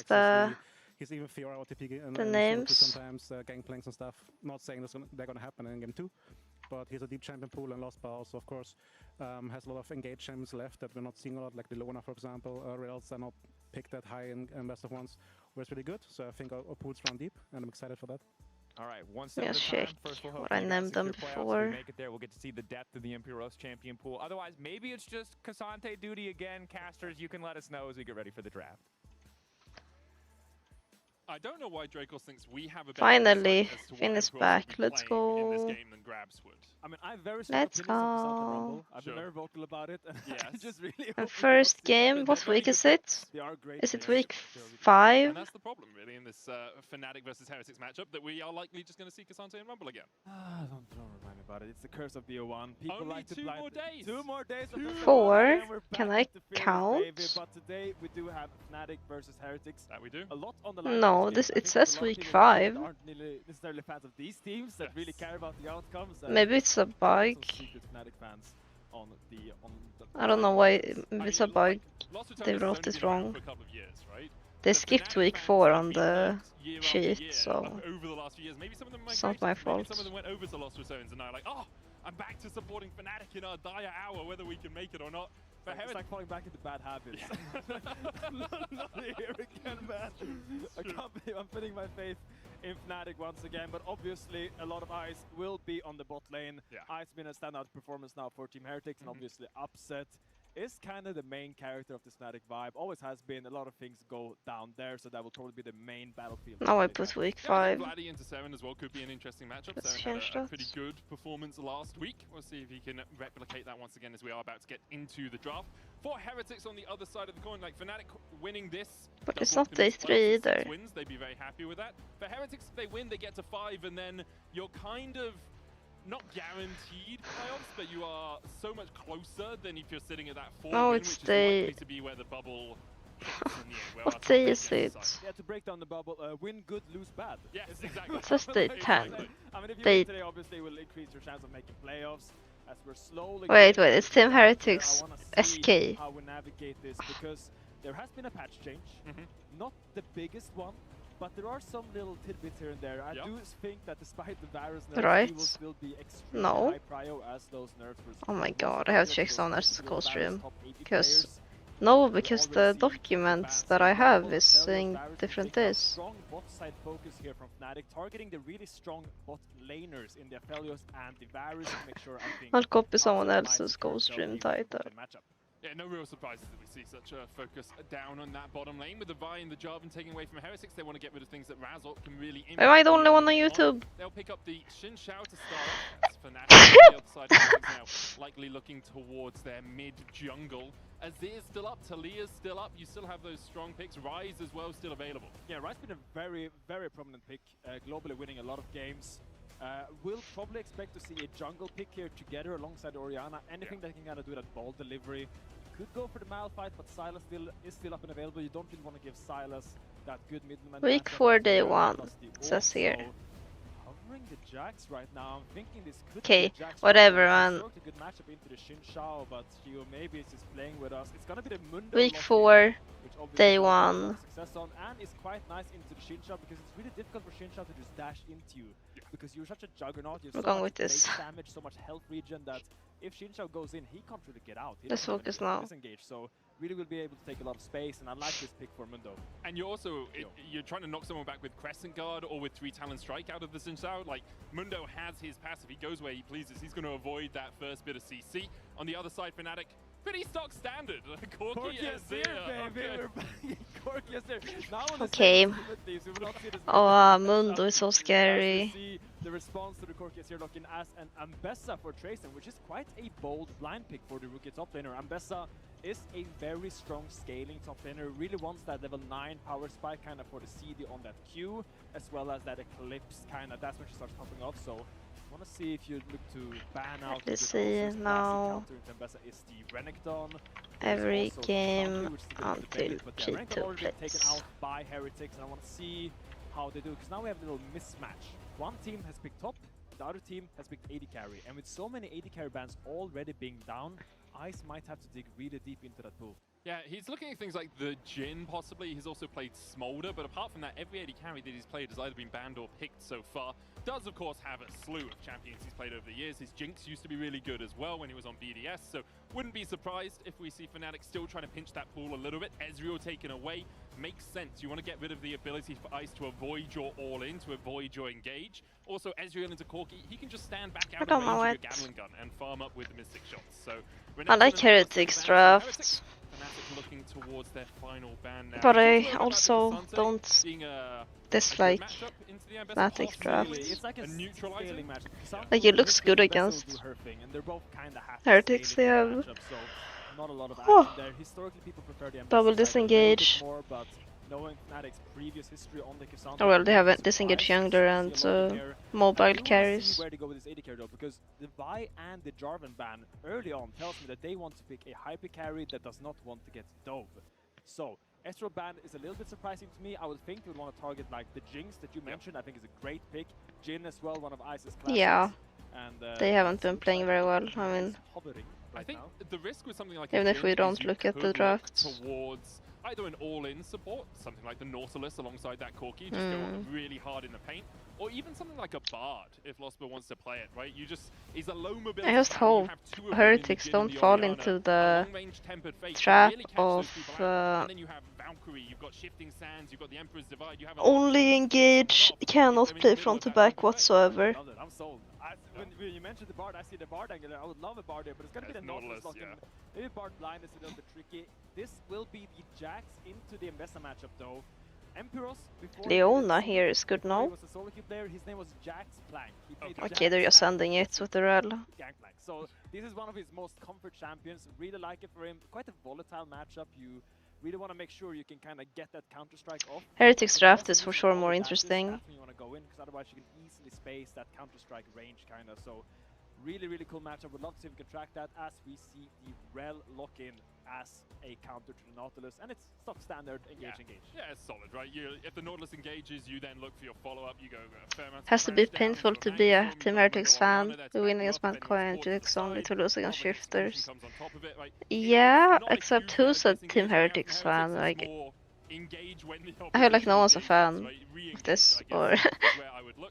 the he's even fear OTP the names. Sometimes gangplanks and stuff. Not saying they're gonna happen in game 2, but he's a deep champion pool, and Lost Bar also, of course, has a lot of engaged champions left that we're not seeing a lot, like the Lona, for example. Rails are not picked that high in best of ones, where it's really good. So I think our pools run deep, and I'm excited for that. All right, one step Yeah, at a check time. First, we'll hope what I you guys named them secure playoffs. before. We make it there, we'll get to see the depth of the Imperials champion pool. Otherwise, maybe it's just Cassante duty again. Casters, you can let us know as we get ready for the draft. I don't know why Dracos thinks we have a better Finally, insight as to what Finn is Imperials back. will be Let's playing in this go. game than Grabs would. I mean, I have very strong Let's opinions of Cassandra go. Rumble. I've been very vocal about it. And Yes. I just really And hope we first don't see game, that. what They're very week is good it? picks. They are great Is it players. week They're really good. 5? And that's the problem, really, in this Fnatic versus Heretics matchup, that we are likely just going to see Cassante and Rumble again. Don't remind me about it. It's the curse of BO1. People Only like to 2 blind more days. 2 more days. of Fnatic, 4? and we're Can back I into Fearless, count? baby. But today we do have Fnatic versus Heretics. That we do. A lot on the line. No, in this game. I it think says there's a lot of week people 5. that aren't really necessarily fans of these teams that really care about the outcomes. Maybe it's a bug. Some secret Fnatic fans on the I don't know why it's a bug. Lost to They Thomas has wrote only it been around wrong. for a couple of years, right? They The skipped Fnatic week fans 4 have on been the locked year after sheet, year so over the last few years. Maybe some of them it's not my migrated, maybe fault. some of them went over to Lost Zones and now like, oh, I'm back to supporting Fnatic in our dire hour, whether we can make it or not. But it's like falling back into bad habits. Not here again, man. I can't believe I'm putting my faith in Fnatic once again, but obviously a lot of eyes will be on the bot lane. I's been a standout performance now for Team Heretics, and obviously Upset is kind of the main character of this Fnatic vibe. Always has been. A lot of things go down there, so that will probably be the main battlefield. Now I put week 5. Vladdy into 7 as well could be an interesting matchup. Let's Seven change had a that. pretty good performance last week. We'll see if he can replicate that once again as we are about to get into the draft. For Heretics on the other side of the coin, like Fnatic winning this. But it's not day 3 either. Wins, they'd be very happy with that. For Heretics, if they win, they get to 5, and then you're kind of not guaranteed playoffs, but you are so much closer than if you're sitting at that 4 Oh, win, it's which is the- likely to be where the bubble hits in the end, where What our top day eight is gets it? decided. Yeah, to break down the bubble, win good, lose bad. Yes, exactly. It says day 10. I mean, if you Day- win today, obviously, it will increase your chance of making playoffs. As we're slowly. Wait, getting it's to the Team point where Heretics I wanna see SK. how we navigate this, because there has been a patch change, not the biggest one, but there are some little tidbits here and there. I do think that despite the virus nerfs, Right. he will still be extremely No. high prio as those nerfs were. Oh my supposed god, to I have be. to check Those someone top else's virus call stream. top 80 Because players. no, because the documents that I have is saying different days. Strong bot side focus here from Fnatic, targeting the really strong bot laners in the Aphelios and the Varus to make sure, I think, I'll copy someone Upset might else's secure call themselves stream a title. good matchup. Yeah, no real surprises that we see such a focus down on that bottom lane. With the Vi and the Jarvan taking away from Heretics, they want to get rid of things that Razork can really impact. Am I the only one on YouTube? They'll pick up the Xin Shao to start. That's Fnatic on the other side of Heretics now, likely looking towards their mid-jungle. Azir's still up, Talia's still up. You still have those strong picks. Rise as well, still available. Yeah, Rice's been a very, very prominent pick, globally winning a lot of games. We'll probably expect to see a jungle pick here together alongside Orianna. Anything that can kind of do that ball delivery. Could go for the Malphite, but Sylas is still up and available. You don't really want to give Sylas that good middleman. Week 4, day 1, it says here. Covering the Jax right now. I'm thinking this could Okay, be a Jax whatever, right now. man. It's a good matchup into the Xin Shao, but Gio maybe is just playing with us. It's gonna be the Mundo Week lock 4, in, which obviously day Mundo has 1. success on, and is quite nice into the Xin Shao, because it's really difficult for Xin Shao to just dash into you. Because you're such a juggernaut, you have We're so going much with this. base damage, so much health regen that if Xin Shao goes in, he can't really get out. He Let's doesn't even focus get now. disengaged, so really will be able to take a lot of space, and I like this pick for Mundo. And you're also, you're trying to knock someone back with Crescent Guard or with 3 Talon Strike out of the Xin Shao. Like, Mundo has his passive, he goes where he pleases. He's going to avoid that first bit of CC. On the other side, Fnatic, pretty stock standard. Corki is there, baby. okay. We're back. Corki is there. Now on the Okay. second team with these, we will not see this Oh, many Mundo matchups is so as we scary. see the response to the Corki is here looking as an Ambessa for Trayson, which is quite a bold blind pick for the rookie top laner. Ambessa is a very strong scaling top laner, really wants that level 9 power spike kind of for the CD on that Q, as well as that Eclipse kind of, that's when she starts popping off. So I want to see if you look to ban out. Let's see now. Ambessa is the Renekton. Every Also game Valkyrie, which is a bit of a until debate, but yeah, Renekton G2 already been taken plays. out by Heretics, and I want to see how they do, because now we have a little mismatch. One team has picked top, the other team has picked AD carry, and with so many AD carry bans already being down, Ice might have to dig really deep into that pool. Yeah, he's looking at things like the Jin, possibly. He's also played Smolder, but apart from that, every AD carry that he's played has either been banned or picked so far. Does, of course, have a slew of champions he's played over the years. His Jinx used to be really good as well when he was on BDS, so wouldn't be surprised if we see Fnatic still trying to pinch that pool a little bit. Ezreal taken away makes sense. You want to get rid of the ability for Ice to avoid your all-in, to avoid your engage. Also, Ezreal into Corki, he can just stand back out of range of your Gatling gun and farm up with the Mystic shots. So I like Heretics draft, looking towards their final ban now. but I also don't dislike Fnatic draft. It's like a scaling match. Like, it looks good against Heretics. They have not a lot of action there. Historically, people prefer the double disengage. more, but knowing Fnatic's previous history on the Cassandra, Oh well, they have a disengage jungler and mobile carries. Where to go with this AD carry though, because the Vi and the Jarvan ban early on tells me that they want to pick a hyper carry that does not want to get dove. So Ezreal ban is a little bit surprising to me. I would think they would want to target like the Jinx that you mentioned. I think is a great pick. Jin as well, one of Ice's classics. Yeah, and they haven't been playing very well. I mean, I think the risk with something like even if we don't look at the drafts. Towards either an all-in support, something like the Nautilus alongside that Corki, just go really hard in the paint, or even something like a Bard if Losper wants to play it, right? You just, he's a low mobility. I just hope Heretics don't fall into the trap of only engage, cannot play front to back whatsoever. I'm sold. When you mentioned the Bard, I see the Bard angle. I would love a Bard there, but it's gonna be the Nautilus locking. Maybe Bard blind is a little bit tricky. This will be the Jax into the Mbessa matchup though. Empiros before Leona here is good he now. was a solo queue player. His name was Jax Plank. He played Okay, they're just sending it with the rel. Gangplank. So this is one of his most comfort champions. Really like it for him. Quite a volatile matchup. You really want to make sure you can kind of get that counter strike off. Heretics draft is for sure more interesting. That's when you want to go in, because otherwise you can easily space that counter strike range kind of. So really cool matchup. Would love to see if we can track that as we see the rel lock in as a counter to the Nautilus, and it's stock standard engage. Yeah, it's solid, right? If the Nautilus engages, you then look for your follow-up. You go Has to be painful to be a Team Heretics fan. We win against Mancoy and Jinx, only to lose against Shifters. Yeah, except who's a Team Heretics fan? Like, I feel like no one's a fan of this, or...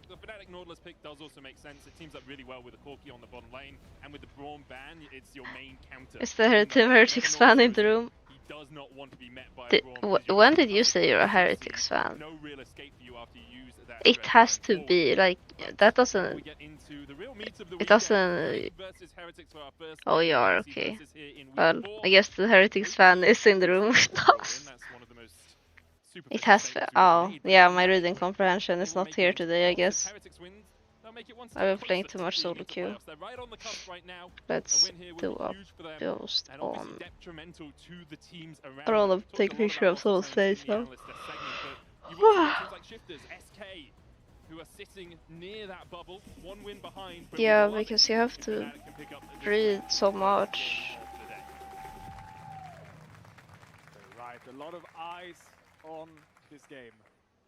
The Fnatic Nautilus pick does also make sense. It teams up really well with the Corki on the bottom lane, and with the Braum ban, it's your main counter. Is there a Team Heretics fan in the room? He does not want to be met by when did you say you're a Heretics fan? No real escape for you after you use that. It has to be, like, that doesn't... It doesn't... Oh, you are, okay. Well, I guess the Heretics fan is in the room with us. It has... Oh, yeah, my reading comprehension is not here today, I guess. I've been playing too much solo queue. Let's do a post on... I don't want to take a picture of someone's face now. Yeah, because you have to read so much. Right, a lot of eyes on this game.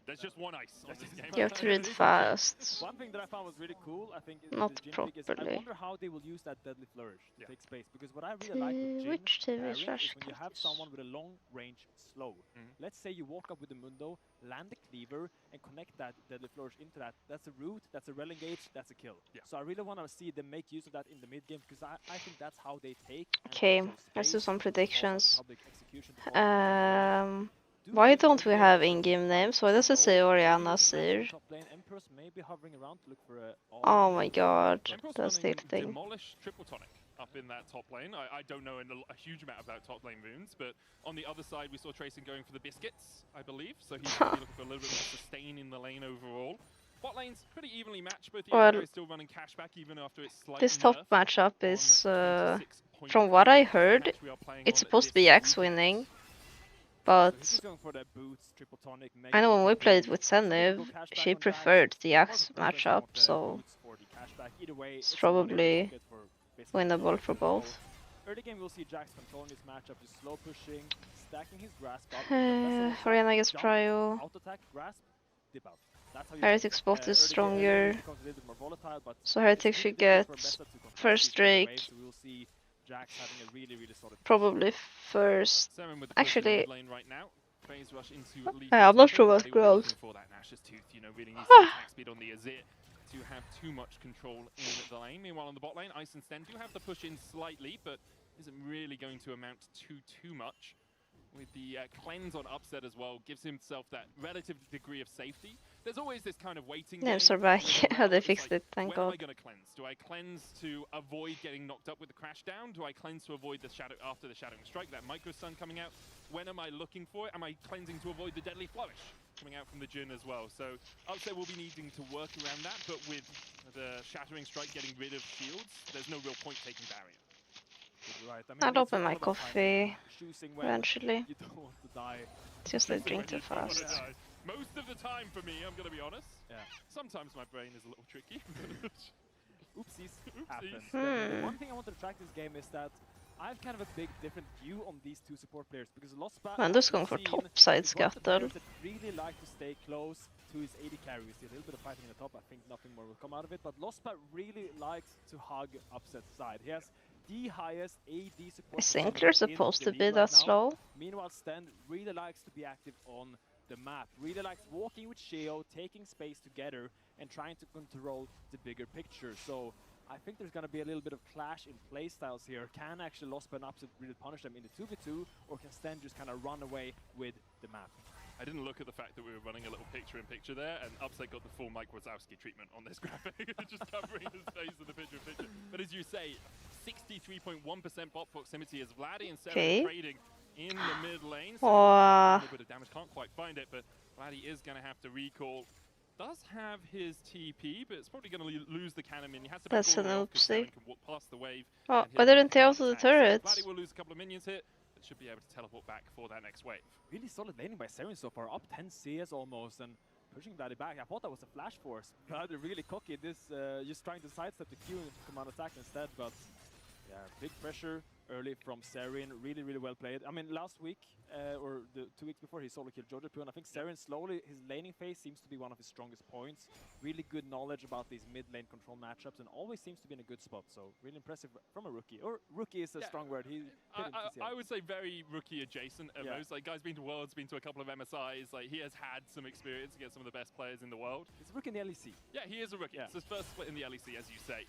There's just one ice on this game. You have to read fast. One thing that I found was really cool, I think, not the Jin properly. Is I wonder how they will use that deadly flourish to take space. Because what I really like with Jin Which TV is slash when you have someone with a long range slow. Let's say you walk up with the Mundo, land the cleaver, and connect that deadly flourish into that. That's a root, that's a rel engage, that's a kill. So I really want to see them make use of that in the mid game, because I think that's how they take. Okay, let's do some predictions. Why don't we have in-game names? Why does it say Oriana Seer? Oh my god, that's the thing. Demolish Triple Tonic up in that top lane. I don't know a huge amount about top lane runes, but on the other side we saw Tracing going for the biscuits, I believe. So he's looking for a little bit more sustain in the lane overall. Bot lane's pretty evenly matched, but the is still running cashback even after it's slightly this top matchup is, from what I heard, it's supposed to be X winning. But I know when we played with Zenith, she preferred the Axe matchup, so it's probably winnable for both. Early game we'll see Jax controlling this matchup, just slow pushing, stacking his grasp up. Oriana gets prio. Heretics bot is stronger, so Heretics should get first Drake. Jax having a really, really solid. Probably first. Seven with the push in the Actually, mid lane right now. Phase rush into lead I'm not sure what Vladdy will be grows. looking for that Nash's tooth, you know, really needs some attack speed on the Azir to have too much control in the lane. Meanwhile, on the bot lane, Ice and Sten do have to push in slightly, but isn't really going to amount to too much. With the cleanse on Upset as well, gives himself that relative degree of safety. There's always this kind of waiting game. Names are back. with They It's fixed like, it, thank when am I God. going to cleanse? Do I cleanse to avoid getting knocked up with the crash down? Do I cleanse to avoid the shadow after the shadowing strike, that micro stun coming out? When am I looking for it? Am I cleansing to avoid the deadly flourish coming out from the Jhin as well? So Upset will be needing to work around that, but with the shattering strike getting rid of shields, there's no real point taking barrier. Right. I mean, I'll it's open all my about coffee choosing when eventually. you don't want to die. It's just I Choosing drink when too you don't wanna fast. die. Most of the time for me, I'm going to be honest. Yeah. Sometimes my brain is a little tricky. Oopsies. Oopsies. Happens. Hmm. One thing I wanted to track this game is that I have kind of a big different view on these two support players because Lospa, Man, as just we've going for seen, topside is one of the scuttle. players that really like to stay close to his AD carry. We see a little bit of fighting in the top. I think nothing more will come out of it. But Lospa really likes to hug Upset's side. He has the highest AD support. Is Sinclair supposed to be that slow? Meanwhile, Sten really likes to be active on the map. Really likes walking with Sheo, taking space together, and trying to control the bigger picture. So I think there's going to be a little bit of clash in playstyles here. Can actually Lospa and Upset really punish them in the 2v2, or can Sten just kind of run away with the map? I didn't look at the fact that we were running a little picture-in-picture there, and Upset got the full Mike Wazowski treatment on this graphic, just covering his face in the picture-in-picture. But as you say, 63.1% bot proximity as Vladdy and Sarah trading in the mid lane. So a little bit of damage, can't quite find it, but Vladdy is going to have to recall. Does have his TP, but it's probably going to lose the cannon. He has to That's an oopsie. can walk past the wave. Oh, I didn't take out the turrets. Vladdy will lose a couple of minions here, but should be able to teleport back for that next wave. Really solid laning by Seren so far, up 10 CS almost, and pushing Vladdy back. I thought that was a flash force. Vladdy really cocky. This just trying to sidestep the Q and command attack instead, but yeah, big pressure early from Seren. Really, really well played. I mean, last week, or the 2 weeks before, he solo killed Jojo Poo, and I think Seren slowly, his laning phase seems to be one of his strongest points. Really good knowledge about these mid lane control matchups, and always seems to be in a good spot. So really impressive from a rookie. Or rookie is a strong word. I would say very rookie adjacent at most. Like, guy's been to Worlds, been to a couple of MSIs. Like, he has had some experience against some of the best players in the world. He's a rookie in the LEC. Yeah, he is a rookie. It's his first split in the LEC, as you say.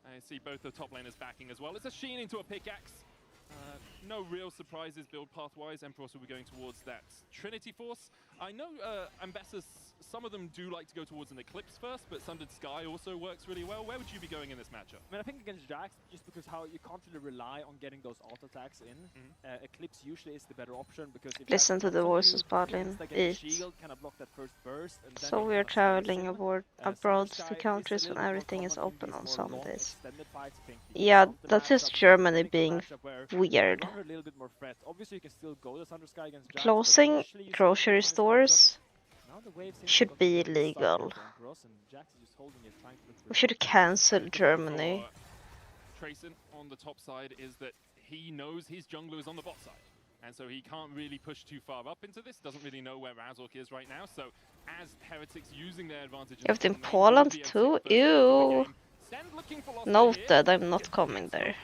I see both the top laners backing as well. It's a Sheen into a pickaxe. No real surprises build path-wise. Emperos will be going towards that Trinity Force. I know Ambassadors, some of them do like to go towards an Eclipse first, but Sundered Sky also works really well. Where would you be going in this matchup? I mean, I think against Jax, just because how you can't really rely on getting those auto attacks in. Eclipse usually is the better option because if listen to the voices, Balin. Eat. Kind of block that first burst, and then So we're traveling abroad to countries when everything is open on some days. Yeah, that is Germany being weird. A little bit more threat. Obviously, you can still go to Thunder Sky against Jax, Closing grocery stores should be illegal. We should cancel Germany. Tracing on the top side is that he knows his jungler is on the bot side. And so he can't really push too far up into this, doesn't really know where Razork is right now. So as Heretics using their advantage... You have in Poland too? Ew! Noted, I'm not coming there.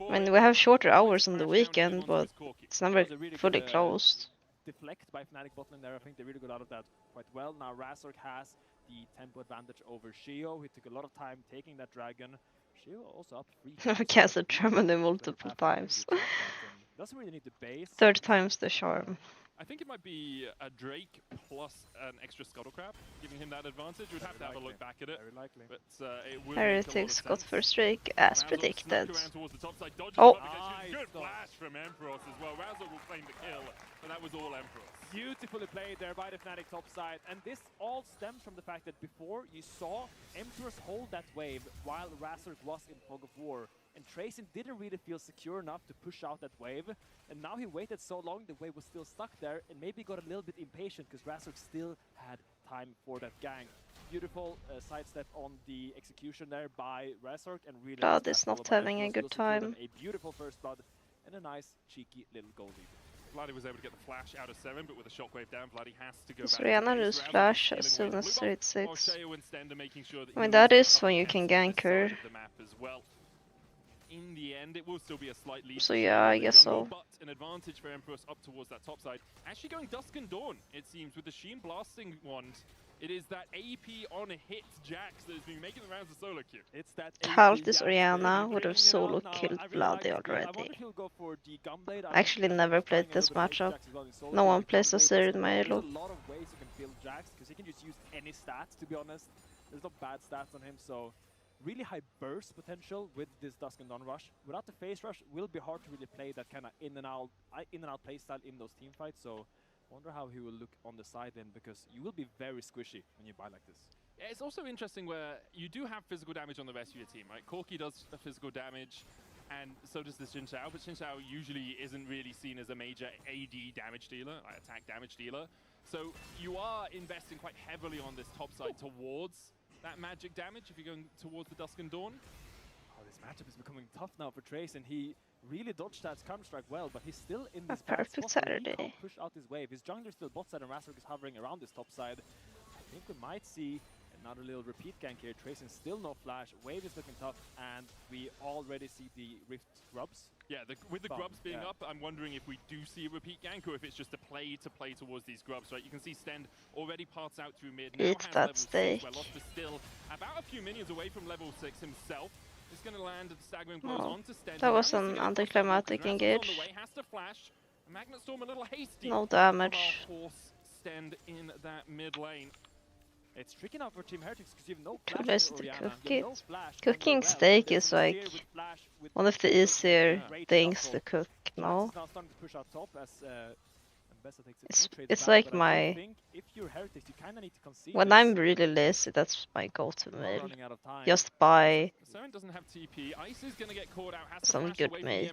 I mean, we have shorter hours on the weekend, but it's never fully closed. Deflect by Fnatic botlane there. I think they really got out of that quite well. Now Razork has the tempo advantage over Sheo. He took a lot of time taking that dragon. Sheo also up 3. I canceled Germany multiple times. Doesn't really need the base. 3rd time's the charm. I think it might be a Drake plus an extra Scuttle Crab, giving him that advantage. We'd have to have a look back at it. Very likely. But it will Heretics got first streak, as predicted. Oh! Good flash from Emperos as well. Razork will claim the kill, but that was all Emperos. Beautifully played there by the Fnatic top side. And this all stems from the fact that before you saw Emperos hold that wave while Razork was in fog of war. And Tracing didn't really feel secure enough to push out that wave. And now he waited so long, the wave was still stuck there, and maybe got a little bit impatient because Razork still had time for that gank. Beautiful sidestep on the execution there by Razork, and really... God is not having a good time. A beautiful first blood and a nice, cheeky little goal lead. Vladdy was able to get the flash out of 7, but with a shockwave down, Vladdy has to go back. Rihanna lose flash as soon as 36. I mean, that is when you can gank her. in the end, it will still be a slight lead. So yeah, I guess so. But an advantage for Emperor's up towards that top side. Actually going Dusk and Dawn, it seems, with the Sheen Blasting Wand. It is that AP on hit Jax that has been making the rounds of solo queue. It's that Half this Oriana would have solo killed Bloody already. I actually never played this matchup. No one plays a Azir in my elo. There's a lot of ways you can build Jax, because he can just use any stats, to be honest. There's no bad stats on him, so really high burst potential with this Dusk and Dawn rush. Without the phase rush, will be hard to really play that kind of in and out playstyle in those team fights. So wonder how he will look on the side then, because you will be very squishy when you buy like this. Yeah, it's also interesting where you do have physical damage on the rest of your team, right? Corki does the physical damage, and so does the Xin Shao, but Xin Shao usually isn't really seen as a major AD damage dealer, like attack damage dealer. So you are investing quite heavily on this top side towards that magic damage if you're going towards the Dusk and Dawn. Oh, this matchup is becoming tough now for Trace, and he really dodged that counter-strike well, but he's still in this perfect Saturday. He can't push out his wave. His jungler is still bot side, and Razork is hovering around this top side. I think we might see another little repeat gank here. Trace and still no flash. Wave is looking tough, and we already see the Rift grubs. Yeah, with the grubs being up, I'm wondering if we do see a repeat gank or if it's just a play towards these grubs, right? You can see Stend already parts out through mid. Eat that steak. Where Lost is still about a few minions away from level 6 himself. He's going to land staggering blows onto Stend. That was an anticlimactic engage. On the way, has to flash. Magnet Storm a little hasty. No damage. Force Stend in that mid lane. It's tricky now for Team Heretics because you have no Too flash. lazy to cook it. Cooking steak is like one of the easier things to cook, no? It's like my... When I'm really lazy, that's my go-to meal. Just buy some good meat.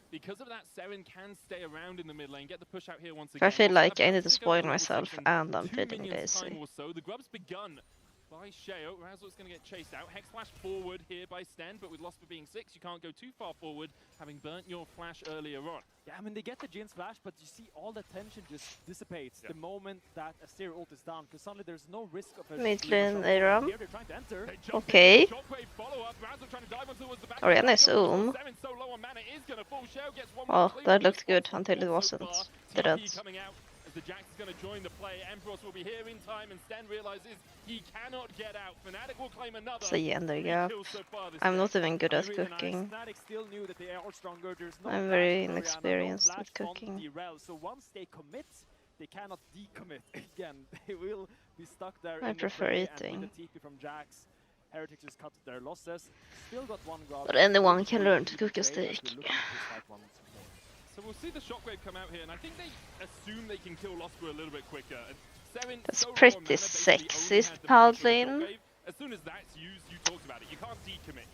Because of that, Seren can stay around in the mid lane, get the push out here once If again. I feel like I need to spoil myself and I'm feeling lazy. So the grub's begun by Sheo. Razor's going to get chased out. Hex flash forward here by Sten, but with Lost for being 6, you can't go too far forward, having burnt your flash earlier on. Yeah, I mean, they get the Jin's flash, but you see all the tension just dissipates the moment that a Seer ult is down, because suddenly there's no risk of a mid lane Aram. Here they're trying to enter. Okay. Oriana is Oh, that looked good until it wasn't. Didn't. The Jax is going to join the play. Empress will be here in time, and Sten realizes he cannot get out. Fnatic will claim another. It's a gender gap. I'm not even good at cooking. I'm very inexperienced with cooking. So once they commit, they cannot decommit again. They will be stuck there. I prefer eating. The TP from Jax. Heretics just cut their losses. Still got one grab. But anyone can learn to cook a steak. So we'll see the shockwave come out here, and I think they assume they can kill Losper a little bit quicker. That's pretty sexy, Paladin. As soon as that's used, you talked about it. You can't decommit.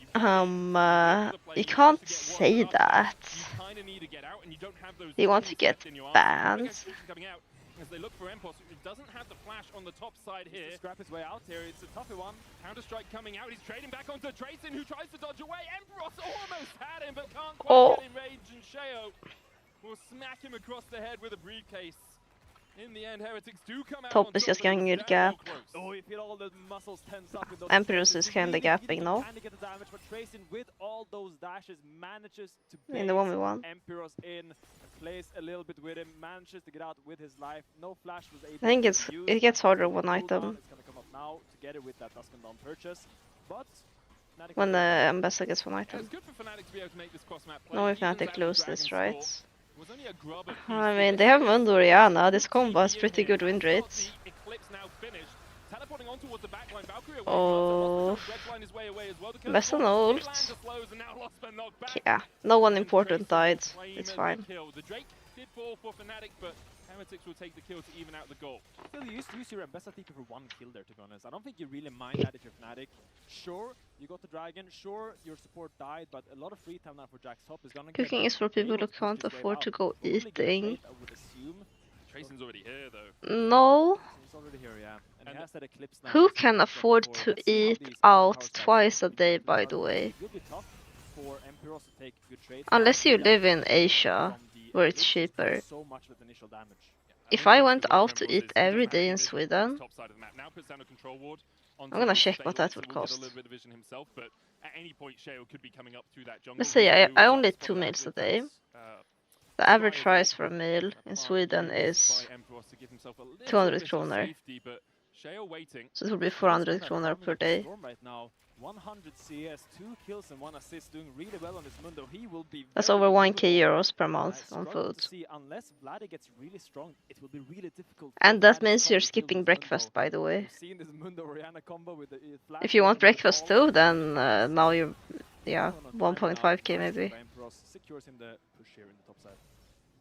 You can't say that. You kind of need to get out, and you don't have those. You want to get banned? As they look for Empos, who doesn't have the flash on the top side here. Scrap his way out here. It's a toughy one. Counter-strike coming out. He's trading back onto Trayson, who tries to dodge away. Emperos almost had him, but can't quite get in range. And Sheo will smack him across the head with a briefcase. In the end, Heretics do come out. Top is just getting a gap. Oh, you feel all the muscles tense up. Emperor's is kinda gapping now. With all those dashes, manages to in the 1v1. Emperor's in, plays a little bit with him, manages to get out with his life. No flash was able. I think it gets harder one item. It's gonna come up now together with that Dusk and Dawn purchase, but when the ambassador gets one item. It's good for Fnatic to be able to make this cross-map play. No, if Fnatic lose this, right? I mean, they have Mundo Oriana. This combo has pretty good win rates. Oh, best on ult. Yeah, no one important died. It's fine. Did fall for Fnatic, but Heretics will take the kill to even out the goal. Still, you used to use your best TP for one kill there, to be honest. I don't think you really mind that if you're Fnatic. Sure, you got the dragon. Sure, your support died, but a lot of free time now for Jax top is gonna. Cooking is for people who can't afford to go eating. Trayson's already here, though. No. He's already here, yeah. And he has that eclipse now. Who can afford to eat out twice a day, by the way? It will be tough for Emperors to take good trades. Unless you live in Asia, where it's cheaper. If I went out to eat every day in Sweden, onto I'm gonna his check what that phalanx, would so we'll get a cost. little bit of vision himself, but at any point Sheo could be coming up through that jungle. Let's see, His blue I is only up, eat 2 spotted out meals a with day. that, The average Sky as price well. for a meal in Plant Sweden used is by Emperos to give himself a little 200 bit of kroner. safety, but Sheo waiting. So it will be He's 400 got that kroner farming per of the day. Storm right now. 100 CS, 2 kills and 1 assist, doing really well on this Mundo. He will be That's very over 1k immovable. euros per month on Struggle food. to see, unless Vladdy gets really strong, it will be really difficult. And for that Vladdy to means come you're and kill skipping this breakfast, Mundo. by the way. We've seen this Mundo Oriana combo with the flash If you want into the breakfast wall. too, then now you're, yeah, Going on time now. 1.5k Nice maybe. play by Emperos. Secures him the push here in the top side.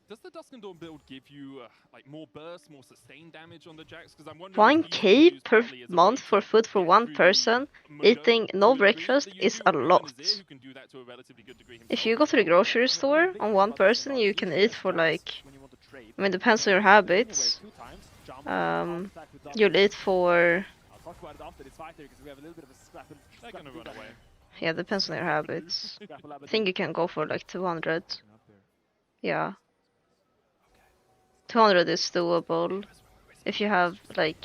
Does the Dusk and Dawn build give you like more burst, more sustained damage on the Jax? Because I'm wondering if he's gonna 1k use per partly as a month way for to food for get one through the person, Mundo eating to no a degree, breakfast but you is do a have an lot. Azir who can do that to a relatively good degree If himself you as go to the well. grocery The store big on thing one about this person, Zenard, you can usually eat as for Jax, like, when you want to trade, I mean, depends on your you can anyway habits. 2 times, jump, attack with double. You'll eat for, I'll talk about it after this fight here because we have a little bit of a scrapple. They're gonna run away. yeah, depends on your habits. I think you can go for like 200. Yeah. 200 is doable. If you have like,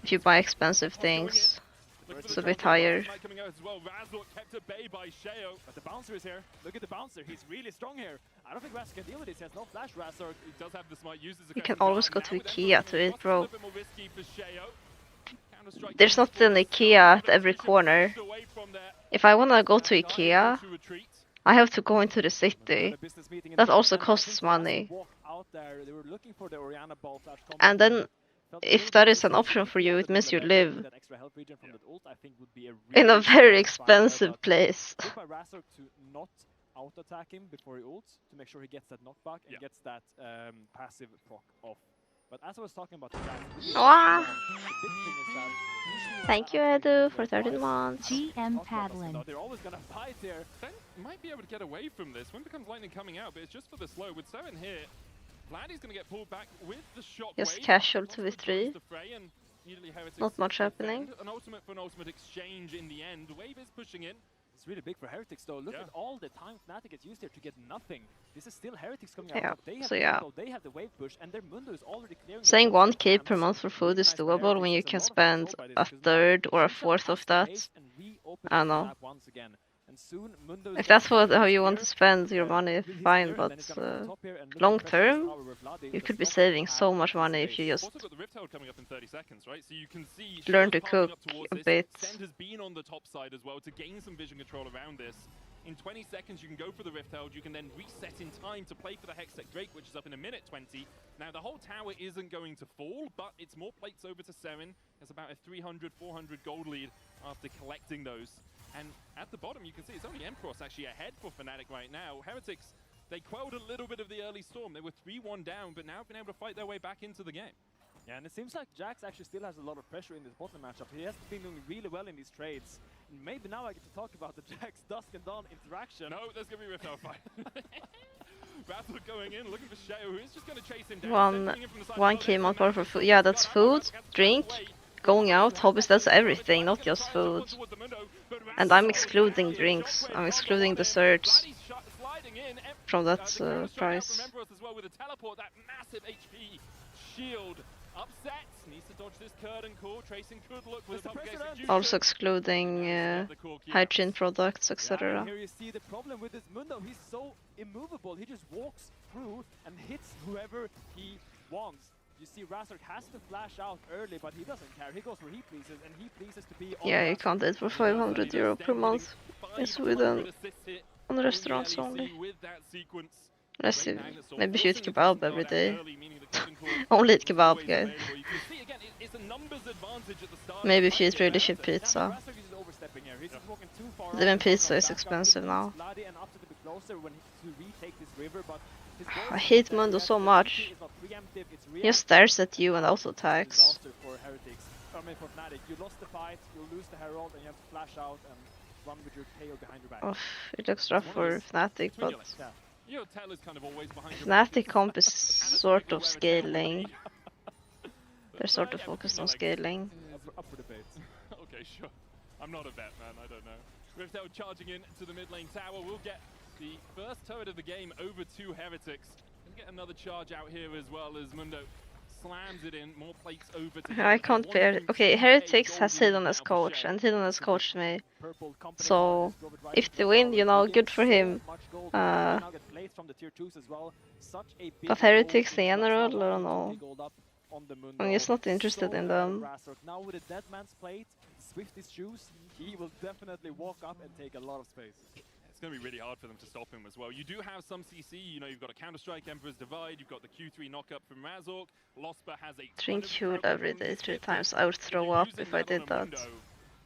if you buy expensive things, it's a bit higher. Coming out as well. Razork kept at bay by Sheo. But the bouncer is here. Look at the bouncer. He's really strong here. I don't think Razork can deal with this. He has no flash. Razork. He does have the smite. Uses the You can Crescent always Guard. go to Now with IKEA Emperor to coming eat, in, bro. a little bit more risky for Sheo. Counter-Strike There's not comes an for IKEA Star. at every Vision corner. pushed away from there. If I wanna go to Sky able IKEA, to retreat. I have to go into the city. That also costs money. And then, if that is an option for you, it means you live in a very expensive place. Auto-attack him before he ults to make sure he gets that knockback and gets that passive proc off. But as I was talking about the Jax, Wow. the big thing is that usually Thank you, Edu, for 13 months. GM Paddling. they're always gonna fight here. Sen might be able to get away from this. When becomes lightning coming out, but it's just for the slow. With 7 here, Vladdy's gonna get pulled back with the shock Just wave. casual Wants to 2v3. close the fray and immediately Heretics Not much happening. defend. An ultimate for an ultimate exchange in the end. Wave is pushing in. It's really big for Heretics though. Look Yeah. at all the time Fnatic gets used here to get nothing. This is still Heretics coming Yeah, out. They have so the yeah. tempo, they have the wave push, and their Mundo is already clearing. Saying the top 1k side per camps. month for food Really is nice for doable when Heretics. you There's can a lot of spend control by this a because now third or a Shinja fourth has of to that. pace and reopen I don't the know. map once again. And soon Mundo is If gonna that's what fight how this you want here. to spend your money, With his fine, clear, but then he's gonna come top here and look at long the pressure term, power with Vladdy. you The could be stock saving has so much this money if base. you You've just also got the Rift Herald coming up in 30 seconds, right? So you can see learn Sheo's to passing cook up towards a this. bit. Send has been on the top side as well to gain some vision control around this. In 20 seconds, you can go for the Rift Herald. You can then reset in time to play for the Hextech Drake, which is up in a minute 20. Now, the whole tower isn't going to fall, but it's more plates over to 7. There's about a 300, 400 gold lead after collecting those. And at the bottom, you can see it's only Emperos actually ahead for Fnatic right now. Heretics, they quelled a little bit of the early storm. They were 3-1 down, but now have been able to fight their way back into the game. Yeah, and it seems like Jax actually still has a lot of pressure in this bottom matchup. He has been doing really well in these trades. And maybe now I get to talk about the Jax Dusk and Dawn interaction. No, there's going to be a Rift Herald fight. Rattle going in, looking for Sheo, who is just going to chase him down. 1k month for food. Yeah, that's food, drink, going out, hobbies, that's everything, not just food. And I'm excluding drinks. I'm excluding desserts from that price. As well with a teleport, that massive HP shield. Upset, needs to dodge this curtain core. Tracing could look with a public execution. Also excluding hygiene products, Yeah, etc. and here you see the problem with this Mundo. He's so immovable. He just walks through and hits whoever he wants. You see Razork has to flash out early, but he doesn't care. He goes where he pleases, and he pleases to be on Yeah, you Razork. can't eat for 500 euro per month in Sweden on restaurants only. With that sequence. Unless you maybe if you eat kebab every day. Only eat kebab, guys. Maybe if you eat really cheap pizza. Even pizza is expensive now. I hate Mundo so much. He just stares at you and auto attacks. Oh, it looks rough for Fnatic, but Fnatic comp is sort of scaling. They're sort of focused on scaling. Up for debate. Okay, sure. I'm not a vet, man. I don't know. Riftel charging in to the mid lane tower. We'll get the first turret of the game over to Heretics. We'll get another charge out here as well as Mundo slams it in, more plates over to I him. can't bear it. Okay, Heretics has Hidden as coach, and Hidden has coached me. So, if they win, you know, good for him. But Heretics in general, I don't know. I'm just not interested in them. Now with a dead man's plate, Swifty's shoes, he will definitely walk up and take a lot of space. It's going to be really hard for them to stop him as well. You do have some CC, you know, you've got a Counter-Strike, Emperor's Divide, you've got the Q3 knock-up from Razork, Losper has a Drink Huel every day 3 times. I would throw up if I did that.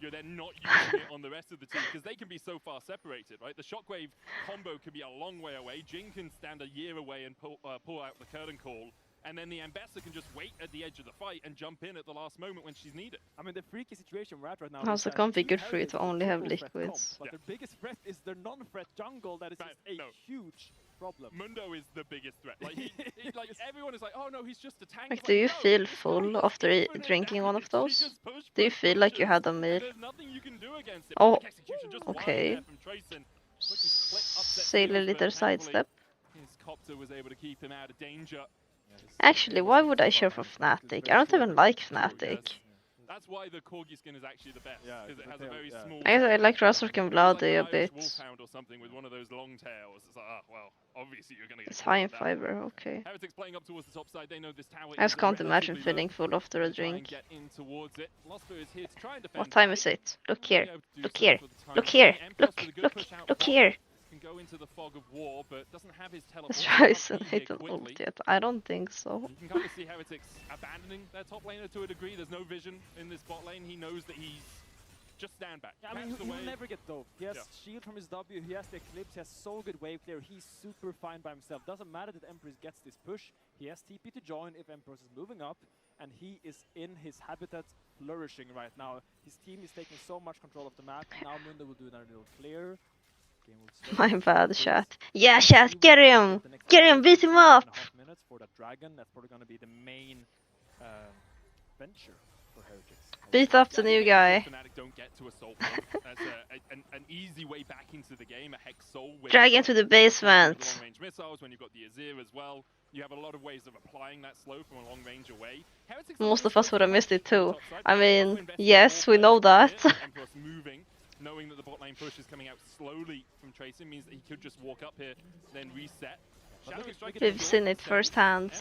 You're then not using it on the rest of the team because they can be so far separated, right? The Shockwave combo can be a long way away. Jin can stand a year away and pull out the curtain call. And then the Ambassador can just wait at the edge of the fight and jump in at the last moment when she's needed. I mean, the freaky situation we're at right now. Also, can't be good for you to only have liquids. But their biggest threat is their non-threat jungle. That is just a huge problem. Mundo is the biggest threat. Like, like everyone is like, oh no, he's just a tank. Like, do you feel full after drinking one of those? Do you feel like you had a meal? There's nothing you can do against it. Oh, okay. Silly little sidestep. His copter was able to keep him out of danger. Actually, why would I cheer for Fnatic? I don't even like Fnatic. That's why the Corgi skin is actually the best, because it has a very small. I guess I like Razork and Bloody a bit. Wolfhound or something with one of those long tails. It's like, well, obviously you're gonna get. It's high in fiber, okay. Heretics playing up towards the top side. They know this tower. I just can't imagine feeling full after a drink. What time is it? Look here. Look here. Look here. Look here. Can go into the fog of war, but doesn't have his teleport. Is Ryzen hit an ult yet? I don't think so. You can kind of see Heretics abandoning their top laner to a degree. There's no vision in this bot lane. He knows that he's just stand back. Yeah, I mean, he'll never get doped. He has shield from his W, he has the Eclipse, he has so good wave clear. He's super fine by himself. Doesn't matter that Empress gets this push. He has TP to join if Empress is moving up, and he is in his habitat flourishing right now. His team is taking so much control of the map. Now Mundo will do another little clear. My bad, chat. Yeah, chat, get him! Get him, beat him up! Minutes for that dragon. That's probably going to be the main venture for Heretics. Beat up the new guy. Don't get to a soul point. That's an easy way back into the game. A Hex Soul. Drag into the basement. Long range missiles. When you've got the Azir as well, you have a lot of ways of applying that slow from a long range away. Most of us would have missed it too. I mean, yes, we know that. Knowing that the bot lane push is coming out slowly from Tracer means that he could just walk up here, then reset. We've seen it firsthand.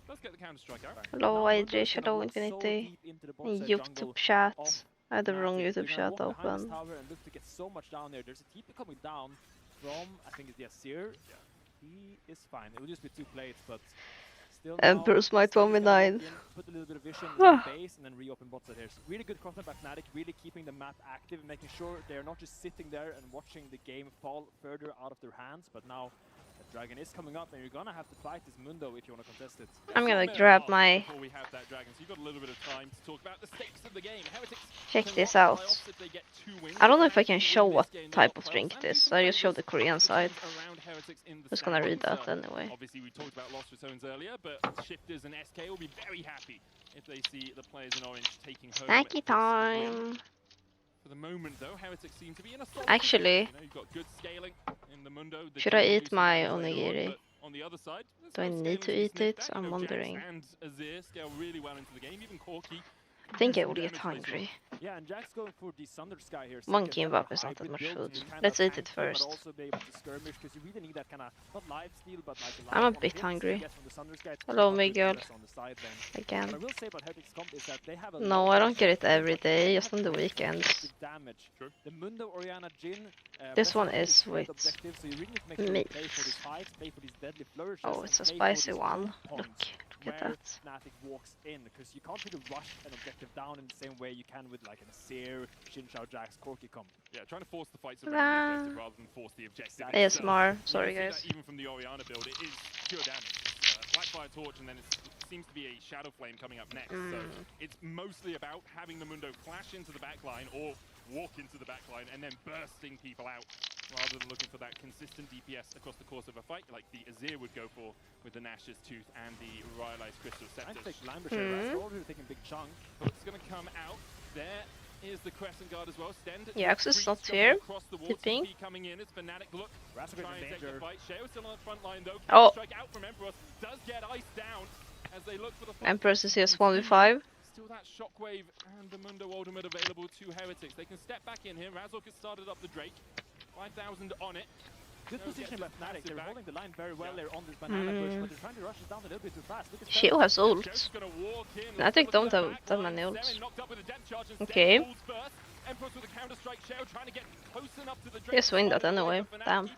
Let's get the Counter-Strike out. Hello AJ, Shadow Infinity. YouTube chat. I had the wrong YouTube chat open. Look to get so much down there. There's a TP coming down from, I think it's the Azir. He is fine. It will just be 2 plates, but still. Emperor's might 1v9. Put a little bit of vision in the base and then reopen bot side here. So really good content by Fnatic, really keeping the map active and making sure they're not just sitting there and watching the game fall further out of their hands, but now the dragon is coming up and you're gonna have to fight this Mundo if you want to contest it. I'm gonna grab my... Before we have that dragon, so you've got a little bit of time to talk about the stakes of the game. Check this out. I don't know if I can show what type of drink it is. I just show the Korean side. Just gonna read that anyway. Obviously we talked about Lost Returns earlier, but Shifters and SK will be very happy if they see the players in orange taking home. Snacky time! For the moment though, Heretics seem to be in a solid Actually, you know, you've got good scaling in the Mundo. Should I eat my onigiri? On the other side, Do I need to eat it? I'm wondering. And Azir scale really well into the game, even Corki. I think I will get hungry. Yeah, and Jack's going for the Thunder Sky here. Monkey Mbap is not that much food. Let's eat it first. I'm a bit hungry. Hello, Miguel. Again. No, I don't get it every day, just on the weekends. This one is with meat. Oh, it's a spicy one. Look at that. Because you can't really rush an objective down in the same way you can with like an Azir, Xin Shao Jax, Corki comp. Yeah, trying to force the fights around the objective rather than force the objective. ASMR, sorry guys. Even from the Orianna build, it is pure damage. Blackfire Torch and then it seems to be a Shadow Flame coming up next. So it's mostly about having the Mundo flash into the backline or walk into the backline and then bursting people out, rather than looking for that consistent DPS across the course of a fight like the Azir would go for with the Nash's Tooth and the Rylai's Crystal Scepter. Taking big chunk. But it's going to come out. There is the Crescent Guard as well. Stend yeah, Axis not here. Tipping. Coming in. It's Fnatic. Look, try and take the fight. Sheo still on the front line though. Oh. Strike out from Emperor. Does get iced down. as they look for the Empress is just 1v5. Still that shockwave and the Mundo ultimate available to Heretics. They can step back in here. Razork has started up the Drake. 5,000 on it. Good position by Fnatic. They're holding the line very well there on this banana push, but they're trying to rush it down a little bit too fast. Look at Sheo has ult. I think don't have that many ults. Okay. Just win that anyway. Damn.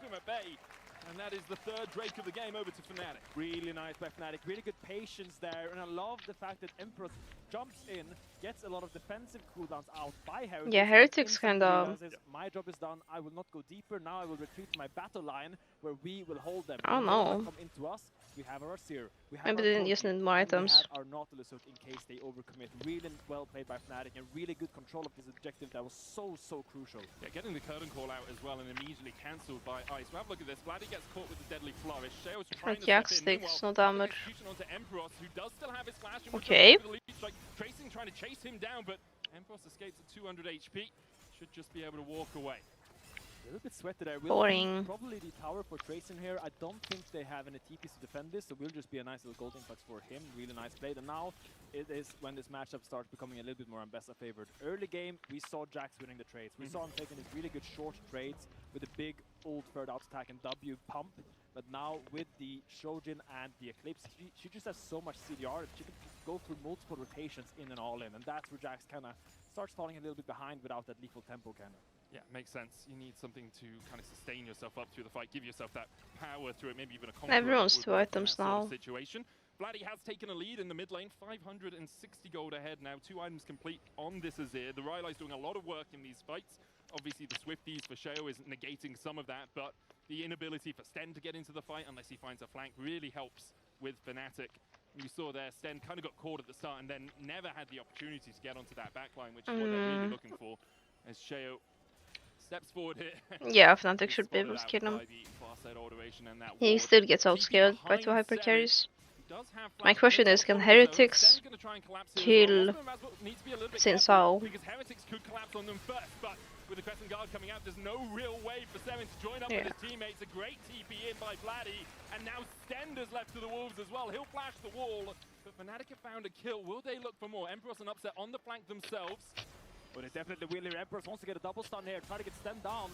And that is the third Drake of the game over to Fnatic. Really nice by Fnatic. Really good patience there. And I love the fact that Empress jumps in, gets a lot of defensive cooldowns out by Heretics. Yeah, Heretics kind of... My job is done. I will not go deeper. Now I will retreat to my battle line where we will hold them. I don't know. Come into us. We have our Seer. We have Maybe they didn't just need more items. We have our Nautilus hook in case they overcommit. Really well played by Fnatic and really good control of this objective that was so crucial. Yeah, getting the curtain call out as well and immediately cancelled by Ice. Well, have a look at this. Vladdy gets caught with the deadly flourish. Sheo's trying to Jack step in. sticks, no damage. Onto Emperos, who does still have his flash. Okay. Tracing trying to chase him down, but Emperos escapes at 200 HP. Should just be able to walk away. A little bit sweated there. Boring. Probably the tower for Tracing here. I don't think they have any TPs to defend this, so will just be a nice little gold influx for him. Really nice play. And now it is when this matchup starts becoming a little bit more Ambessa favored. Early game, we saw Jax winning the trades. We saw him taking these really good short trades with a big old third out attack and W pump. But now with the Shojin and the Eclipse, she just has so much CDR that she can go through multiple rotations in and all in. And that's where Jax kind of starts falling a little bit behind without that lethal tempo kind of. Yeah, makes sense. You need something to kind of sustain yourself up through the fight, give yourself that power through it, maybe even a conqueror. Everyone's 2 items now. Situation. Vladdy has taken a lead in the mid lane, 560 gold ahead now, 2 items complete on this Azir. The Rylai's doing a lot of work in these fights. Obviously the Swifties for Sheo is negating some of that, but the inability for Sten to get into the fight unless he finds a flank really helps with Fnatic. You saw there, Sten kind of got caught at the start and then never had the opportunity to get onto that backline, which is what they're really looking for, as Sheo steps forward here. Yeah, Fnatic should be able to kill him. He still gets outscared by 2 hyper carries. My question is, can Heretics kill Xin Zhao? Because Heretics could collapse on them first, but with the Crescent Guard coming out, there's no real way for Seven to join up with his teammates. A great TP in by Vladdy, and now Stender's left to the Wolves as well. He'll flash the wall, but Fnatic have found a kill. Will they look for more? Emperos and Upset on the flank themselves. But it definitely will here. Emperos wants to get a double stun here, try to get Sten down.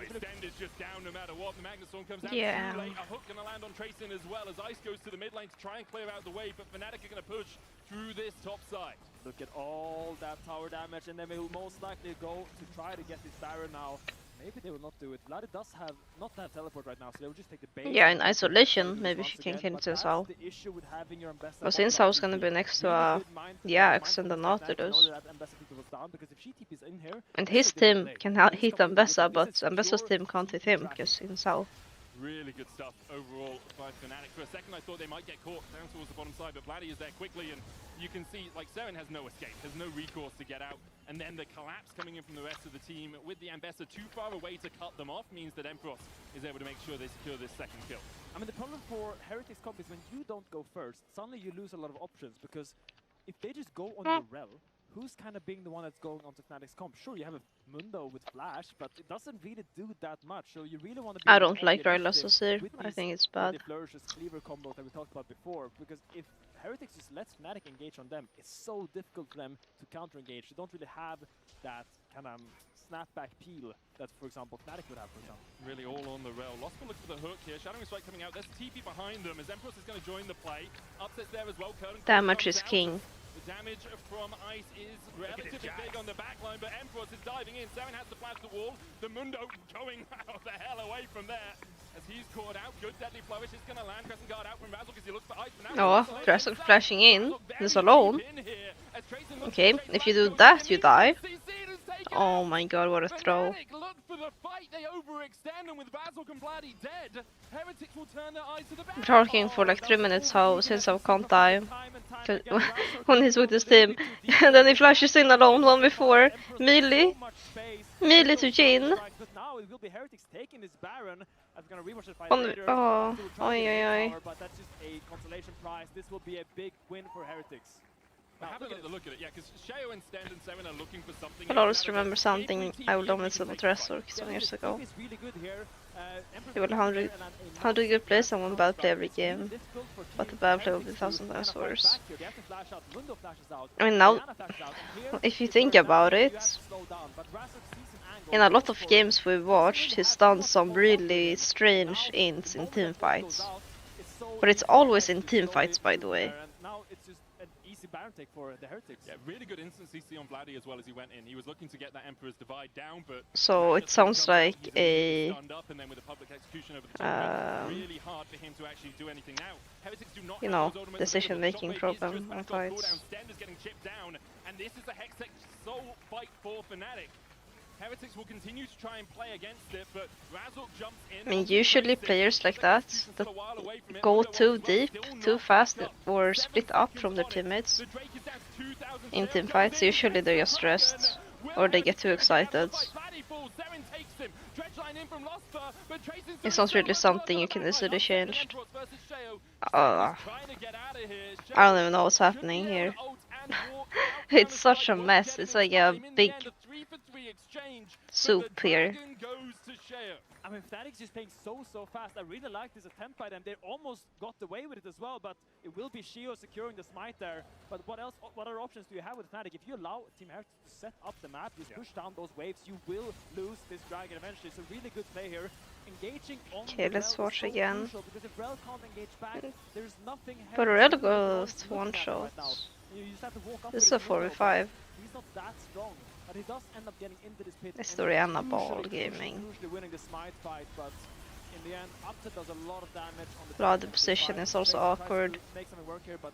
Sten is just down no matter what. The Magnus Storm comes out too late. A hook gonna land on Tracing as well as Ice goes to the mid lane to try and clear out the way, but Fnatic are gonna push through this top side. Look at all that tower damage, and then they will most likely go to try to get this Baron now. Maybe they will not do it. Vladdy does not have teleport right now, so they will just take the base. Yeah, in isolation, maybe she can kill Xin Zhao. But Xin Zhao is gonna be next to the Axe and the Nautilus. And his team can hit Ambessa, but Ambessa's team can't hit him because Xin Zhao. Really good stuff overall by Fnatic. For a second I thought they might get caught down towards the bottom side, but Vladdy is there quickly, and you can see like Seven has no escape, has no recourse to get out, and then the collapse coming in from the rest of the team with the Ambessa too far away to cut them off means that Emperos is able to make sure they secure this second kill. I mean, the problem for Heretics comp is when you don't go first, suddenly you lose a lot of options, because if they just go on your rel, who's kind of being the one that's going onto Fnatic's comp? Sure, you have a Mundo with Flash, but it doesn't really do that much. So you really want to be... I don't like Rylas Azir. I think it's bad. The flourishes, cleaver combos that we talked about before, because if Heretics just lets Fnatic engage on them, it's so difficult for them to counter-engage. They don't really have that kind of snapback peel that, for example, Fnatic would have, for example. Really all on the rail. Lost will look for the hook here. Shadowing Strike coming out. There's TP behind them as Emperos is going to join the play. Upset's there as well. Damage is king. The damage from Ice is relatively big on the backline, but Emperos is diving in. Seven has to flash the wall. The Mundo going out the hell away from there as he's caught out. Good deadly flourish is going to land. Crescent Guard out from Razork as he looks for Ice. Oh, Razork flashing in. He's alone. Okay, if you do that, you die. Oh my god, what a throw. Look for the fight. They overextend, and with Razork and Vladdy dead, Heretics will turn their eyes to the back. Talking for like 3 minutes how Xin Zhao can't die when he's with his team. And then he flashes in alone 1v4. Melee to Jhin. But that's just a consolation prize. This will be a big win for Heretics. Have a look at it, yeah, because Sheo and Stend and Seven are looking for something. I'll always remember something I will dominate about Resor some years ago. He will 100 good plays and one bad play every game, but the bad play will be 1,000 times worse. I mean, now, if you think about it, in a lot of games we've watched, he's done some really strange ints in team fights. But it's always in team fights, by the way. Baron take for the Heretics. Yeah, really good instant CC on Vladdy as well as he went in. He was looking to get that Emperor's Divide down, but so it sounds like a really hard for him to actually do anything now. Heretics do not, you know, decision-making problem on fights. Stend is getting chipped down, and this is a Hextech sole fight for Fnatic. Heretics will continue to try and play against it, but Razork jumps in. I mean, usually players like that go too deep, too fast, or split up from their teammates in team fights. Usually they're just stressed, or they get too excited. It's not really something you can easily change. I don't even know what's happening here. It's such a mess. It's like a big soup here. I mean, Fnatic's just playing so fast. I really like this attempt by them. They almost got away with it as well, but it will be Sheo securing the smite there. But what else? What other options do you have with Fnatic? If you allow Team Heretics to set up the map, just push down those waves, you will lose this dragon eventually. So really good play here. Engaging on okay, let's watch so again. Because if Rel can't engage back, there's nothing. But Rel goes one shot. This is a 4v5. He's not that strong, but he does end up getting into this pit. It's the Rihanna ball gaming. Usually winning the smite fight, but in the end, Upset does a lot of damage on the Blood position is also awkward. Here, but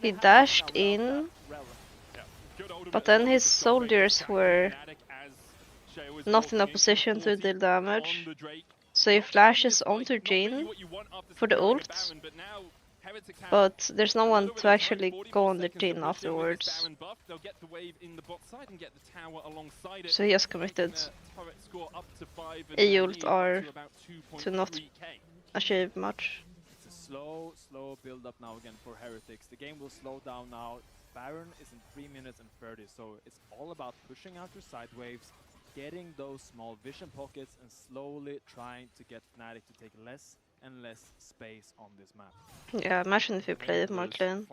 he dashed in, but then his soldiers were not in a position to deal damage. So he flashes onto Jhin for the ult, but there's no one to actually go on the Jhin afterwards. So he just committed a ult R to not achieve much. It's a slow build up now again for Heretics. The game will slow down now. Baron is in 3 minutes and 30, so it's all about pushing out your side waves, getting those small vision pockets, and slowly trying to get Fnatic to take less and less space on this map. Yeah, imagine if we played it more clean.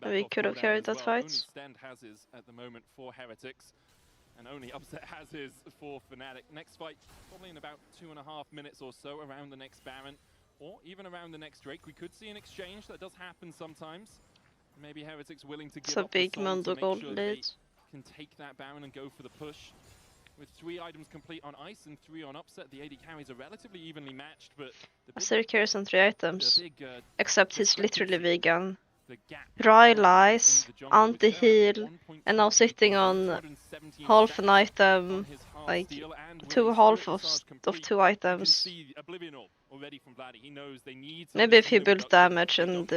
We could have carried that fight. Only Stend has his at the moment for Heretics, and only Upset has his for Fnatic. Next fight, probably in about 2.5 minutes or so, around the next Baron, or even around the next Drake. We could see an exchange. That does happen sometimes. Maybe Heretics willing to give up big the Mundo gold lead. Can take that Baron and go for the push. With 3 items complete on Ice and 3 on Upset, the AD carries are relatively evenly matched, but Asir carries on 3 items, except he's literally vegan. Dry lies, anti-heal, and now sitting on half an item, like 2 half of 2 items. Maybe if he built damage and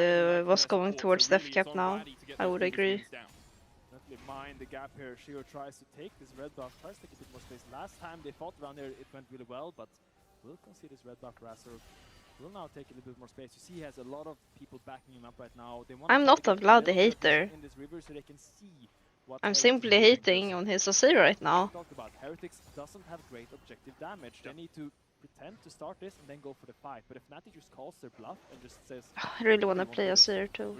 was going towards Def Cap now, I would agree. Mind the gap here. Sheo tries to take this red buff, tries to take a bit more space. Last time they fought around here, it went really well, but we'll concede this red buff. Razor will now take a little bit more space. You see, he has a lot of people backing him up right now. They want I'm not a Vladdy hater. In this river so they can see what I'm simply hating on his Asir right now. Heretics doesn't have great objective damage. They need to pretend to start this and then go for the fight. But if Fnatic just calls their bluff and just says, I really want to play Asir too.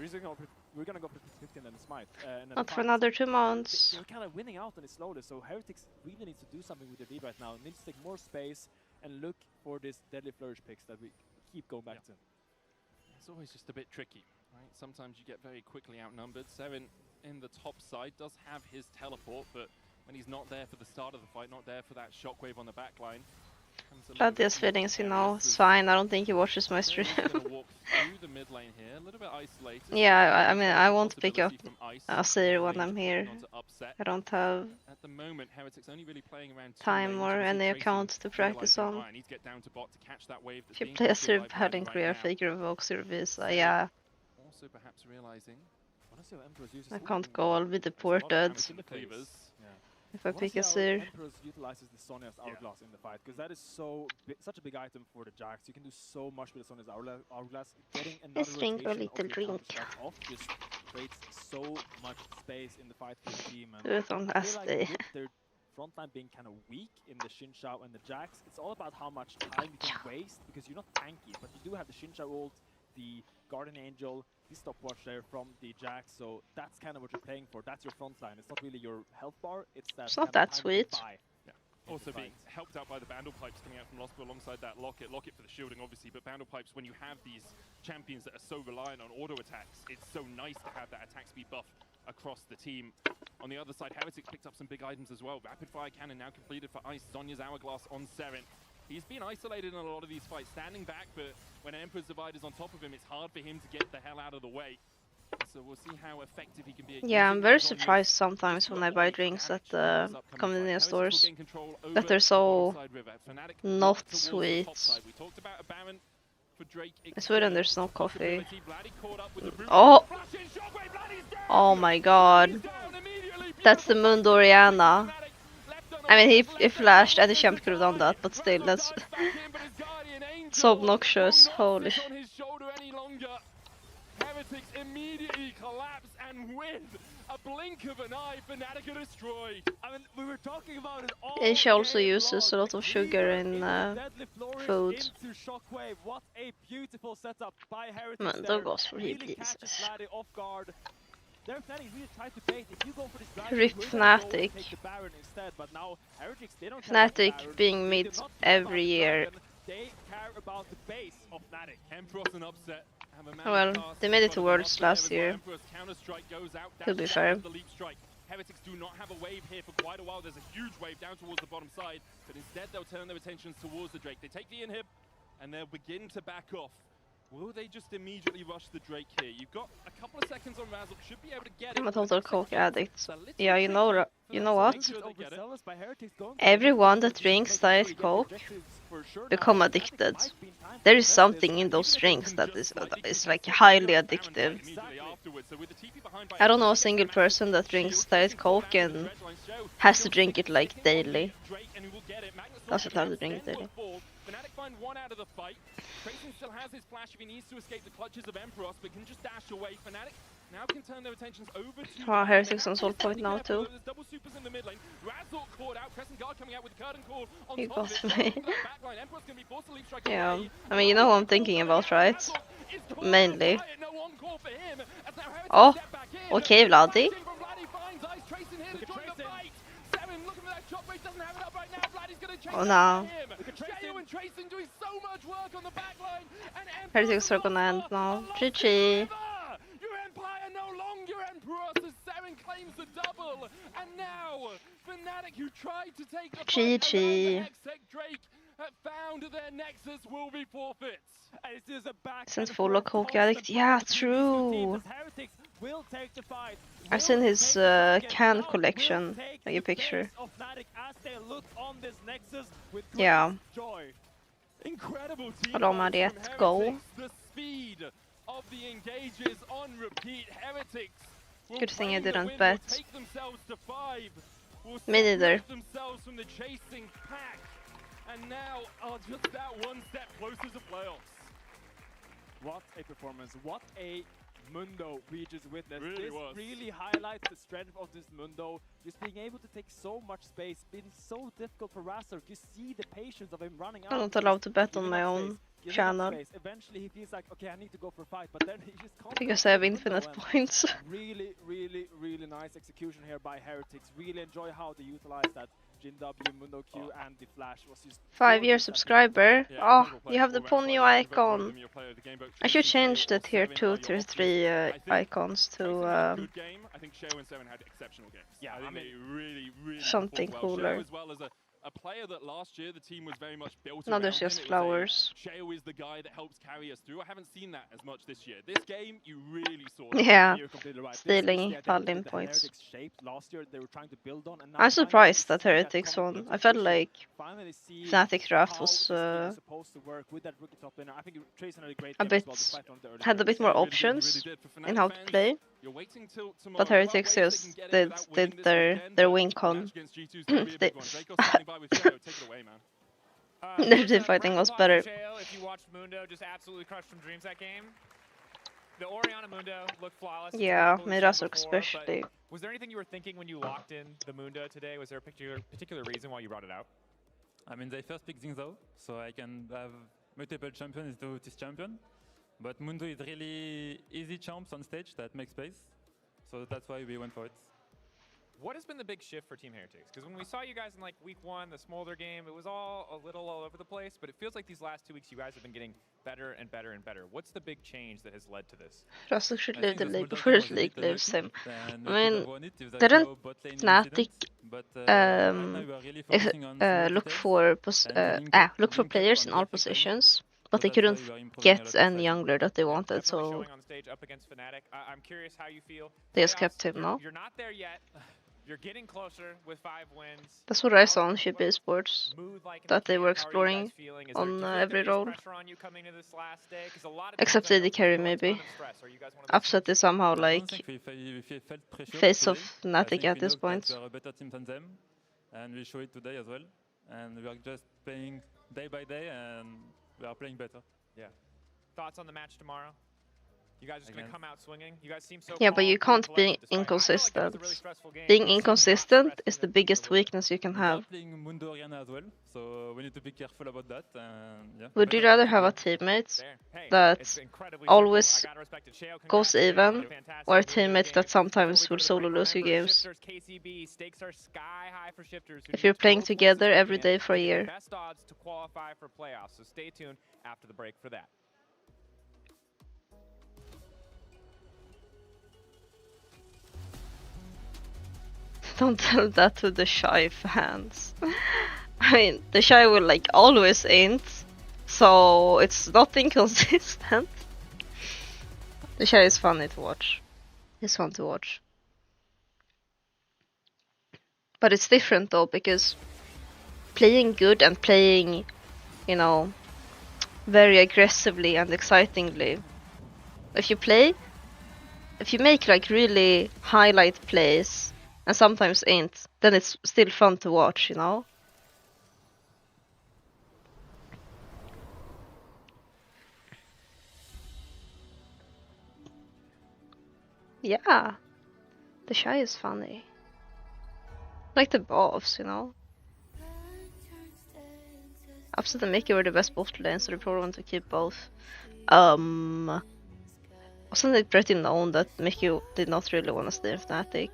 We're gonna go for 15 and smite. Not for another 2 months. They're kind of winning out on it slowly, so Heretics really needs to do something with their lead right now. Needs to take more space and look for this deadly flourish picks that we keep going back to. It's always just a bit tricky, right? Sometimes you get very quickly outnumbered. Seven in the top side does have his teleport, but when he's not there for the start of the fight, not there for that shockwave on the back line, Vladdy has feelings, you know. It's fine. I don't think he watches my stream. Yeah, I mean, I won't pick up Asir when I'm here. I don't have time or any account to practice on. If you play Asir bad in Korea, figure evokes your visa, yeah. I can't go, I'll be deported. If I pick Asir. Emperor's utilizes the Sonya's Hourglass in the fight, because that is such a big item for the Jax. You can do so much with the Sonya's Hourglass. Getting another Let's drink a little drink. off just creates so much space in the fight for the team. And Do it on I feel like SD. with their frontline being kind of weak in the Xin Shao and the Jax, it's all about how much time you can waste, because you're not tanky, but you do have the Xin Shao ult, the Guardian Angel, the stopwatch there from the Jax, so that's kind of what you're playing for. That's your frontline. It's not really your health bar, it's that It's not kind of that time you can sweet. buy. Also being helped out by the Bandle Pipes coming out from Lospo alongside that Locket. Locket for the shielding, obviously, but Bandle Pipes, when you have these champions that are so reliant on auto attacks, it's so nice to have that attack speed buff across the team. On the other side, Heretics picked up some big items as well. Rapid Fire Cannon now completed for Ice. Zonya's Hourglass on Seren. He's been isolated in a lot of these fights, standing back, but when Emperor's Divide is on top of him, it's hard for him to get the hell out of the way. So we'll see how effective he can be. Yeah, I'm very surprised sometimes when I buy drinks at the convenience stores that they're so not sweet. In Sweden there's no coffee. Oh! Oh my god. That's the Mundo Oriana. I mean, he flashed and the champ could have done that, but still, that's so obnoxious. Holy sh. Heretics immediately collapse and win. A blink of an eye, Fnatic are destroyed. I mean, we were talking about it all. Asia also uses a lot of sugar in food. Shockwave. What a beautiful setup by Heretics. Mundo goes for really Jesus. catches Vladdy off guard. They're planning really tried to bait. If you go for this Vladdy, Rip you Fnatic. take the Baron instead, but now Heretics, they don't care about Fnatic the Baron. being They mid do not care about every the year. Dragon. They care about the base of Fnatic. Emperor's an upset. Well, they made it to Worlds last year. To be fair. Heretics do not have a wave here for quite a while. There's a huge wave down towards the bottom side, but instead they'll turn their attentions towards the Drake. They take the inhib, and they'll begin to back off. Will they just immediately rush the Drake here? You've got a couple of seconds on Razzle. Should be able to get it. I'm a total coke addict. Yeah, you know what? Overzealous by Heretics going for Everyone that drinks Diet Coke become addicted. There is something in those drinks that is like highly addictive. I don't know a single person that drinks Diet Coke and has to drink it like daily. Doesn't have to drink it daily. Fnatic find one out of the fight. Tracing still has his flash if he needs to escape the clutches of Emperos, but can just dash away. Fnatic now can turn their attentions over to... Wow, Heretics on soul point now too. There's double supers in the mid lane. Razzle caught out. Crescent Guard coming out with curtain call on You top of got it. me. Emperos gonna be forced to leave strike Yeah, away. I mean, you know who I'm thinking about, right? Mainly. No encore for him. As now Heretics Oh, step back in. okay, Vladdy. From Vladdy finds Ice Tracing here to join the fight. Seven looking for that shockwave, doesn't have it up right now. Vladdy's gonna chase Oh no. him. Jayo and Tracing doing so much work on the back line. And Heretics are gonna end now. GG. Your Empire no longer Emperor, as Seren claims the double. And now, Fnatic, who tried to take the fight around the Hextech Drake, have found their Nexus will be forfeits. And it is a back Since and full forth of coke constant addict. Yeah, battle between these two true. teams as Heretics will take the fight, I've will seen his take the target, can now collection, will take like a the picture. base of Fnatic as they look on this Nexus with Yeah. great joy. Incredible team Hello, fights Mariette, from go. Heretics. The speed of the engages on repeat. Heretics will Good thing I claim the didn't win, bet. will take themselves to 5, will Me neither. separate themselves from the chasing pack, and now are just that one step closer to playoffs. What a performance, what a Mundo we just witnessed. Really This was. really highlights the strength of this Mundo. Just being able to take so much space, been so difficult for Razor. You see the patience of him running out. I'm not allowed to bet on Give my enough own space, give enough channel space. Eventually he feels like, okay, I need to go for a fight, but then he just can't. because I have infinite points. Really, really, really nice execution here by Heretics. Really enjoy how they utilize that Jin W, Mundo Q, and the flash was just 5-year gorgeous. subscriber. Yeah, Oh, incredible player, you have the full Ponyo rank player, icon. both of them, your player of the game, both I should Tracing, change the Sheo, tier Seven 2, are tier your 3 I think icons Tracing to had a good game. I think Sheo and Seven had exceptional games. Yeah, I think I mean, they really something performed well. cooler. Sheo as well as a player that last year the team was very much built No, around there's him. just It was flowers. Sheo is the guy that helps carry us through. I haven't seen that as much this year. This game, you really saw it. Yeah, You're completely right. This is stealing the identity Paladin that points. Heretics shaped last year, they were trying to build on, and now I'm finally surprised we that see Heretics common won. I felt position. like Finally see Fnatic draft how was this team is supposed to work with that rookie top laner. I think Tracer had a great a game bit as well, despite one of the early had a bit players. more Really options did. For in Fnatic how to fans, play. you're waiting till tomorrow. But Heretics Can't wait if just they can get it without winning did this their weekend, win but con. match against G2 is gonna be a big one. Draco standing by with Sheo. Take it away, man. Their team fighting was better. If you watched Mundo just absolutely crush some dreams that game. the Oriana Mundo looked flawless. Yeah, It's been Mirazo before, but especially. was there anything you were thinking when you locked in the Mundo today? Was there a particular reason why you brought it out? I mean, they first picked Zingzao, so I can have multiple champions to this champion. But Mundo is really easy champs on stage that make space, so that's why we went for it. What has been the big shift for Team Heretics? Because when we saw you guys in like week 1, the Smolder game, it was all a little all over the place, but it feels like these last 2 weeks you guys have been getting better and better and better. What's the big change that has led to this? Russell should I leave think the the league Smolder before game the was a league bit leaves unlucky, him. and I we could mean, have won it if there's didn't no bot lane Fnatic incident. But right now we are really focusing on small look details for and being look for kept players on in all perfect timing. positions, So but they that's why couldn't we are improving a get lot of any sizing. jungler that they Yeah, wanted, definitely so showing on stage up against Fnatic. I'm curious how you feel. they just Playoffs, kept him, no? You're not there yet. You're getting closer with 5 wins. That's what I saw on Ship Esports, Mood like in that the they were camp. How are you guys exploring feeling? on do you feel like every there is role. pressure on you coming into this last day? 'Cause a lot of Except teams I know AD carry, feel a maybe. ton of stress. Are you guys one of those Upset teams? is somehow I don't like think we felt pressure face of today. I Fnatic think at we this know that point. we are a better team than them, and we show it today as well. And we are just playing day by day, and we are playing better. Yeah. Thoughts on the match tomorrow? You guys just gonna Against- come out swinging? You guys seem so Yeah, but calm, you cool, and can't be collected despite- I felt like it was a inconsistent. really stressful game. Being You seemed not inconsistent stressed is in the it biggest a little bit. weakness you can We are have. playing Mundo Oriana as well, so we need to be careful about that. And yeah. Would you better rather to have a win. teammate There. Hey, that it's incredibly always simple. I gotta respect it. Sheo, goes congrats again on a even, fantastic or a win this teammate game. that Before we sometimes go will to the solo break, lose you remember, games? Shifters, KCB, stakes are sky high for Shifters. Who If you're needs playing both wins together this every weekend day for a to get the year. best odds to qualify for playoffs. So stay tuned after the break for that. Don't tell that to the Shy fans. I mean, the Shy will like always int, so it's not inconsistent. The Shy is funny to watch. It's fun to watch. But it's different though, because playing good and playing, you know, very aggressively and excitingly. If you make like really highlight plays and sometimes ain't, then it's still fun to watch, you know? Yeah, the Shy is funny. Like the buffs, you know? Upset and Mickey were the best bot lane, so they probably want to keep both. Wasn't it pretty known that Mickey did not really want to stay in Fnatic?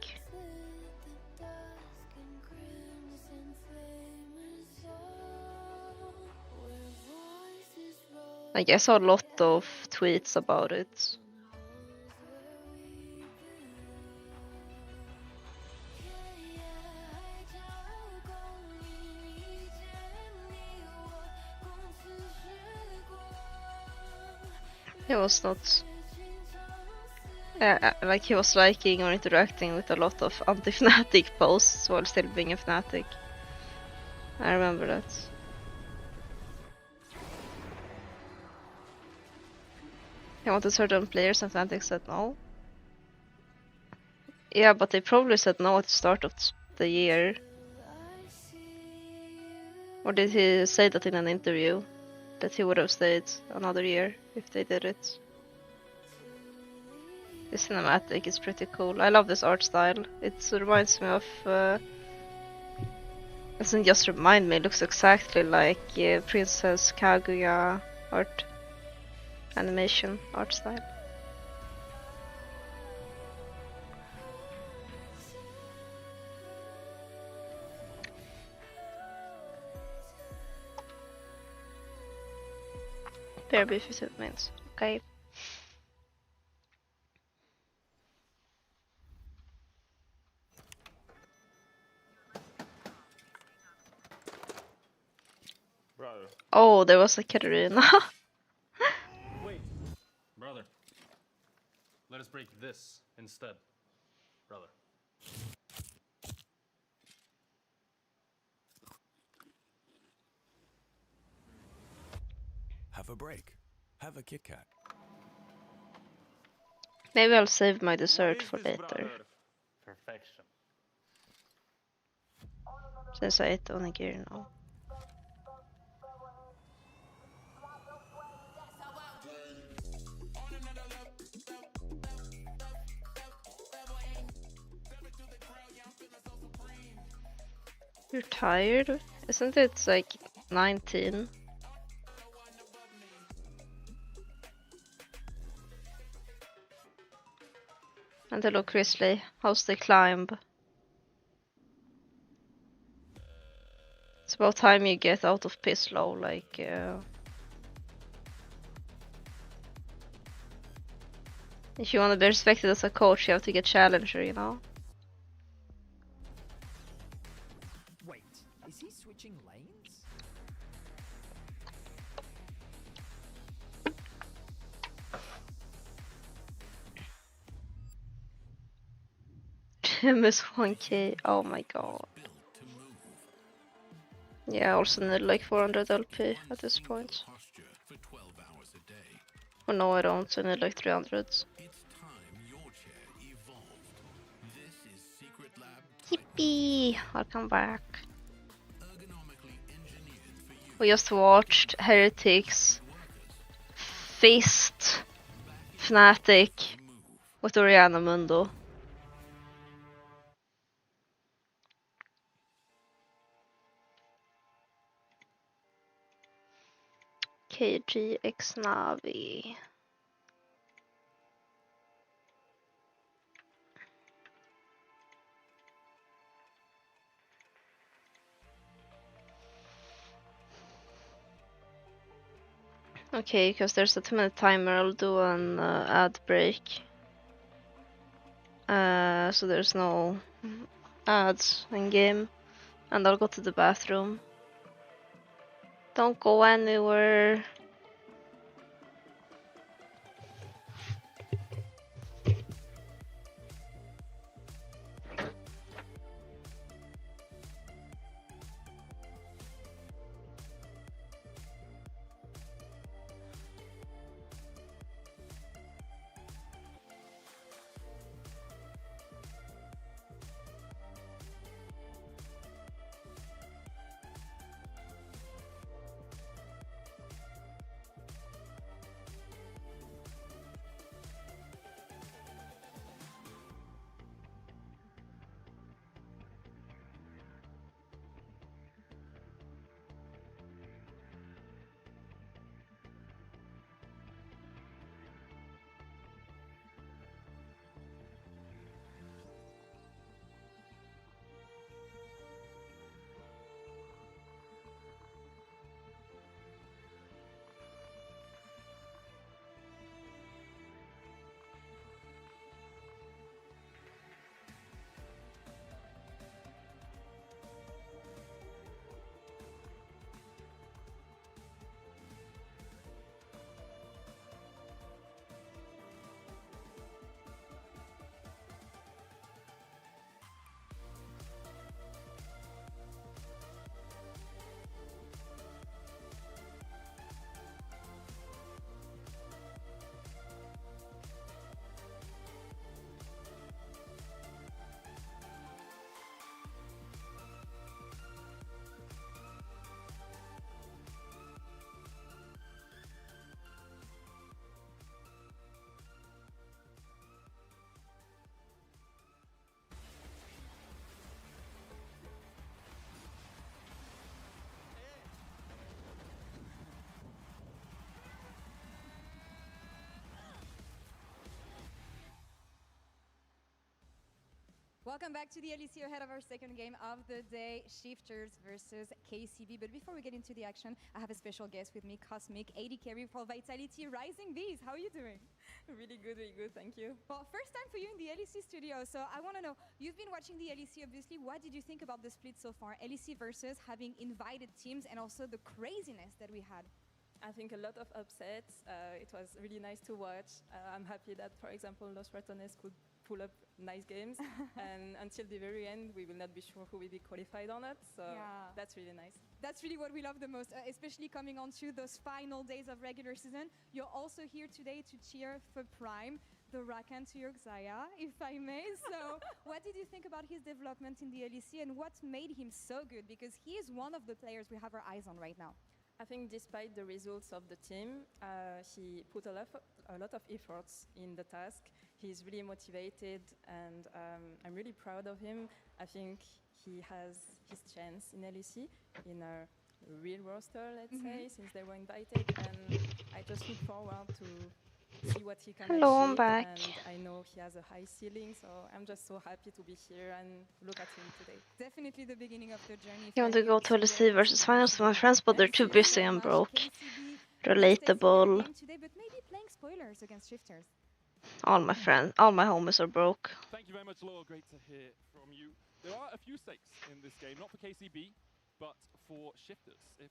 Like, I saw a lot of tweets about it. He was not... like he was liking or interacting with a lot of anti-Fnatic posts while still being a Fnatic. I remember that. He wanted certain players and Fnatic said no. Yeah, but they probably said no at the start of the year. Or did he say that in an interview? That he would have stayed another year if they did it. The cinematic is pretty cool. I love this art style. It reminds me of... doesn't just remind me, it looks exactly like Princess Kaguya art. Animation art style. Fair beef 15 minutes. Okay. Brother. Oh, there was a Katarina. Wait. Brother. Let us break this instead. Brother. Have a break. Have a Kit Kat. Maybe I'll save my dessert for later, Perfection. since I ate onigiri now. You're tired? Isn't it like 19? And hello Chrisley, how's the climb? It's about time you get out of piss low, like if you want to be respected as a coach, you have to get challenger, you know? Wait, is he switching lanes? Jim is 1k, oh my god. Yeah, I also need like 400 LP at this point. Oh no, I don't, I need like 300. Yippee! I'll come back. We just watched Heretics Fist Fnatic with Oriana Mundo. KGX Navi. Okay, because there's a 2-minute timer, I'll do an ad break. So there's no ads in game. And I'll go to the bathroom. Don't go anywhere. Welcome back to the LEC ahead of our second game of the day, Shifters versus KCB. But before we get into the action, I have a special guest with me, Cosmic, AD carry for Vitality Rising Bees. How are you doing? Really good, thank you. Well, first time for you in the LEC studio, so I want to know, you've been watching the LEC, obviously. What did you think about the split so far? LEC versus having invited teams and also the craziness that we had. I think a lot of upsets. It was really nice to watch. I'm happy that, for example, Los Ratones could pull up nice games. And until the very end, we will not be sure who will be qualified or not. So yeah, that's really nice. That's really what we love the most, especially coming on to those final days of regular season. You're also here today to cheer for Prime, the Rakan to your Xayah, if I may. So what did you think about his development in the LEC and what made him so good? Because he is one of the players we have our eyes on right now. I think despite the results of the team, he put a lot of efforts in the task. he's really motivated, and I'm really proud of him. I think he has his chance in LEC in a real roster, let's say, since they were invited, and I just look forward to see what he can Hello, I'm achieve, back. and I know he has a high ceiling, so I'm just so happy to be here and look at him today. Definitely the beginning of the journey. You want to go to LEC versus finals with my friends, but they're too busy and broke. Relatable. Today, but maybe playing spoilers against shifters. All my friends, all my homies are broke. Thank you very much, Laura. Great to hear from you. There are a few stakes in this game, not for KCB, but for shifters. If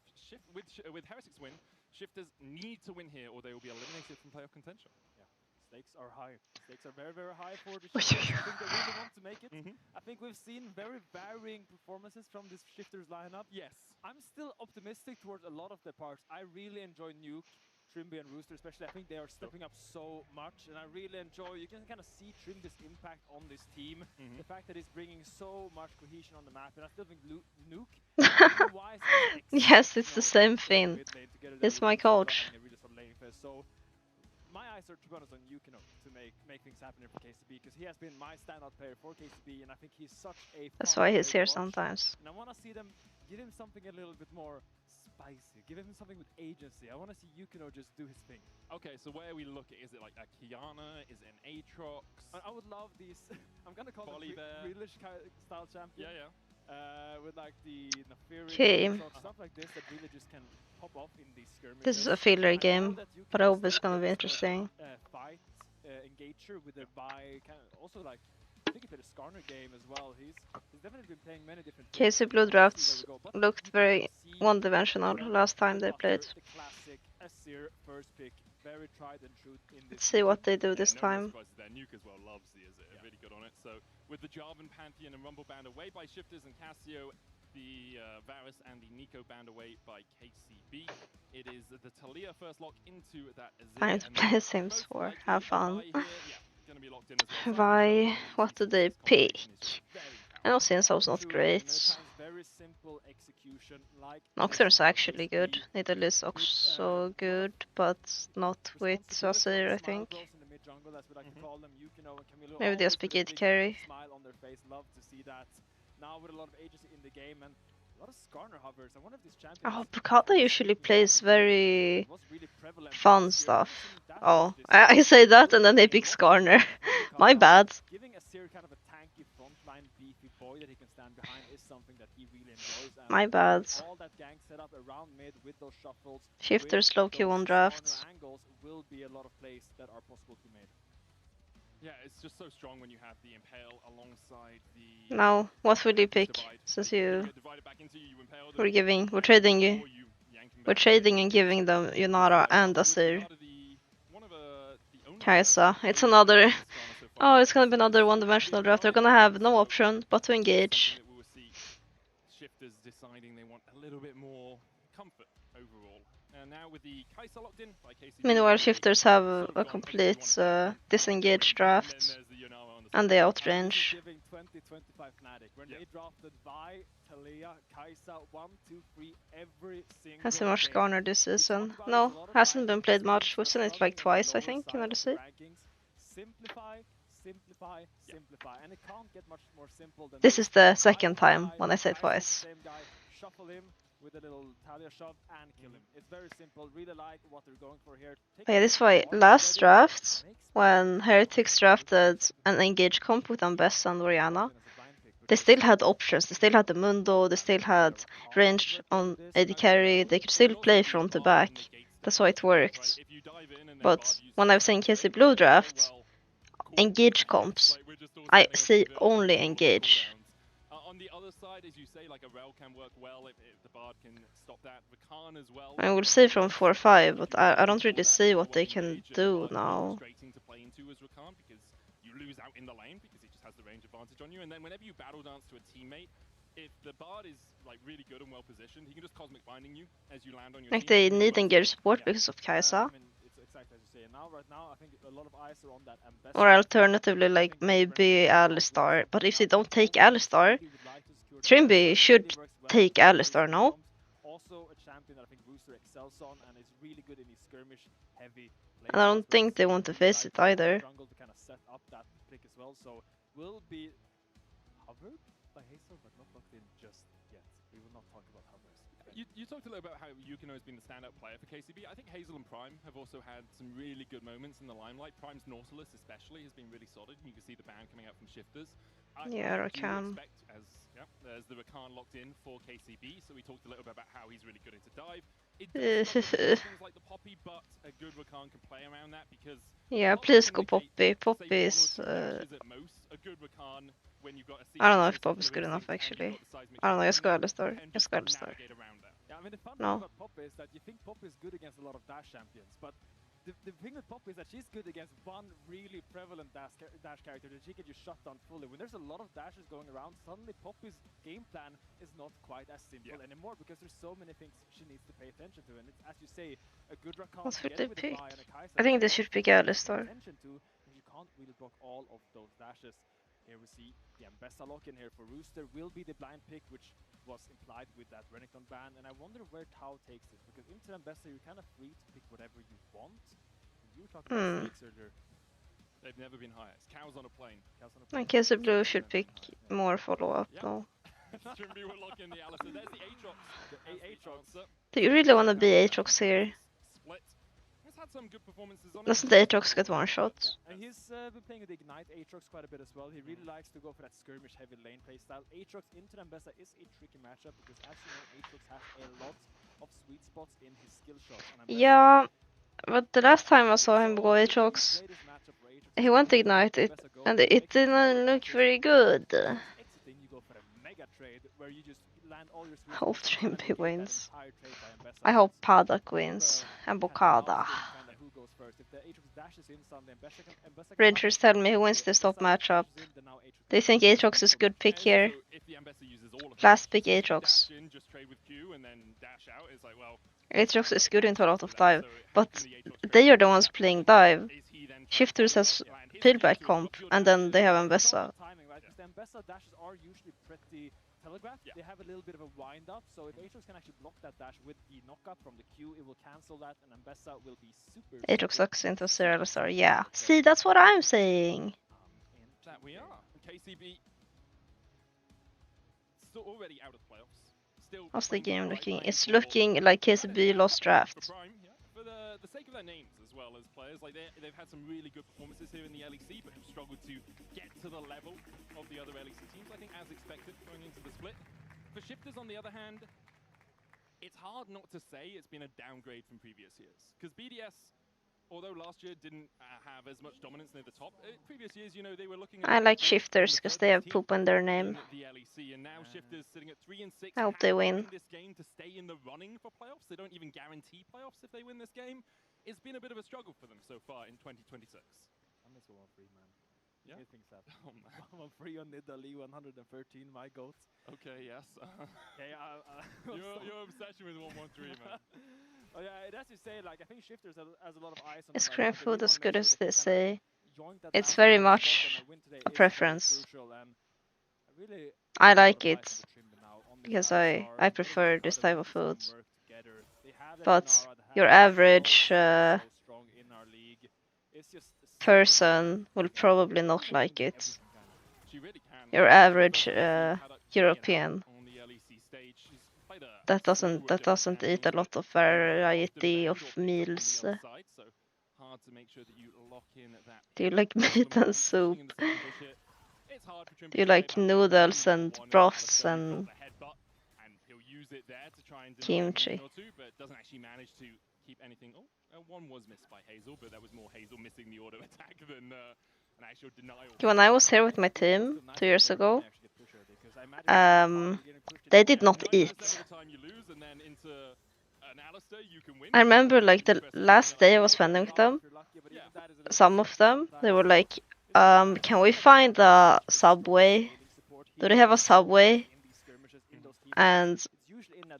with Heretics win, shifters need to win here, or they will be eliminated from playoff contention. Yeah, stakes are high. Stakes are very, very high for the shifters. I think they really want to make it. I think we've seen very varying performances from this shifters lineup. Yes, I'm still optimistic towards a lot of the parts. I really enjoy Nuke, Trimby, and Rooster, especially. I think they are stepping up so much, and I really enjoy. You can kind of see Trimby's impact on this team. The fact that he's bringing so much cohesion on the map, and I still think Nuke. Yes, it's the same thing. It's my coach. So my eyes are, to be honest, on Yukino to make things happen for KCB, because he has been my standout player for KCB, and I think he's such a That's why he's here sometimes. And I want to see them give him something a little bit more spicy, give him something with agency. I want to see Yukino just do his thing. Okay, so where we look at, is it like a Kiana? Is it an Aatrox? I would love these. I'm gonna call them Realish style champion. Yeah, yeah. With like the Okay. stuff like this that really just can pop off in these skirmishes. This is a filler game, but I hope it's gonna be interesting. Fight engager with a buy, kind of also like I think he played a Skarner game as well. He's definitely been playing many different. KC Blue Drafts looked very one-dimensional last time they played. The classic Asir first pick, very tried and true in this. Let's see what they do this time. Their nuke as well loves the Azir, really good on it. So with the Jarvan Pantheon and Rumble banned away by shifters and Cassio, the Varus and the Nico banned away by KCB. It is the Talia first lock into that Azir. I need to play Sims 4. Have fun. Gonna be locked in as well. Why? What do they pick? I know Sinso's not great. Nocturne's actually good. Nidalee is also good, but not with Azir, I think. Maybe they just pick AD carry. Oh, Bukata usually plays very fun stuff. Oh, I say that and then they pick Skarner. My bad. My bad. Shifters low-key won drafts. Yeah, it's just so strong when you have the Impale alongside the... Now, what will you pick? Since we're trading and giving them Yunara and Azir. Kai'Sa. It's another... Oh, it's gonna be another one-dimensional draft. They're gonna have no option but to engage. We will see shifters deciding they want a little bit more comfort overall. And now with the Kai'Sa locked in by KCB. Meanwhile, shifters have a complete disengaged draft. And they outrange. Has been much Skarner this season? No, hasn't been played much. We've seen it like twice, I think, in LEC. This is the second time when I say twice. Yeah, this is why last draft, when Heretics drafted an engaged comp with Ambessa and Orianna, they still had options. They still had the Mundo, they still had range on AD carry, they could still play front to back. That's why it worked. But when I've seen KC Blue draft, engage comps, I see only engage. On the other side, as you say, like a Rel can work well if the Bard can stop that. Rakan as well. I will see from 4-5, but I don't really see what they can do now. To play into as Rakan, because you lose out in the lane because he just has the range advantage on you, and then whenever you battle dance to a teammate, if the Bard is like really good and well positioned, he can just cosmic binding you as you land on your. Like they need engage support because of Kai'Sa. Or alternatively, like maybe Alistar. But if they don't take Alistar, Trimby should take Alistar, no? Also a champion that I think Rooster excels on and is really good in his skirmish heavy. And I don't think they want to face it either. Jungle to kind of set up well, so will be hovered by Hazel, but not locked in just yet. We will not talk about hovers. You talked a little about how Yukino has been the standout player for KCB. I think Hazel and Prime have also had some really good moments in the limelight. Prime's Nautilus especially has been really solid, and you can see the ban coming out from Shifters. Yeah, Rakan. There's the Rakan locked in for KCB, so we talked a little bit about how he's really good into dive. It does things like the Poppy, but a good Rakan can play around that because... Yeah, please go Poppy. Poppy is... I don't know if Poppy is good enough, actually. I don't know, jag ska Alistar. Jag ska Alistar. Yeah, I mean, the fun thing about Poppy is that you think Poppy is good against a lot of Dash champions, but the thing with Poppy is that she's good against one really prevalent Dash character that she can just shut down fully. When there's a lot of Dashes going around, suddenly Poppy's game plan is not quite as simple anymore because there's so many things she needs to pay attention to. And it's, as you say, a good Rakan together with a Guy and a Kai'Sa. I think they should pick Alistar. You can't really block all of those Dashes. Here we see the Ambessa lock in here for Rooster will be the blind pick, which was implied with that Renekton ban. And I wonder where Tau takes this, because into Ambessa you're kind of free to pick whatever you want. And you were talking about stakes earlier. They've never been higher. It's cows on a plane. I guess the blue should pick more follow-up though. Trimby will lock in the Alistar. There's the Aatrox. The Aatrox. Do you really want to be Aatrox here? Split. He's had some good performances on Doesn't Aatrox get one shot? And he's been playing with Ignite Aatrox quite a bit as well. He really likes to go for that skirmish heavy lane playstyle. Aatrox into Ambessa is a tricky matchup because, as you know, Aatrox has a lot of sweet spots in his skill shots. Yeah, but the last time I saw him go Aatrox, he went to Ignite it, and it didn't look very good. Hope Trimby wins. I hope Padak wins, and Bokada. Rangers tell me who wins this top matchup. They think Aatrox is a good pick here. Last pick Aatrox. Aatrox is good into a lot of dive, but they are the ones playing dive. Shifters has feedback comp, and then they have Ambessa. The Ambessa dashes are usually pretty telegraphed. They have a little bit of a wind up, so if Aatrox can actually block that dash with the knockup from the Q, it will cancel that, and Ambessa will be super. Aatrox sucks into Alistar, yeah. See, that's what I'm saying. That we are. KCB still already out of playoffs. Still. How's the game looking? It's looking like KCB lost draft. For the sake of their names as well as players, like they've had some really good performances here in the LEC, but have struggled to get to the level of the other LEC teams. I think as expected going into the split. For Shifters, on the other hand, it's hard not to say it's been a downgrade from previous years because BDS, although last year didn't have as much dominance near the top, previous years, you know, they were looking at I like Shifters because they have poop in their name. The LEC, and now Shifters sitting at 3 and 6. I hope they win this game to stay in the running for playoffs. They don't even guarantee playoffs if they win this game. It's been a bit of a struggle for them so far in 2026. I miss 1-3, man. Yeah. Things happen. Oh, man. 1-3 on Nidalee, 113, my goat. Okay, yes. Okay, your obsession with 1-1-3, man. Oh yeah, as you say, like I think Shifters has a lot of eyes on. Is cream food as good as they say? It's very much a preference. I like it because I prefer this type of food. But your average person will probably not like it. Your average European that doesn't eat a lot of variety of meals. Do you like meat and soup? Do you like noodles and broths and kimchi? Keep anything. Oh, one was missed by Hazel, but that was more Hazel missing the auto attack than an actual denial. When I was here with my team 2 years ago, they did not eat. I remember like the last day I was spending with them, some of them, they were like, can we find a subway? Do they have a subway? And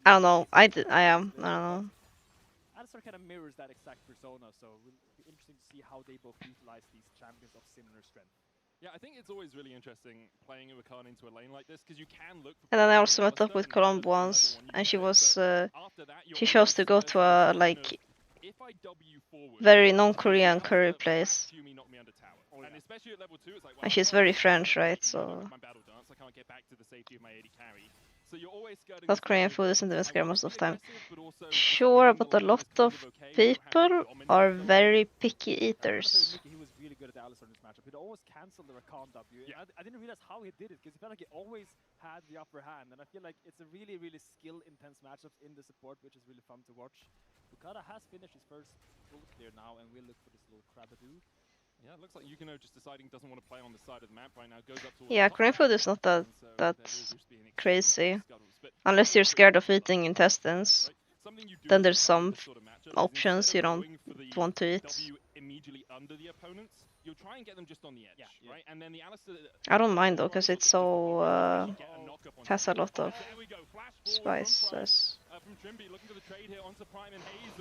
I don't know, I don't know. Alistar kind of mirrors that exact persona, so it will be interesting to see how they both utilize these champions of similar strength. Yeah, I think it's always really interesting playing a Rakan into a lane like this because you can look for. And then I also met up with Colombo once, and she was she chose to go to a like very non-Korean curry plays. And she's very French, right? So that Korean food isn't even scary most of the time. Sure, but a lot of people are very picky eaters. He was really good at the Alistar in this matchup. He'd always cancel the Rakan W. Yeah. I didn't realize how he did it because he felt like he always had the upper hand. And I feel like it's a really, really skill-intense matchups in the support, which is really fun to watch. Bukada has finished his first full clear now, and we'll look for this little Krabadoo. Yeah, it looks like Yukino just deciding doesn't want to play on the side of the map right now. Goes up to Yeah, Korean food is not that crazy. Unless you're scared of eating intestines. Then there's some options you don't want to eat. Immediately under the opponents, you'll try and get them just on the edge, right? And then the Alistar, I don't mind though, because it's so it has a lot of spices.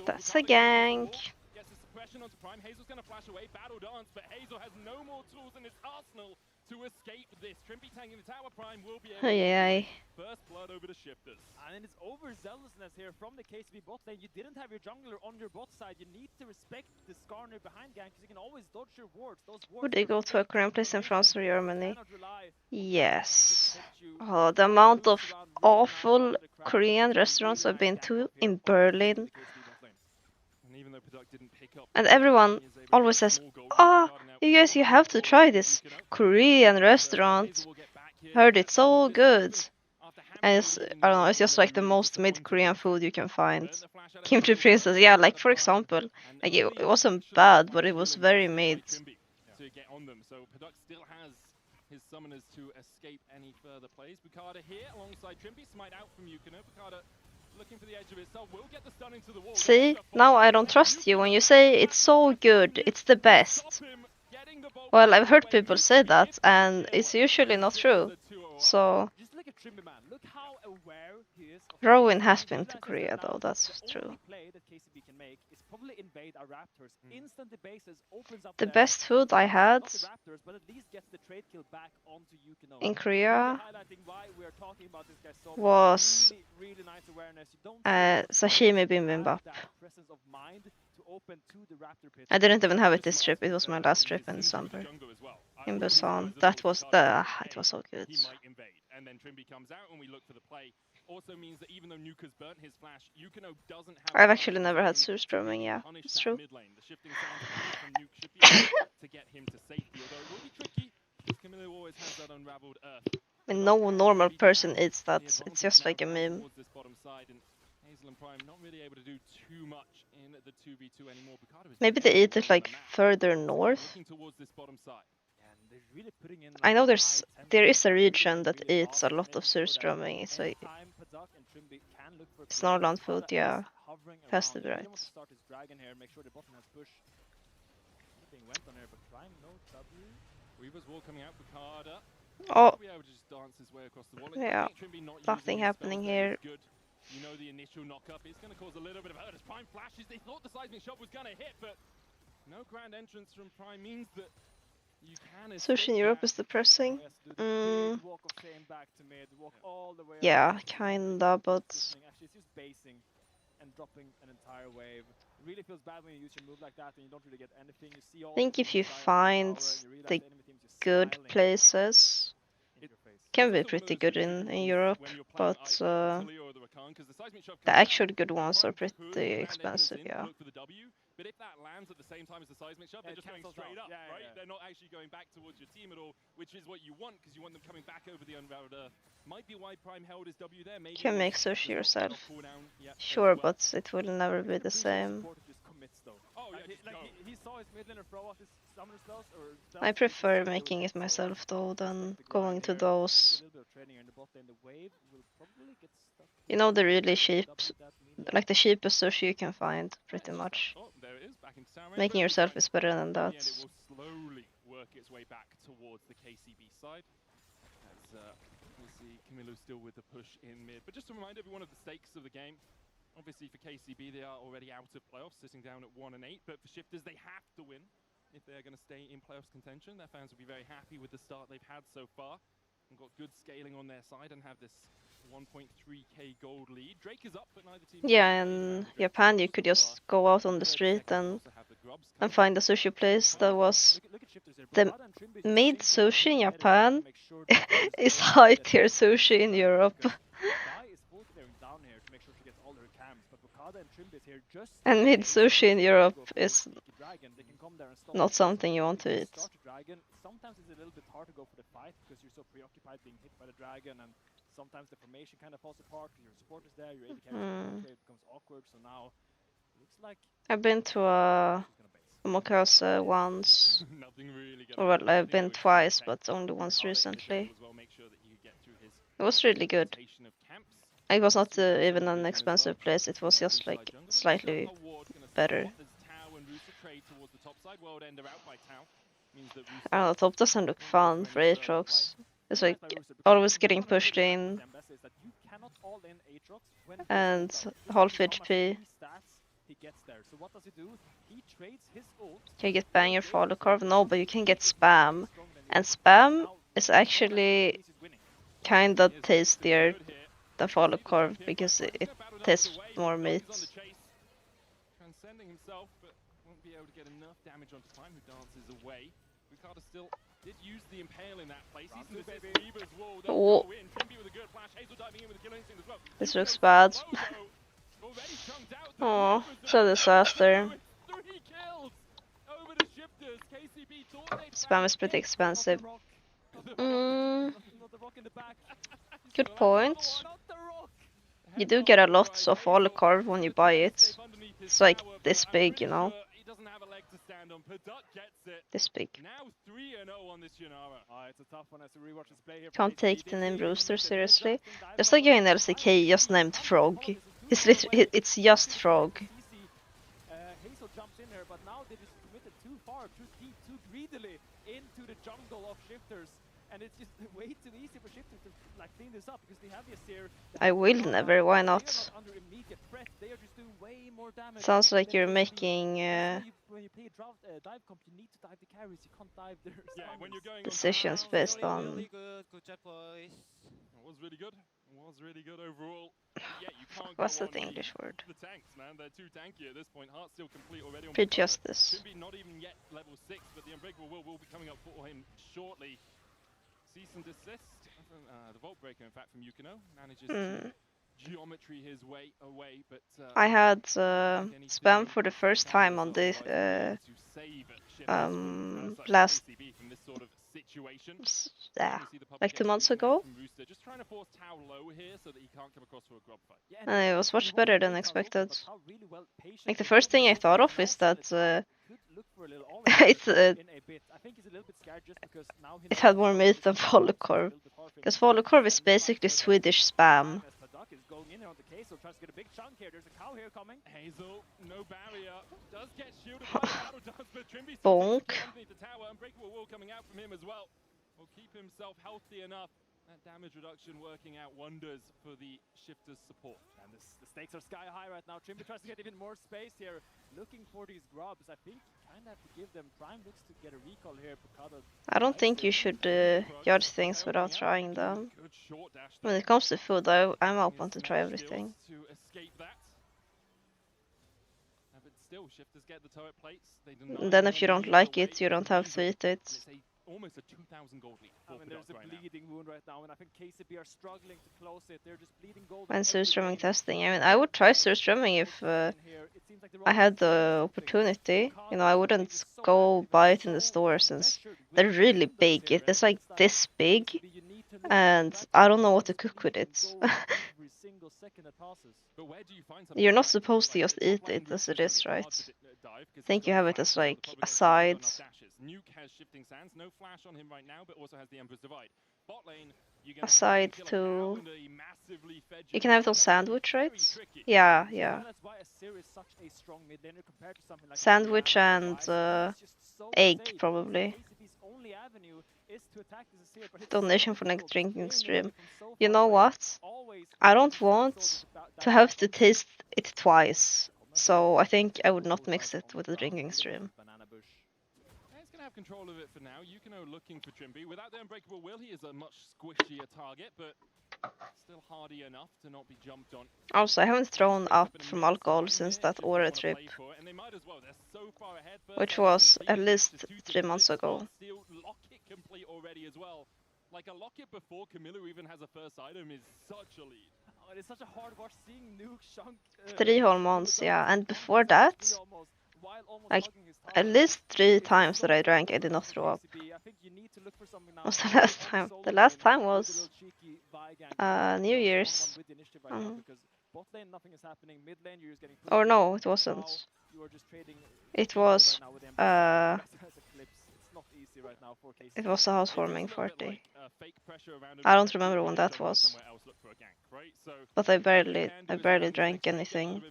That's a gank. Gets the suppression onto Prime. Hazel's going to flash away. Battle dance, but Hazel has no more tools in his arsenal to escape this. Trimpy tanking the tower. Prime will be able to first blood over the shifters. And it's overzealousness here from the KCB bot lane. You didn't have your jungler on your bot side. You need to respect the Skarner behind gank because you can always dodge your wards. Would they go to a Korean place in France or Germany? Yes. Oh, the amount of awful Korean restaurants I've been to in Berlin. And everyone always says, you have to try this Korean restaurant. Heard it's so good. And it's, I don't know, it's just like the most mid-Korean food you can find. Kimchi Princess, yeah, like for example, like it wasn't bad, but it was very mid. To get on them, so Paduk still has his summoners to escape any further plays. Bukada here alongside Trimpy, smite out from Yukino. Bukada looking for the edge of itself, will get the stun into the wall. See, now I don't trust you when you say it's so good, it's the best. Well, I've heard people say that, and it's usually not true. So, Rowan has been to Korea, though, that's true. The best food I had in Korea was sashimi bibimbap. I didn't even have it this trip, it was my last trip in December in Busan. That was it was so good. And then Trimby comes out and we look for the play. Also means that even though Nuka's burnt his flash, Yukino doesn't have. I've actually never had surströmming, yeah, it's true. The shifting sounds from Nuke should be able to get him to safety, although it will be tricky because Camilo always has that unraveled earth. I mean, no normal person eats that, it's just like a meme. Hazel and Prime not really able to do too much in the 2v2 anymore. Maybe they eat it like further north. I know there is a region that eats a lot of surströmming. It's like it's Norrland food, yeah. Has to be right. Oh, yeah. Nothing happening here. You know the initial knock-up is going to cause a little bit of hurt as Prime flashes. They thought the seismic shot was going to hit, but no grand entrance from Prime means that you can... Sushi in Europe is depressing. Yeah, kinda, but... Actually, it's just basing and dropping an entire wave. It really feels bad when you use your move like that and you don't really get anything. You see all I think if you find the good places, can be pretty good in Europe, but the actual good ones are pretty expensive, yeah. But if that lands at the same time as the seismic shot, they're just going straight up, right? They're not actually going back towards your team at all, which is what you want, because you want them coming back over the unraveled earth. Might be why Prime held his W there. Maybe can make sushi yourself. Sure, but it will never be the same. I prefer making it myself though than going to those. You know, the really cheap, like the cheapest sushi you can find, pretty much. Making yourself is better than that. It will slowly work its way back towards the KCB side. As we see Camilo still with the push in mid. But just to remind everyone of the stakes of the game, obviously for KCB they are already out of playoffs, sitting down at 1 and 8. But for Shifters they have to win if they're going to stay in playoffs contention. Their fans will be very happy with the start they've had so far. and got good scaling on their side and have this 1.3k gold lead. Drake is up, but neither team. Yeah, in Japan you could just go out on the street and find a sushi place that was the made sushi in Japan is high tier sushi in Europe. And mid sushi in Europe is not something you want to eat. Sometimes it's a little bit hard to go for the fight because you're so preoccupied being hit by the dragon, and sometimes the formation kind of falls apart because your support is there, your AD carry it becomes awkward. So now it looks like I've been to a Omakase once. Well, I've been twice, but only once recently. It was really good. It was not even an expensive place, it was just like slightly better. I don't know, top doesn't look fun for Aatrox. It's like always getting pushed in and half HP. Can you get banger follow curve? No, but you can get spam. And spam is actually kinda tastier than follow curve because it tastes more meat. Transcending himself, but won't be able to get enough damage onto Prime, who dances away. Ricardo still did use the impale in that place. This looks bad. Oh, so disaster. Spam is pretty expensive. Good point. You do get a lot of all curve when you buy it. It's like this big, you know. This big. Can't take the name Rooster seriously. There's a guy in LCK just named Frog. It's just Frog. Hazel jumps in here, but now they just committed too far, too deep, too greedily into the jungle of Shifters. And it's just way too easy for Shifters to like clean this up because they have Yasir. I will never, why not? Sounds like you're making decisions based on was really good overall. Yeah, you can't what's the English word? The tanks, man, they're too tanky at this point. Heart still complete already on Justice. Should be not even yet level 6, but the Unbreakable will be coming up for him shortly. Cease and desist. The Vault Breaker, in fact, from Yukino manages to geometry his way away, but I had spam for the first time on the last like 2 months ago, and it was much better than expected. Like the first thing I thought of is that it had more meat than follow curve, because follow curve is basically Swedish spam. Going in on the case, so tries to get a big chunk here. There's a cow here coming. Hazel, no barrier, does get shielded but Trimby's bonk. The tower, Unbreakable Wall coming out from him as well. Will keep himself healthy enough. That damage reduction working out wonders for the Shifters support. And the stakes are sky high right now. Trimby tries to get even more space here, looking for these grubs. I think kind of have to give them. Prime looks to get a recall here. I don't think you should judge things without trying them. When it comes to food, I'm open to try everything. And then if you don't like it, you don't have to eat it. Almost a 2,000 gold lead. I mean, there's a bleeding wound right now, and I think KCB are struggling to close it. They're just bleeding gold. When surströmming testing, I mean, I would try surströmming if I had the opportunity. You know, I wouldn't go buy it in the store since they're really big. It's like this big, and I don't know what to cook with it. You're not supposed to just eat it as it is, right? I think you have it as like a side. Nuke has shifting sands, no flash on him right now, but also has the Emperor's Divide. Bot lane, a side to... You can have it on sandwich, right? Yeah, yeah. Sandwich and egg, probably. Donation for next drinking stream. You know what? I don't want to have to taste it twice, so I think I would not mix it with the drinking stream. have control of it for now. Yukino looking for Trimby. Without the Unbreakable Will, he is a much squishier target, but still hardy enough to not be jumped on. Also, I haven't thrown up from alcohol since that Aura trip, which was at least 3 months ago. Lock it complete already as well. Like a lock it before Camilo even has a first item is such a lead. Oh, it's such a hard watch seeing Nuke Shunk. 3 whole months, yeah, and before that, like at least 3 times that I drank, I did not throw up. Was the last time? The last time was New Year's. Or no, it wasn't. It was it was a housewarming party. I don't remember when that was, but I barely drank anything.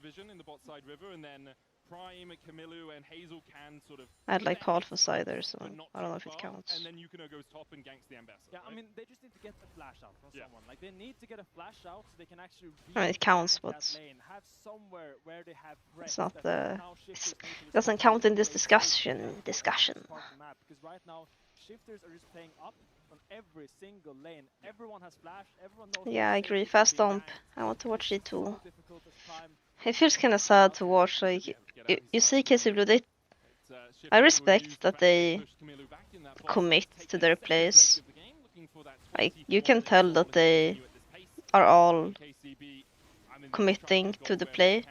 Prime, Camilo, and Hazel can sort of I had like half a cider, so I don't know if it counts. And then Yukino goes top and ganks the ambassador. Yeah, I mean, they just need to get a flash out from someone. Like, they need to get a flash out so they can actually I mean, it counts, but have somewhere where they have it's not the. It doesn't count in this discussion. Because right now, shifters are just playing up on every single lane. Everyone has flash. Everyone knows. Yeah, I agree. Fast dump. I want to watch G2. It feels kind of sad to watch. Like you see KC Blue, I respect that they commit to their plays. Like you can tell that they are all committing to the play.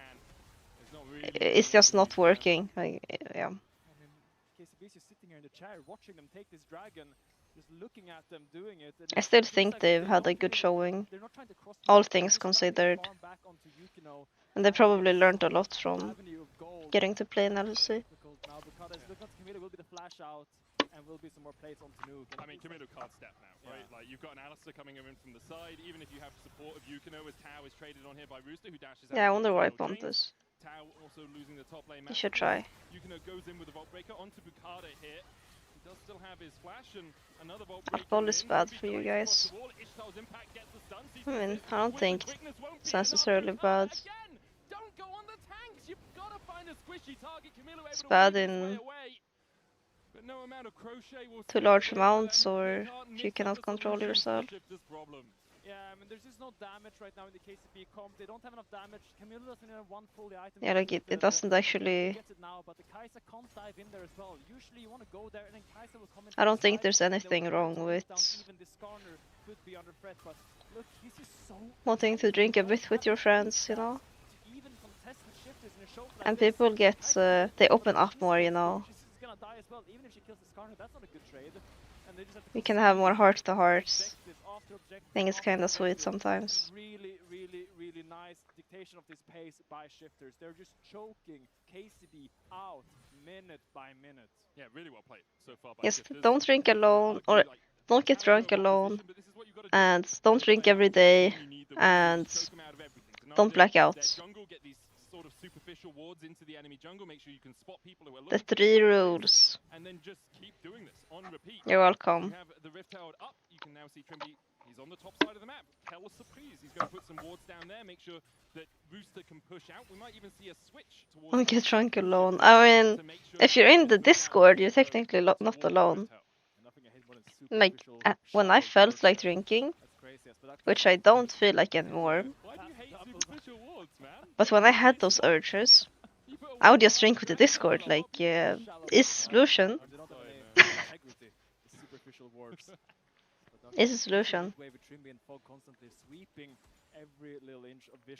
It's just not working. Like, yeah. KCB's just sitting here in the chair, watching them take this dragon, just looking at them doing it. I still think they've had a good showing, all things considered. And they probably learned a lot from getting to play in LEC. I mean, Camilo can't step now, right? Like, you've got an Alistair coming in from the side, even if you have support of Yukino, as Tao is traded on here by Rooster, who dashes out. Yeah, I wonder why Pontus. Tao also losing the top lane. You should try. Yukino goes in with a Vault Breaker onto Bukada here. He does still have his flash and another Vault Breaker. Ball is bad for you guys. I mean, I don't think it's necessarily bad. It's bad in too large amounts, or if you cannot control yourself. Yeah, I mean, there's just no damage right now in the KCB comp. They don't have enough damage. Camilo doesn't have one fully item. Yeah, like it doesn't actually. I don't think there's anything wrong with wanting to drink a bit with your friends, you know. And people get, they open up more, you know. We can have more heart-to-hearts. I think it's kind of sweet sometimes. Really nice dictation of this pace by shifters. They're just choking KCB out minute by minute. Yeah, really well played so far by yes, shifters. Don't drink alone, or don't get drunk alone, and don't drink every day, and don't black out. Sort of superficial wards into the enemy jungle, make sure you can spot people who are the 3 rules. And then just keep doing this on repeat. You're welcome. You have the rift held up. You can now see Trimby. He's on the top side of the map. Hell surprise. He's going to put some wards down there. Make sure that Rooster can push out. We might even see a switch towards. Don't get drunk alone. I mean, if you're in the Discord, you're technically not alone. Like when I felt like drinking, which I don't feel like anymore. But when I had those urges, I would just drink with the Discord, like, is solution. Is a solution.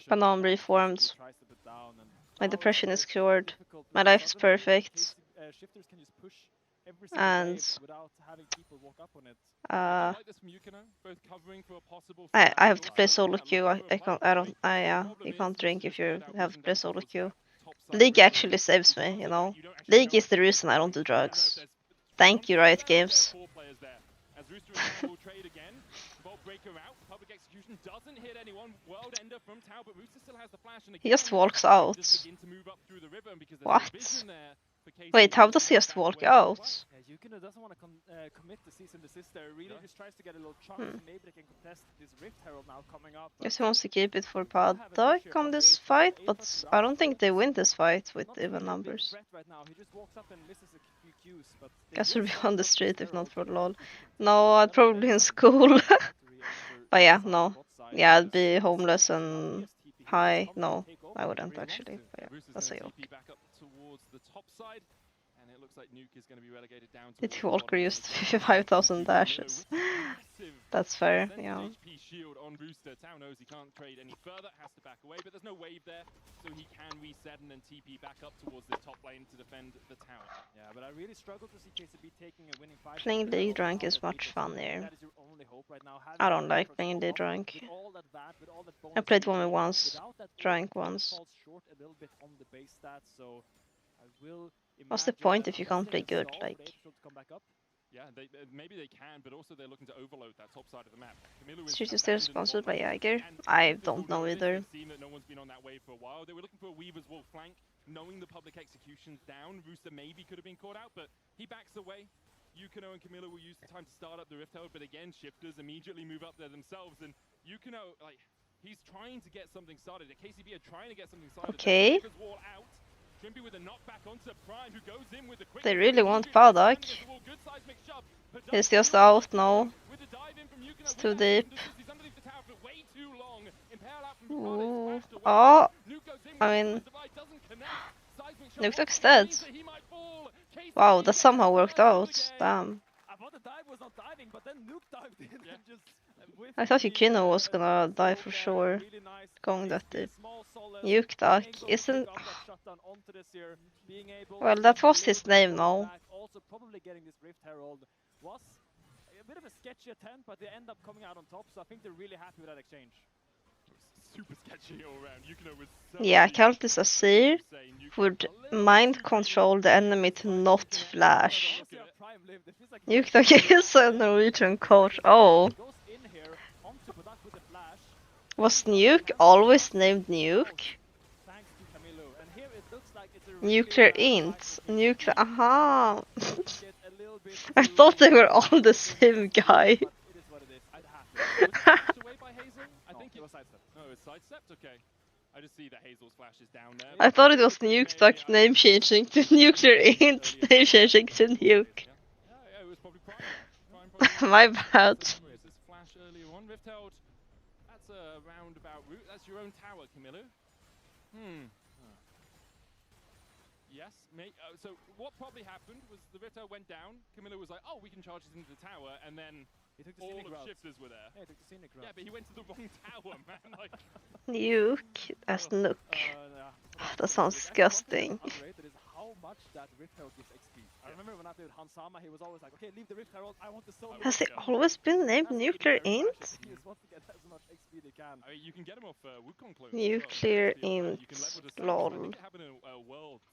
Banom reformed. My depression is cured. My life is perfect. And I have to play solo queue. You can't drink if you have to play solo queue. League actually saves me, you know. League is the reason I don't do drugs. Thank you, Riot Games. He just walks out. What? Wait, how does he just walk out? Yeah, Yukino doesn't want to commit the cease and desist there. Really just tries to get a little chunk, so maybe they can contest this Rift Herald now coming up. Guess he wants to keep it for Paddock on this fight, but I don't think they win this fight with even numbers. Right now. He just walks up and misses a few cues, but Guess we'll be on the street if not for LOL. No, I'd probably be in school. But yeah, no. Yeah, I'd be homeless and high. No, I wouldn't actually. But yeah, that's a joke. Did Walker used 55,000 dashes? That's fair, yeah. Shield on Rooster. Tao knows he can't trade any further, has to back away, but there's no wave there, so he can reset and then TP back up towards the top lane to defend the tower. Yeah, but I really struggle to see KCB taking a winning fight. Playing League Drunk is much funnier. I don't like playing League Drunk. I played one once, drank once. What's the point if you can't play good? Like. Yeah, maybe they can, but also they're looking to overload that top side of the map. Street is still sponsored by Jaeger? I don't know either. They've seen that no one's been on that wave for a while. They were looking for a Weaver's Wolf flank, knowing the public execution's down. Rooster maybe could have been caught out, but he backs away. Yukino and Camilo will use the time to start up the Rift Herald, but again, Shifters immediately move up there themselves, and Yukino, like, he's trying to get something started. The KCB are trying to get something started. Okay. They really want Paddock. He's just out now. It's too deep. Ooh. Oh, I mean, Nuke dead. Wow, that somehow worked out. Damn. I thought Yukino was gonna die for sure, going that deep. Nuke isn't... Well, that was his name now. Also probably getting this Rift Herald was a bit of a sketchy attempt, but they end up coming out on top, so I think they're really happy with that exchange. Super sketchy all around. Yukino was so yeah, Countess Azir would mind control the enemy to not flash. Nuke is a Norwegian coach. Oh. Was Nuke always named Nuke? Nuclear Int. Nuclear. Aha. I thought they were all the same guy. I thought it was Nuke Duck name changing to Nuclear Int name changing to Nuke. My bad. That's a roundabout route. That's your own tower, Camilo. Yes, mate. So what probably happened was the Ritter went down. Camilo was like, "Oh, we can charge this into the tower," and then all of Shifters were there. Yeah, he took the scenic route. Yeah, but he went to the wrong tower, man. Like... Nuke as Nook. That sounds disgusting. How much that Rift Herald gives XP. I remember when I played with Hansama, he was always like, "Okay, leave the Rift Herald. I want the solo." Has it always been named Nuclear Int? He just wants to get as much XP they can. I mean, you can get him off Wukong clones. Nuclear Int. Lol. I think it happened in Worlds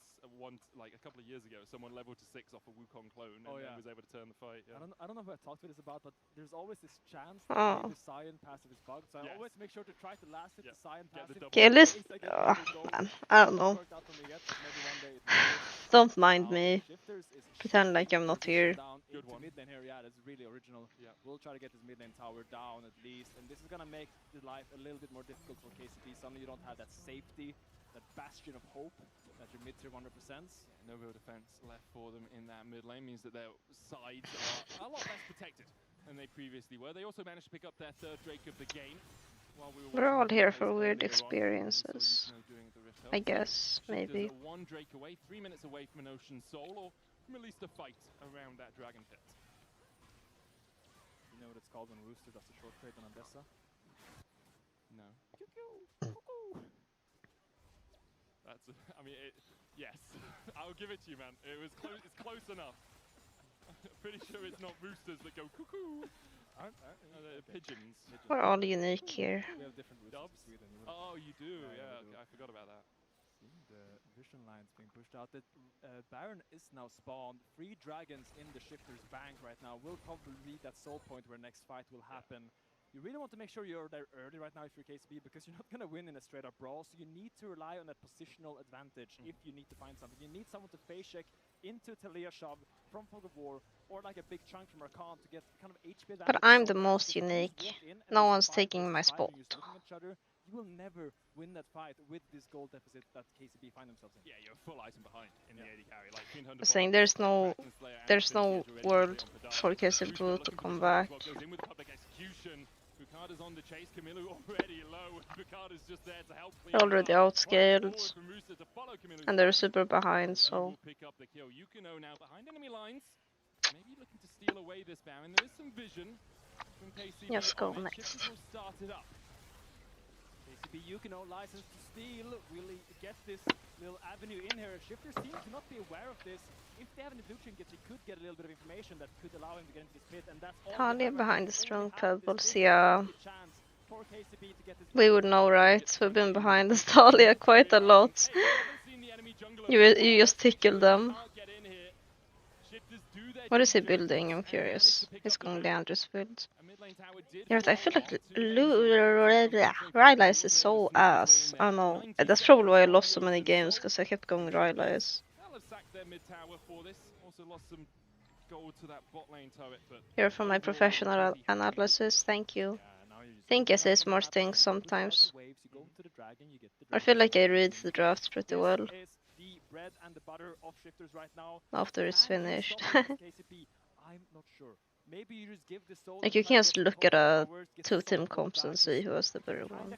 like a couple of years ago. Someone leveled to 6 off a Wukong clone and was able to turn the fight. Yeah. I don't know if I talked to this about, but there's always this chance that maybe Cyan passive is bugged. So I always make sure to try to last it to Cyan passive. Okay, let's... man, I don't know. Don't mind me. Pretend like I'm not here. Good one. Mid lane here, yeah, that's really original. Yeah. We'll try to get this mid lane tower down at least, and this is gonna make the life a little bit more difficult for KCB. Suddenly you don't have that safety, that bastion of hope that your mid tier 100%. No real defense left for them in that mid lane means that their sides are a lot less protected than they previously were. They also managed to pick up their third Drake of the game. We're all here for weird experiences. I guess, maybe. One Drake away, 3 minutes away from an Ocean Soul, or from at least a fight around that Dragon Pit. You know what it's called when Rooster does the short trade on Andessa? No. That's, I mean, yes. I'll give it to you, man. It was close. It's close enough. Pretty sure it's not roosters that go cuckoo. Pigeons. We're all unique here. We have different roosters in Sweden. Oh, you do? Yeah, okay, I forgot about that. The vision lines being pushed out. That Baron is now spawned. 3 dragons in the Shifter's bank right now. Will probably be that soul point where next fight will happen. You really want to make sure you're there early right now if you're KCB, because you're not going to win in a straight-up brawl, so you need to rely on that positional advantage if you need to find something. You need someone to face check into Talia shove from Fog of War, or like a big chunk from Arkan to get kind of HP advantage. But I'm the most unique. No one's taking my spot. You will never win that fight with this goal deficit that KCB find themselves in. Yeah, you're full item behind in the AD carry. Like, I'm saying there's no world for KCB to come back. They're already outscaled, and they're super behind, so... Just go next. KCB Yukino, license to steal, really get this little avenue in here. Shifters seem to not be aware of this. If they have any blue trinkets, he could get a little bit of information that could allow him to get into this pit, and that's all. Talia behind the strong pebbles, yeah. We would know, right? We've been behind the Talia quite a lot. You just tickle them. What is he building? I'm curious. He's going Leandra's build. Yeah, but I feel like Rylai's is so ass. I don't know. That's probably why I lost so many games, because I kept going Rylai's. Here for my professional analysis, thank you. I think I say smart things sometimes. I feel like I read the drafts pretty well. After it's finished. Like, you can't just look at a 2-team comps and see who has the better one.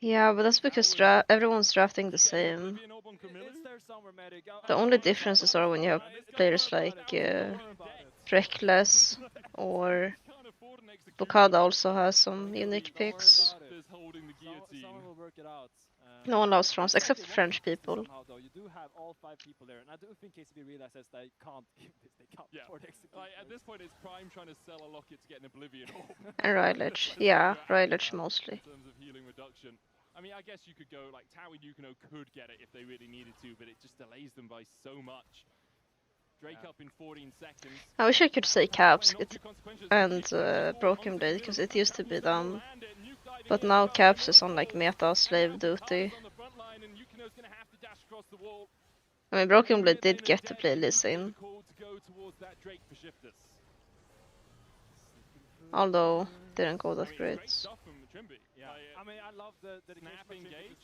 Yeah, but that's because everyone's drafting the same. The only differences are when you have players like Reckless, or Bokada also has some unique picks. No one loves France except French people. You do have all 5 people there, and I do think KCB realizes they can't give this. They can't afford execution. At this point, it's Prime trying to sell a locket to get an Oblivion orb. And Rylage, yeah, Rylage mostly. In terms of healing reduction, I mean, I guess you could go like Tau and Yukino could get it if they really needed to, but it just delays them by so much. Drake up in 14 seconds. I wish I could say Caps and Broken Blade, because it used to be them. But now Caps is on like meta slave duty. I mean, Broken Blade did get to play Lee Sin. Although, didn't go that great. Yeah, I mean, I love the snapping gauge,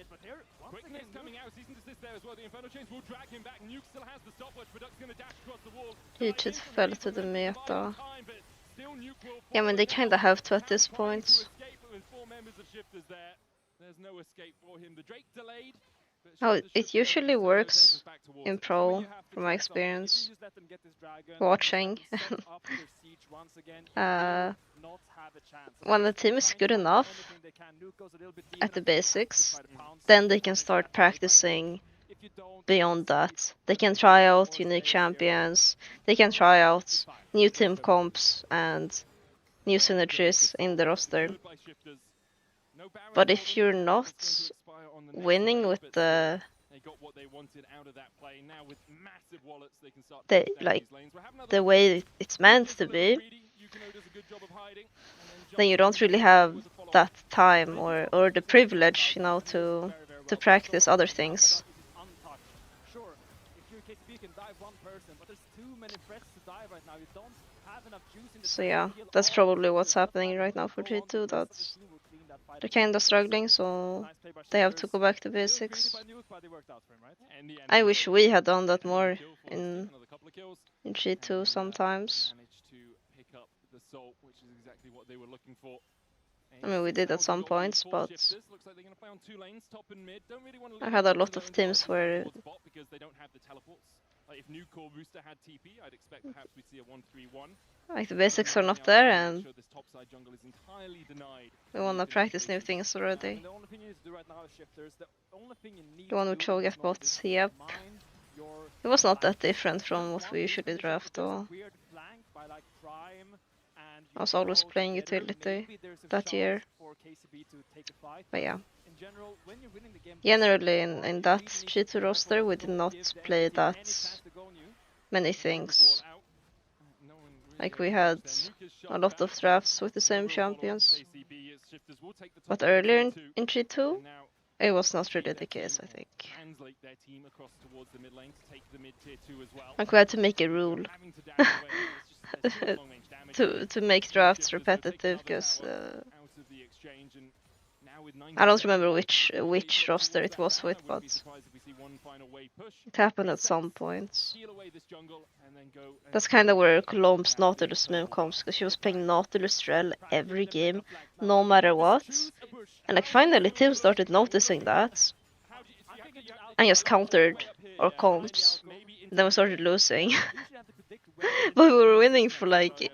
but here, quickness coming out, season desist there as well. The Inferno Chains will drag him back. Nuke still has the stopwatch, but Duck's gonna dash across the wall. He just fell to the meta. Yeah, I mean, they kinda have to at this point. There's no escape for him. The Drake delayed. Oh, it usually works in Pro, from my experience, watching. When the team is good enough at the basics, then they can start practicing beyond that. They can try out unique champions, they can try out new team comps and new synergies in the roster. But if you're not winning with the the way it's meant to be, then you don't really have that time or the privilege, you know, to practice other things. So yeah, that's probably what's happening right now for G2. That's they're kinda struggling, so they have to go back to basics. I wish we had done that more in G2 sometimes. I mean, we did at some points, but I had a lot of teams where if Nuke or Rooster had TP, I'd expect perhaps we'd see a 1-3-1. Like, the basics are not there, and we wanna practice new things already. You wanna choke bots? Yep. It was not that different from what we usually draft, though. I was always playing utility that year. But yeah. Generally in that G2 roster we did not play that many things. Like we had a lot of drafts with the same champions. But earlier in G2, it was not really the case, I think. Like we had to make a rule to make drafts repetitive, because I don't remember which roster it was with, but it happened at some point. That's kind of where Colomb's Nautilus meme comes, because she was playing Nautilus Drell every game, no matter what. And like finally Tim started noticing that, and just countered our comps. Then we started losing. But we were winning for like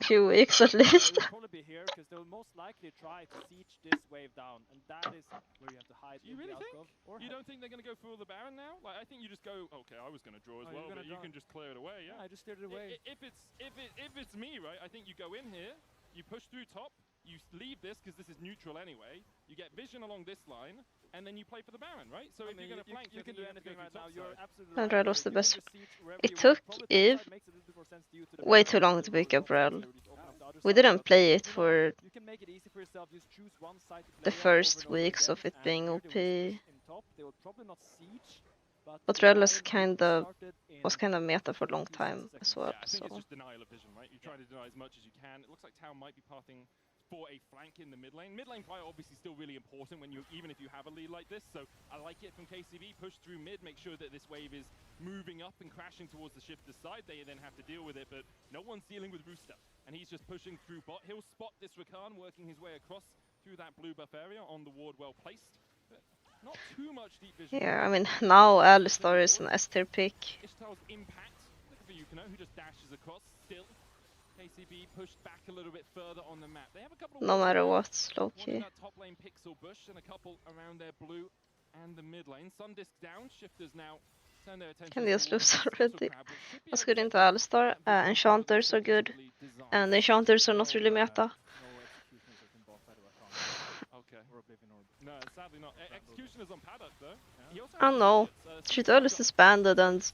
2 weeks at least. Probably be here because they'll most likely try to siege this wave down, and that is where you have to hide. You really think? You don't think they're going to go for the Baron now? Like I think you just go. Okay, I was going to draw as well, but you can just clear it away. Yeah, I just cleared it away. If it's me, right? I think you go in here, you push through top, you leave this because this is neutral anyway. You get vision along this line, and then you play for the Baron, right? So if you're going to flank, you can do anything right now. You're absolutely and Rel was the best. It took Eve way too long to pick up Rel. We didn't play it for the first weeks of it being OP. But Rel was kind of meta for a long time as well. I think it's just denial of vision, right? You try to deny as much as you can. It looks like Tao might be pathing for a flank in the mid lane. Mid lane fire obviously still really important when even if you have a lead like this. So I like it from KCB. Push through mid, make sure that this wave is moving up and crashing towards the shifter's side. They then have to deal with it, but no one's dealing with Rooster. And he's just pushing through bot. He'll spot this Rakan working his way across through that blue buff area on the ward, well placed. But not too much deep vision. Yeah, I mean, now Alistar is an S tier pick. Ishtal's impact. Looking for Yukino, who just dashes across still. KCB pushed back a little bit further on the map. They have a couple of no matter what, low-key. Top lane Pixel Bush and a couple around their blue and the mid lane. Sundisk down, shifters now turn their attention. Can they just lose already? Let's get into Alistar. Enchanters are good, and Enchanters are not really meta. No, sadly not. Executioner's on Paddock though. I don't know. G2 is disbanded, and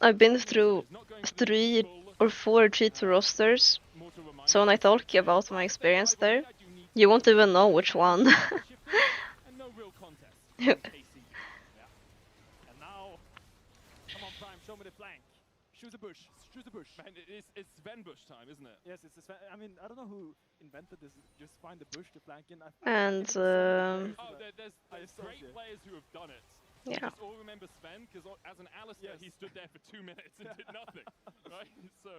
I've been through 3 or 4 G2 rosters. So when I talk about my experience there, you won't even know which one. Show me the flank. Choose a bush. Choose a bush. Man, it's Sven Bush time, isn't it? Yes, it's Sven. I mean, I don't know who invented this. Just find the bush to flank in. And there's great players who have done it. Yeah. Just all remember Sven because as an Alistair, he stood there for 2 minutes and did nothing, right? So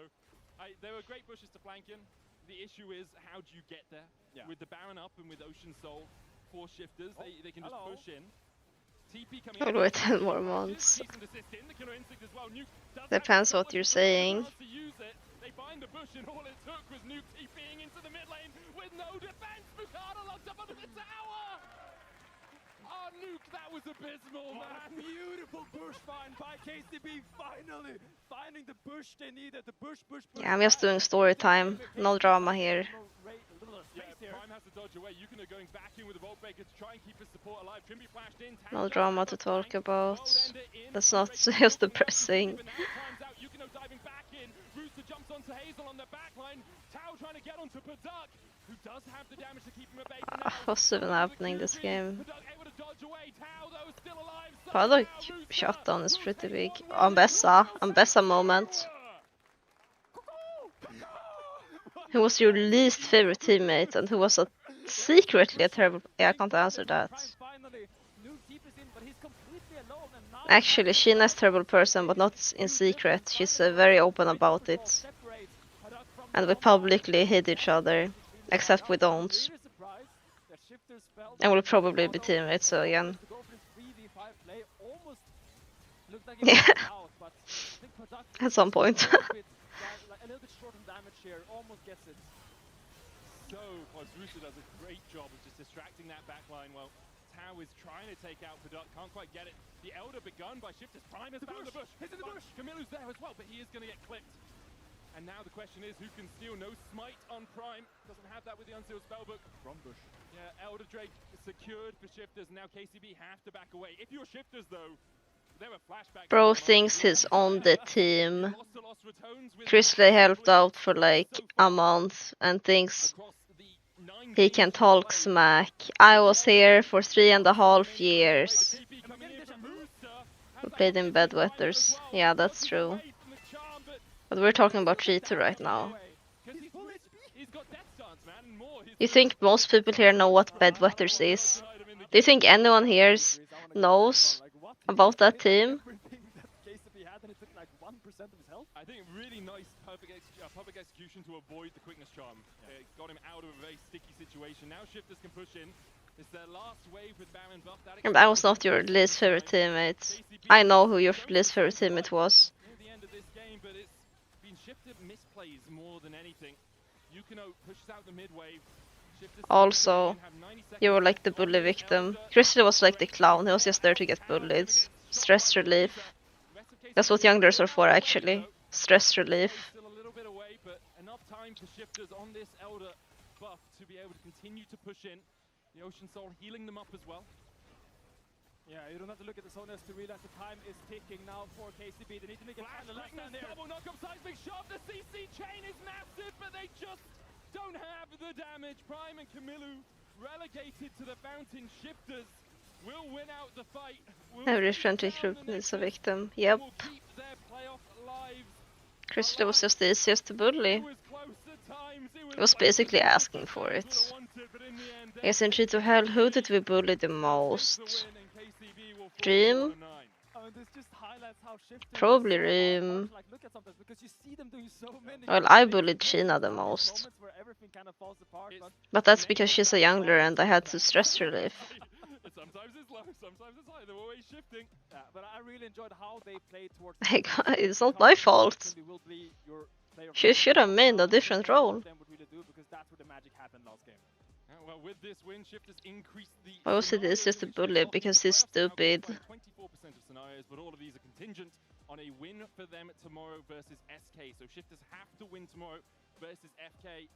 there were great bushes to flank in. The issue is how do you get there? Yeah. With the Baron up and with Ocean Soul, 4 shifters, they can just push in. I'll wait 10 more months. Depends what you're saying. They find the bush and all it took was Nuke TPing into the mid lane with no defense. Bukada locked up under the tower. Oh, Nuke, that was abysmal, man. Beautiful bush find by KCB. Finally finding the bush they needed. The bush. Yeah, I'm just doing story time. No drama here. Prime has to dodge away. Yukino going back in with the Vault Breaker to try and keep his support alive. Trimby flashed in. No drama to talk about. That's not just depressing. Yukino diving back in. Rooster jumps onto Hazel on the back line. Tao trying to get onto Paduk, who does have the damage to keep him at bay. What's even happening this game? Paduk shutdown is pretty big. Ambessa moment. Who was your least favorite teammate and who was secretly a terrible... Yeah, I can't answer that. Actually, Sheena's a terrible person, but not in secret. She's very open about it. And we publicly hate each other, except we don't. And we'll probably be teammates, so again. Yeah. At some point. Here, almost gets it. So close. Rooster does a great job of just distracting that backline while Tao is trying to take out Paduk. Can't quite get it. The Elder begun by Shifters. Prime has found the bush. He's in the bush. Camilu's there as well, but he is going to get clipped. And now the question is, who can steal? No smite on Prime. Doesn't have that with the unsealed spellbook. From bush. Yeah, Elder Drake is secured for Shifters. Now KCB have to back away. If you're Shifters, though, Bro thinks he's on the team. Chrisley helped out for like a month and thinks he can talk smack. I was here for 3.5 years. We played in Bedwetters. Yeah, that's true. But we're talking about Cheetah right now. You think most people here know what Bedwetters is? Do you think anyone here knows about that team? I think really nice public execution to avoid the quickness charm. It got him out of a very sticky situation. Now Shifters can push in. It's their last wave with Baron buff. I was not your least favorite teammate. I know who your least favorite teammate was. Near the end of this game, but it's been Shifter misplays more than anything. Yukino pushes out the mid wave. Also, you were like the bully victim. Chrisley was like the clown. He was just there to get bullied. Stress relief. That's what younglers are for, actually. Stress relief. Still a little bit away, but enough time for Shifters on this Elder buff to be able to continue to push in. The Ocean Soul healing them up as well. Yeah, you don't have to look at the Sonas to realize the time is ticking now for KCB. They need to make a final last stand there. Double knock-up seismic shot. The CC chain is massive, but they just don't have the damage. Prime and Camillu relegated to the fountain. Shifters will win out the fight. Every friendly group needs a victim. Yep. Chrisley was just the easiest to bully. He was basically asking for it. I guess in 3 to Hell, who did we bully the most? Dream? Probably Dream. Well, I bullied Sheena the most. But that's because she's a youngler and I had to stress relief. Sometimes it's low, sometimes it's high. They're always shifting. Yeah, but I really enjoyed how they played towards. It's not my fault. She should have made a different role. Well, with this win, Shifters increased the. Why was it just a bully? Because he's stupid. 24% of scenarios, but all of these are contingent on a win for them tomorrow versus SK. So Shifters have to win tomorrow versus SK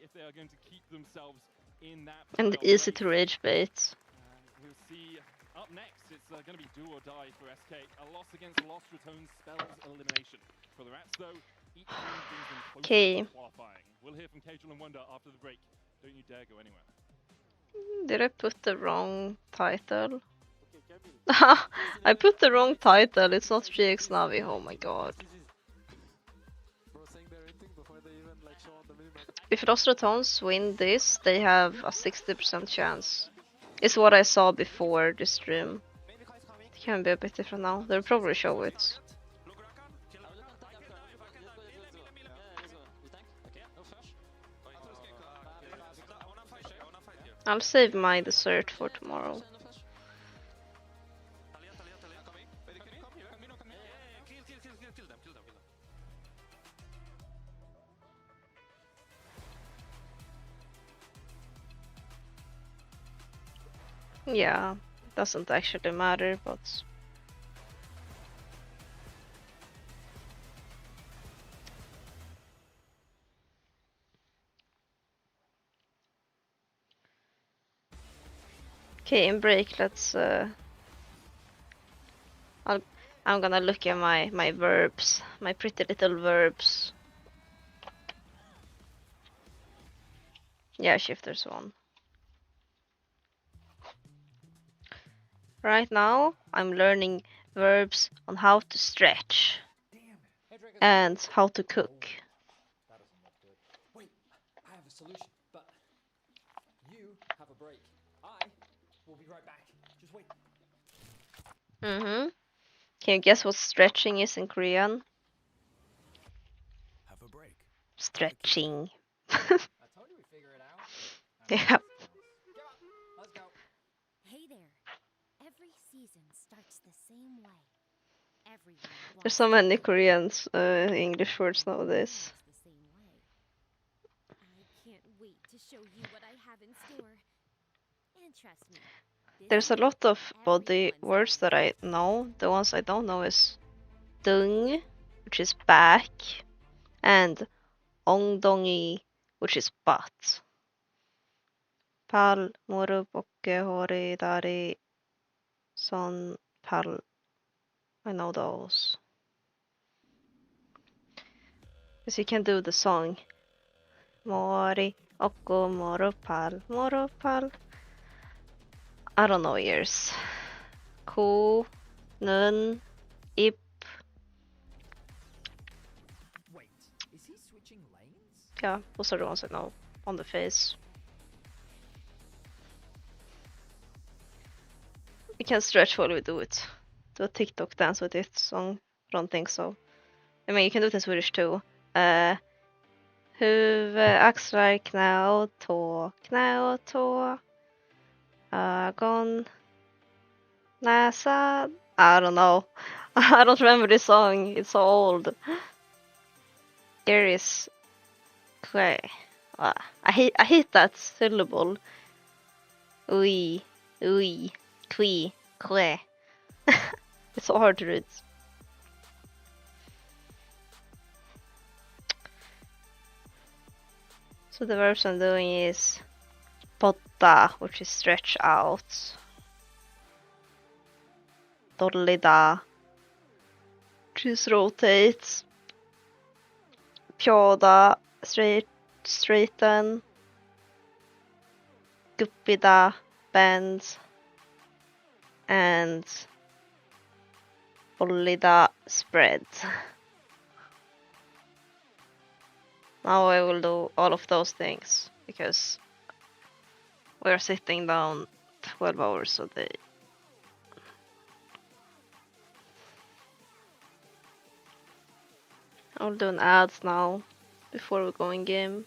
if they are going to keep themselves in that. And easy to rage bait. We'll see up next. It's going to be do or die for SK. A loss against Lost returns spells elimination. For the Rats, though, each team brings them closer to qualifying. We'll hear from Cajal and Wonder after the break. Don't you dare go anywhere. Did I put the wrong title? I put the wrong title. It's not 3x Navi. Oh my god. If Lost Returns win this, they have a 60% chance. Is what I saw before the stream. It can be a bit different now. They'll probably show it. I'll save my dessert for tomorrow. Yeah, doesn't actually matter, but okay, in break, let's I'm gonna look at my verbs, my pretty little verbs. Yeah, Shifters won. Right now, I'm learning verbs on how to stretch and how to cook. That doesn't look good. Wait, I have a solution, but you have a break. I will be right back. Just wait. Can you guess what stretching is in Korean? Have a break. Stretching. I told you we'd figure it out. Yeah. Let's go. Hey there. Every season starts the same way. Everyone There's so many Koreans English words nowadays. the same way. I can't wait to show you what I have in store. And trust me. There's a lot of body words that I know. The ones I don't know is dung, which is back, and ongdongi, which is butt. Pal, moru, bokke, hori, dari, son, pal. I know those. Because you can do the song. Mori, Okko, Moropal, Moropal. I don't know years. Ko, Nun, Ip. Wait, is he switching lanes? Yeah, those are the ones I know on the face. We can stretch while we do it. Do a TikTok dance with it song. I don't think so. I mean, you can do it in Swedish too. Huvud, axlar, knä och tå. Knä och tå. Ögon. Näsa. I don't know. I don't remember this song. It's so old. There is... I hate that syllable. Ui. Ui. Qui. Que. It's so hard to read. So the verbs I'm doing is potta, which is stretch out. Dollida, which is rotate. Pjada, straighten. Guppida, bend. And Ollida, spread. Now I will do all of those things because we're sitting down 12 hours a day. I'll do an ads now before we go in game.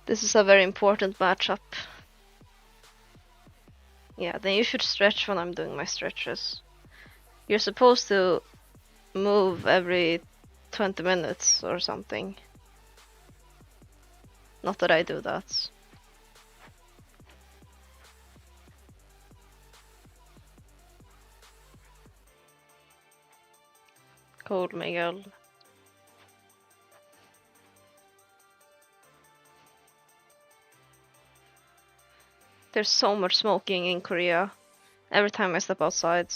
This is a very important matchup. Yeah, then you should stretch when I'm doing my stretches. You're supposed to move every 20 minutes or something. Not that I do that. Cold Miguel. There's so much smoking in Korea. Every time I step outside.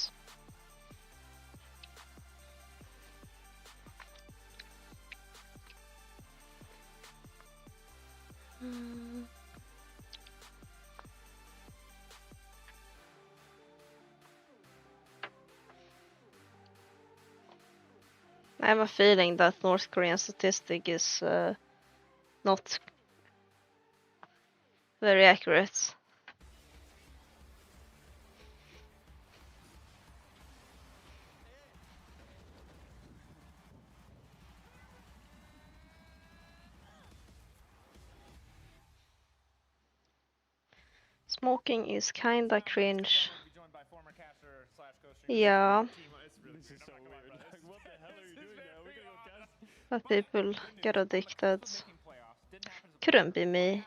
I have a feeling that North Korean statistic is not very accurate. Smoking is kinda cringe. Yeah. But people get addicted. Couldn't be me.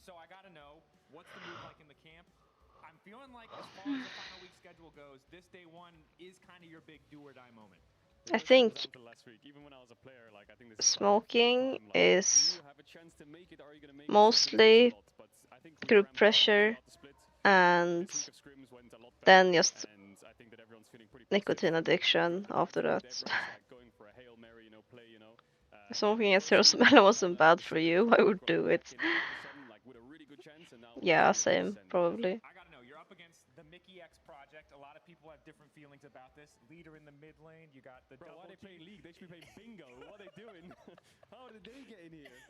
So I gotta know what's the mood like in the camp. I'm feeling like as far as the final week schedule goes, this day one is kind of your big do or die moment. I think smoking is mostly group pressure and then just nicotine addiction after that. Smoking at Jerusalem wasn't bad for you, I would do it. Yeah, same, probably. I gotta know, you're up against the Mickey X project. A lot of people have different feelings about this. Leader in the mid lane, you got the Bro, why are they playing League? They should be playing bingo. What are they doing? How did they get in here?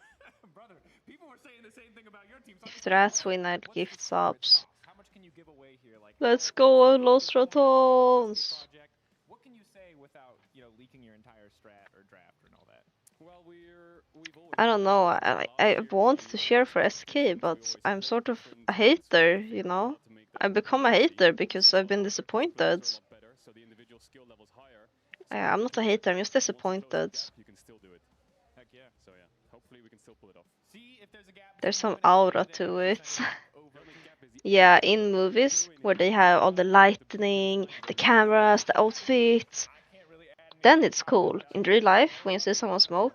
Brother, people were saying the same thing about your team. If that's win, I'd gift subs. How much can you give away here? Like, Let's go, Los Ratons! what can you say without, leaking your entire strat or draft and all that? Well, I don't know, I want to cheer for SK, but I'm sort of a hater, you know? I become a hater because I've been disappointed. I'm not a hater, I'm just disappointed. You can still do it. Heck yeah. So yeah, hopefully we can still pull it off. There's some aura to it. Yeah, in movies where they have all the lightning, the cameras, the outfits, then it's cool. In real life, when you see someone smoke,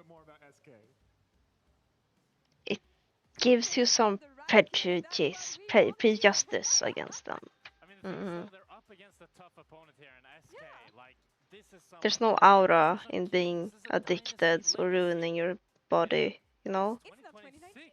bit more about SK. It gives you some prejudice against them. I mean, the thing is, though, they're up against a tough opponent here in SK. Like, this is There's no aura in being addicted or ruining your body, you know? 2026.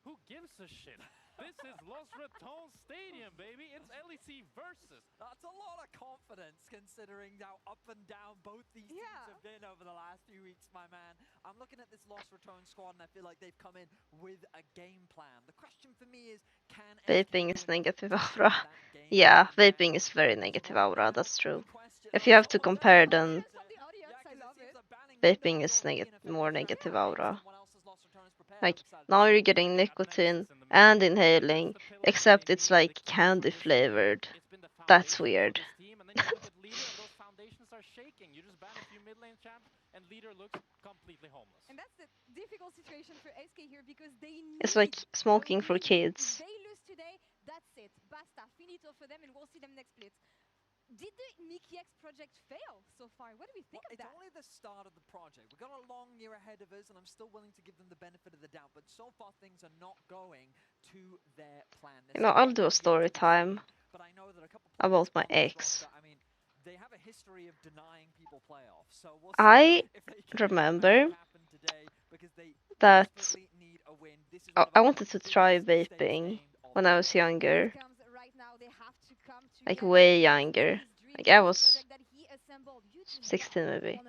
Who gives a shit? This is Los Raton Stadium, baby. It's LEC versus. That's a lot of confidence considering how up and down both these teams have been over the last few weeks, my man. I'm looking at this Lost Return squad and I feel like they've come in with a game plan. The question for me is, can Vaping is negative aura. Yeah, vaping is very negative aura, that's true. If you have to compare them, vaping is more negative aura. Like, now you're getting nicotine and inhaling, except it's like candy flavored. That's weird. You just ban a few mid lane champs, and leader looks completely homeless. And that's the difficult situation for SK here because they need It's like smoking for kids. If they lose today, that's it. Basta, finito for them, and we'll see them next split. Did the Mickey X project fail so far? What do we think of that? It's only the start of the project. We've got a long year ahead of us, and I'm still willing to give them the benefit of the doubt. But so far, things are not going to their plan. You know, I'll do a story time But I know that a couple about my ex. I mean, they have a history of denying people playoffs. So we'll I see if they can remember make it happen today, because they that desperately need a win. This is I wanted to try vaping when I was younger. Like way younger. Like I was 16 maybe.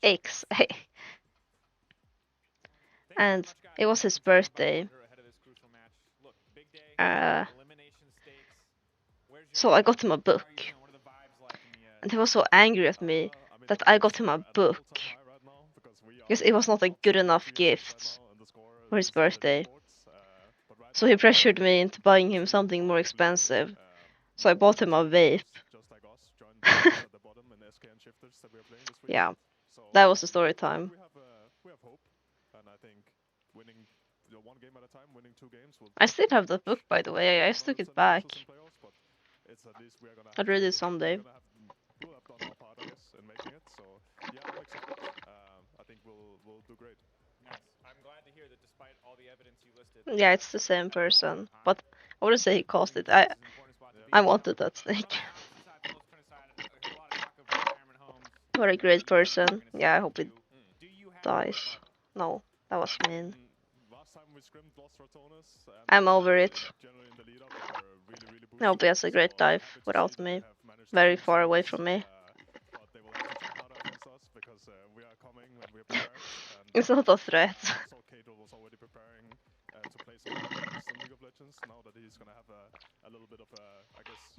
X. And it was his birthday. So I got him a book. And he was so angry at me that I got him a book. Because it was not a good enough gift for his birthday. So he pressured me into buying him something more expensive. So I bought him a vape. Yeah, that was the story time. I still have the book, by the way. I just took it back. I'll read it someday. Yeah, it's the same person, but I wouldn't say he caused it. I wanted that snake. What a great person. Yeah, I hope he dies. No, that was mean. I'm over it. I hope he has a great life without me. Very far away from me. It's not a threat.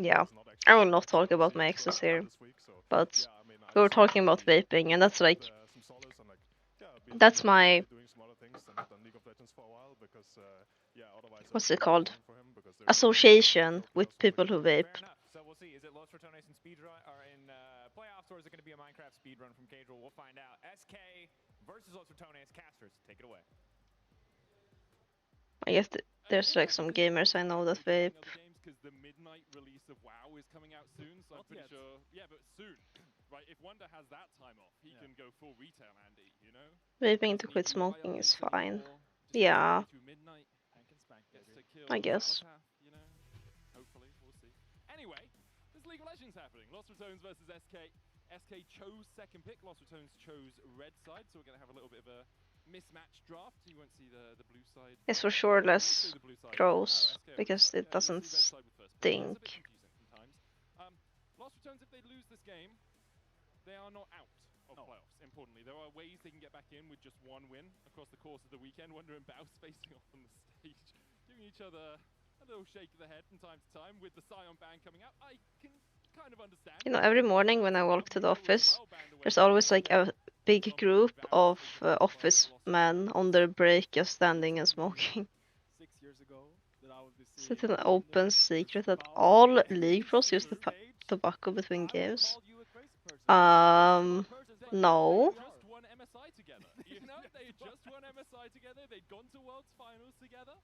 Yeah, I will not talk about my exes here, but we were talking about vaping, and that's like, that's my, what's it called? Association with people who vape. So we'll see. Is it Los Ratones in speedrun or in playoffs, or is it going to be a Minecraft speedrun from Cadril? We'll find out. SK versus Los Ratones. Casters, take it away. I guess there's like some gamers I know that vape. Because the midnight release of WoW is coming out soon, so I'm pretty sure. Yeah, but soon, right? If Wonder has that time off, he can go full retail, Andy. You know. Vaping to quit smoking is fine. Yeah. I guess. You know. Hopefully, we'll see. Anyway, there's League of Legends happening. Lost Ratones versus SK. SK chose second pick. Lost Ratones chose red side, so we're going to have a little bit of a mismatched draft. You won't see the blue side. It's for sure less gross because it doesn't stink. Lost Ratones, if they lose this game, they are not out of playoffs. Importantly, there are ways they can get back in with just one win across the course of the weekend. Wonder and Baus facing off on the stage, giving each other a little shake of the head from time to time with the Scion ban coming out. I can kind of understand. You know, every morning when I walk to the office, there's always like a big group of office men on their break just standing and smoking. 6 years ago, that I would be Is it an open secret that all league pros use the tobacco between games? No. Just won MSI together. You know, they just won MSI together. They'd gone to Worlds Finals together.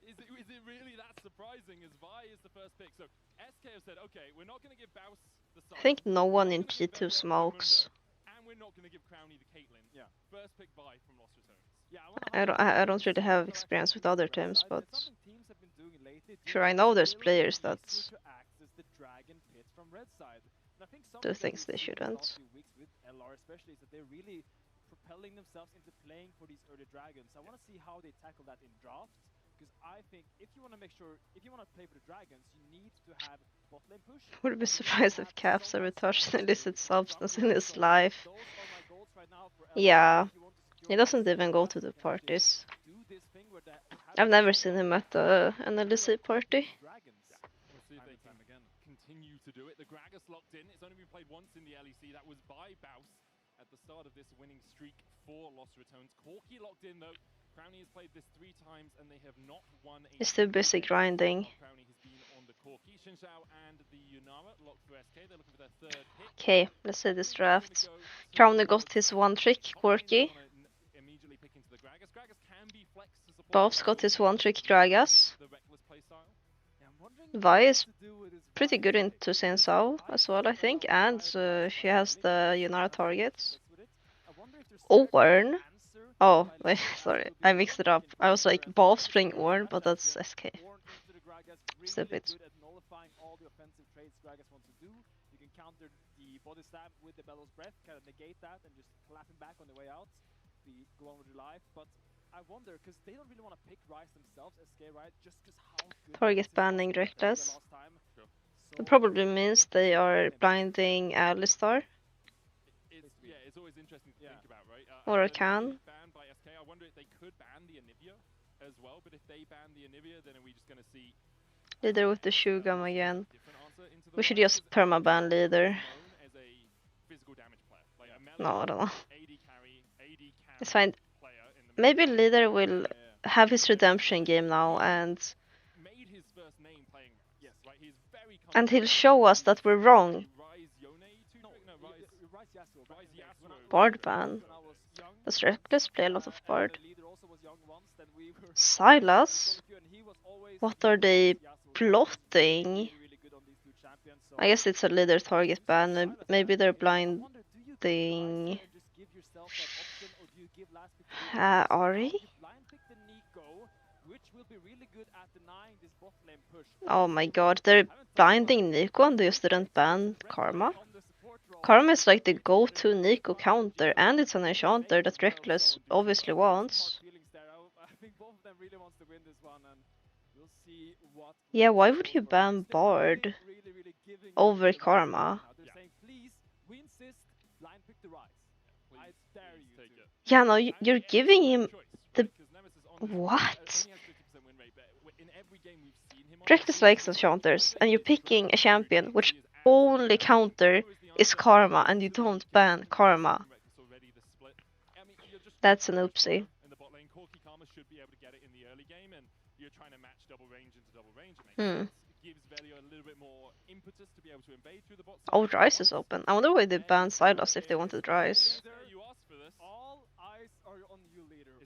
Is it really that surprising as Vi is the first pick? So SK have said, okay, we're not going to give Baus the side. I think no one in G2 smokes. And we're not going to give Crownie the Caitlyn. Yeah. First pick buy from Lost Returns. Yeah, I don't really have experience with other teams, but sure, I know there's players that do things they shouldn't. With LR especially, is that they're really propelling themselves into playing for these early dragons. I want to see how they tackle that in draft, because I think if you want to make sure, if you want to play for the dragons, you need to have bot lane push. Would be surprised if Caps ever touched an illicit substance in his life. Yeah, he doesn't even go to the parties. I've never seen him at an LEC party. We'll see if they can continue to do it. The Gragas locked in. It's only been played once in the LEC. That was by Baus at the start of this winning streak for Lost Returns. Corki locked in though. Crownie has played this 3 times and they have not won a... He's too busy grinding. Crownie has been on the Corki. Shinshao and the Yunara locked for SK. They're looking for their 3rd pick. Okay, let's see this draft. Crownie got his one trick, Corki. Bob's got his one trick, Gragas. Vi is pretty good into Sin Sao as well, I think, and she has the Yunara targets. Orn. Oh, wait, sorry, I mixed it up. I was like, Bob's playing Orn, but that's SK. Stupid. You can counter the body slam with the Bellow's Breath, kind of negate that and just clap him back on the way out. Go on with your life, but I wonder, because they don't really want to pick Ryze themselves, SK, right? Just because how good Target banning Reckless. It probably means they are blinding Alistar. Yeah, it's always interesting to think about, right? Or a can. Banned by SK. I wonder if they could ban the Anivia as well, but if they ban the Anivia, then are we just going to see Leader with the Shugam again. We should just permaban Leader. No, I don't know. It's fine. Maybe Leader will have his redemption game now and he'll show us that we're wrong. Bard ban. Does Reckless play a lot of Bard? Silas? What are they plotting? I guess it's a Leader target ban. Maybe they're blinding Ari? Oh my god, they're blinding Nico and they just didn't ban Karma? Karma is like the go-to Nico counter, and it's an enchanter that Reckless obviously wants. Yeah, why would you ban Bard over Karma? Yeah, no, you're giving him the... What? Reckless likes enchanters, and you're picking a champion which only counter is Karma, and you don't ban Karma. That's an oopsie. Oh, Ryze is open. I wonder why they banned Silas if they wanted Ryze.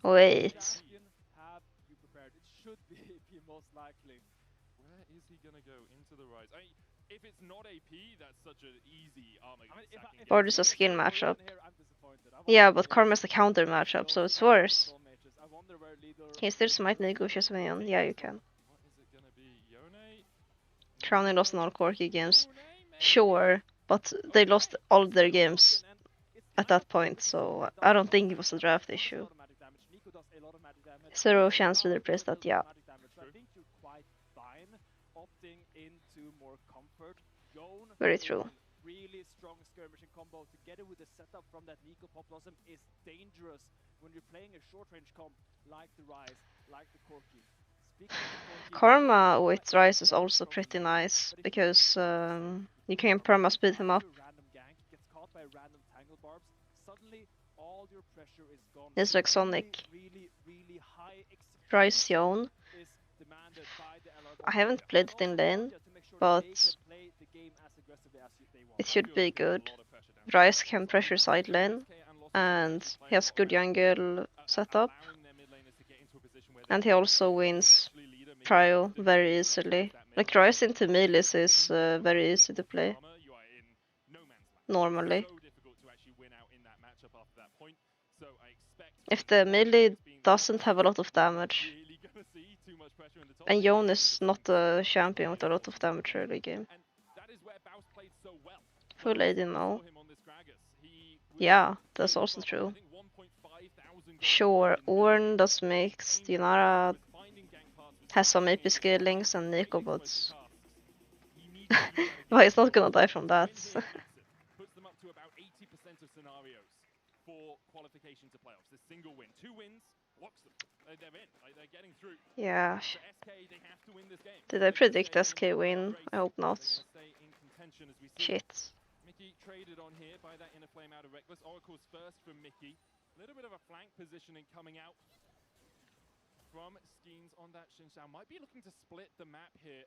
Wait. Where is he gonna go into the Ryze? I mean, if it's not AP, that's such an easy armor. Bard is a skill matchup. Yeah, but Karma's a counter matchup, so it's worse. Can you still smite negotiate minion? Yeah, you can. Crownie lost in all Corki games. Sure, but they lost all their games at that point, so I don't think it was a draft issue. 0 chance to replace that, yeah. Very true. Really strong skirmishing combo together with the setup from that Nico Pop Blossom is dangerous when you're playing a short range comp like the Ryze, like the Corki. Karma with Ryze is also pretty nice because you can perma speed him up. It's like Sonic. Ryze Zone. I haven't played it in lane, but it should be good. Ryze can pressure side lane, and he has good jungle setup. And he also wins Prio very easily. Like Ryze into Melis is very easy to play. Normally. matchup after that point. So I expect If the melee doesn't have a lot of damage, really gonna see too much pressure in the top and lane. Yone is not a champion with a lot of damage early game. And that is where Baus played so well. Full AD now. Saw him on this Gragas. He was Yeah, that's also true. I think 1,500 Sure, Ornn does mixed, Yunara has some AP skillings and Nico, but well, he's not gonna die from that. puts them up to about 80% of scenarios for qualification to playoffs. This single win, 2 wins, locks them. They're in. Like, they're getting through. Yeah. For SK, they have to win this game. Did I predict SK win? I hope not. Shit. Mickey traded on here by that inner flame out of Reckless. Oracle's first from Mickey. A little bit of a flank positioning coming out from Skeens on that Xinxiao. Might be looking to split the map here.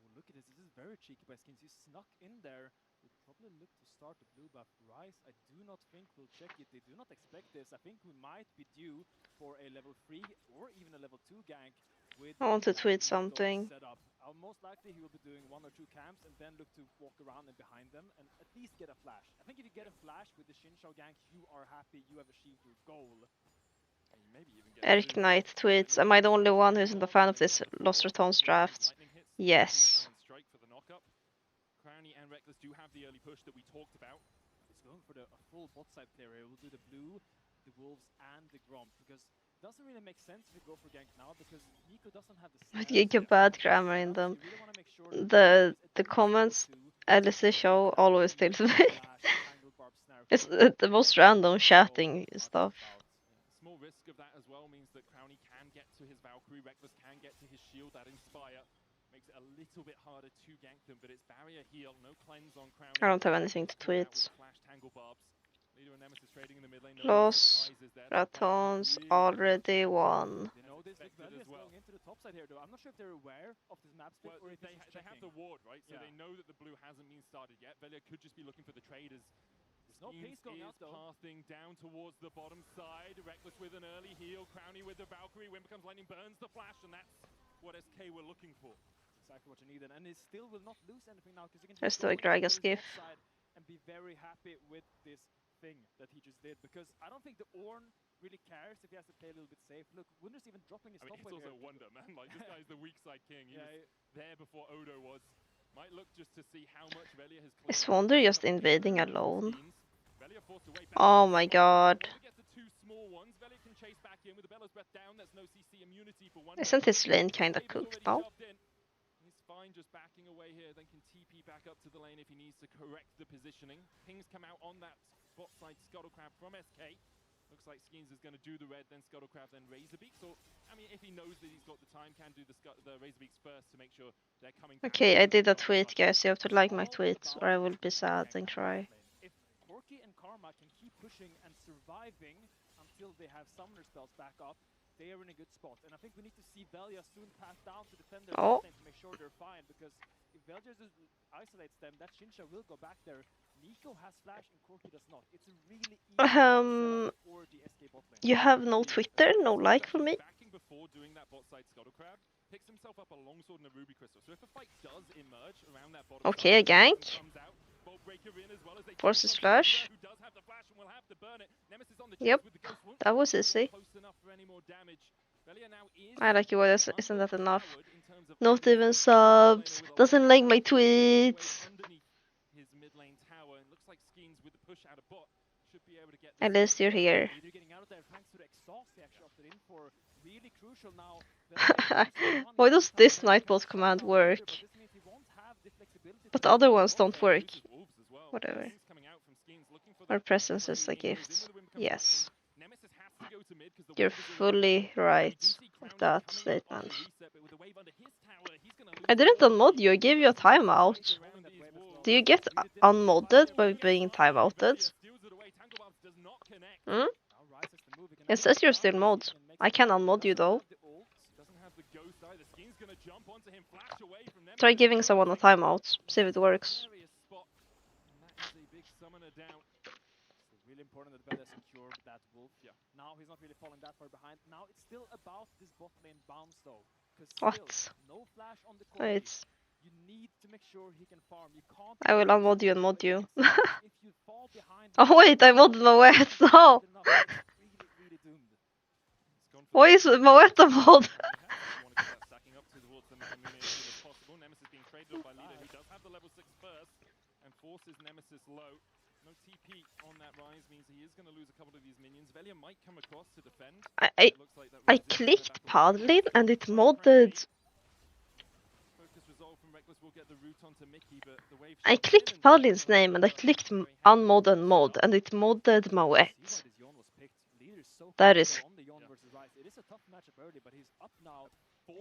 Oh, look at this. This is very cheeky by Skeens. He snuck in there. Would probably look to start the blue buff. Rise, I do not think will check it. They do not expect this. I think we might be due for a level 3 or even a level 2 gank. With I want to tweet something. Most likely he will be doing 1 or 2 camps and then look to walk around and behind them and at least get a flash. I think if you get a flash with the Xinxiao gank, you are happy, you have achieved your goal. Eric Knight tweets, am I the only one who isn't a fan of this Lost Returns draft? Yes. Crowny and Reckless do have the early push that we talked about. He's going for a full bot side player here. We'll do the blue, the wolves and the Gromp because it doesn't really make sense if we go for gank now because Nico doesn't have the You get bad grammar in them. The comments LEC show always tells me. It's the most random chatting stuff. Small risk of that as well means that Crowny can get to his Valkyrie, Reckless can get to his shield, that Inspire makes it a little bit harder to gank them, but it's barrier heal, no cleanse on Crowny. I don't have anything to tweet. Flash tangle barbs. Leader and Nemesis trading in the mid lane. Lost Ratons already won. You know this big value is going into the top side here though. I'm not sure if they're aware of this map split or if they have the ward, right? So they know that the blue hasn't been started yet. Velia could just be looking for the traders. No pace going out though. Pathing down towards the bottom side. Reckless with an early heal. Crowny with the Valkyrie. Wind becomes lightning, burns the flash, and that's what SK were looking for. Exactly what you needed, and they still will not lose anything now because you can just a Gragas gif and be very happy with this thing that he just did because I don't think the Ornn really cares if he has to play a little bit safe. Look, Wunder's even dropping his top it's also a wonder, man. Like this guy's the weak side king. He was there before Odo was. Might look just to see how much Velia has. Is Wonder just invading alone? Oh my god. Isn't his lane kinda cooked now? He's fine just backing away here, then can TP back up to the lane if he needs to correct the positioning. Pings come out on that bot side Scuttlecrab from SK. Looks like Skeens is going to do the red, then Scuttlecrab, then Razorbeaks. Or, I mean, if he knows that he's got the time, can do the Razorbeaks first to make sure they're coming. Okay, I did a tweet, guys. You have to like my tweets, or I will be sad and cry. If Corki and Karma can keep pushing and surviving until they have summoner spells back up, they are in a good spot. And I think we need to see Velia soon pass down to defend their lane to make sure they're fine. Because if Velia just isolates them, that Xinxiao will go back there. Nico has flash and Corki does not. It's a really easy for the SK bot lane. You have no Twitter, no like for me? Before doing that bot side Scuttlecrab, picks himself up a longsword and a ruby crystal. So if a fight does emerge around that bottom okay, a gank. Forces flash. Yep, that was easy. I like you, isn't that enough? Not even subs. Doesn't like my tweets. At least you're here. Why does this Nightbot command work? But the other ones don't work. Whatever. Our presence is a gift. Yes. You're fully right with that statement. I didn't unmod you, I gave you a timeout. Do you get unmodded by being timeouted? Hmm? It says you're still mod. I can unmod you though. Try giving someone a timeout, see if it works. Really important that Velia secured that wolf. Yeah. Now he's not really falling that far behind. Now it's still about this bot lane bounce though. What? No flash on the corner. you need to make sure he can farm. You can't. I will unmod you and mod you. If you fall behind. Oh wait, I modded Moet. No. Really doomed. Why is Moet a mod? Nemesis being traded off by Leader, who does have the level 6 burst and forces Nemesis low. No TP on that rise means he is going to lose a couple of these minions. Velia might come across to defend. I clicked paddling and it modded. I clicked Paladin's name and I clicked unmod and mod and it modded Moet. That is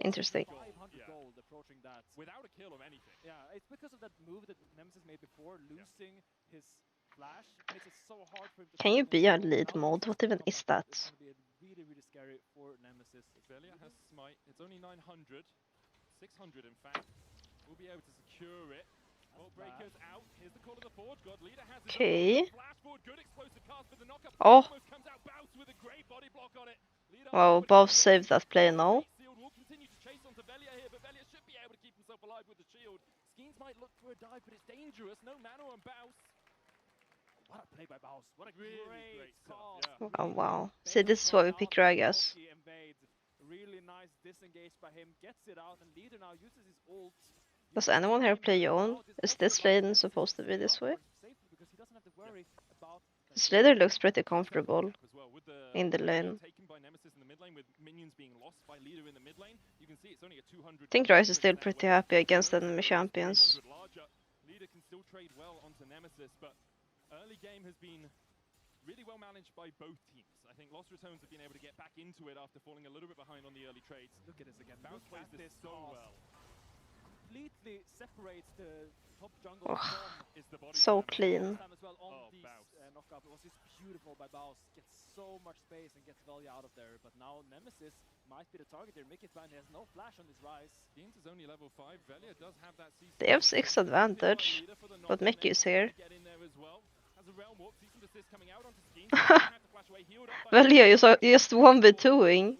interesting. 500 gold approaching that. Without a kill of anything. Yeah, it's because of that move that Nemesis made before, losing his flash. Makes it so hard for him to. Can you be a lead mod? What even is that? It's going to be really scary for Nemesis. Velia has smite. It's only 900. 600 in fact. We'll be able to secure it. Breakers out. Here's the call of the Forge God. Leader has his Okay. flashboard. Good explosive cast, but the knockup Oh. comes out. Bounce with a great body block on it. Well, both saved that play now. Will continue to chase onto Velia here, but Velia should be able to keep himself alive with the shield. Skeens might look for a dive, but it's dangerous. No mana on Baus. What a play by Baus. What a Really great call. call. Oh wow. See, this is why we pick Ragas. Really nice disengage by him. Gets it out, and Leader now uses his ult. Does anyone here play Yon? Is this lane supposed to be this way? This leader looks pretty comfortable in the lane. I think Rice is still pretty happy against enemy champions. Leader can still trade well onto Nemesis, but early game has been really well managed by both teams. I think Lost Returns have been able to get back into it after falling a little bit behind on the early trades. Look at this again. Bounce plays this so well. Completely separates the top jungle from So clean. Well on these, knockup. It was just beautiful by Baus. Gets so much space and gets Velia out of there. But now Nemesis might be the target here. Mickey's blind. He has no flash on this rise. Skeens is only level 5. Velia does have that CC. They have 6 advantage, but Mickey is here. Velia is just 1v2ing.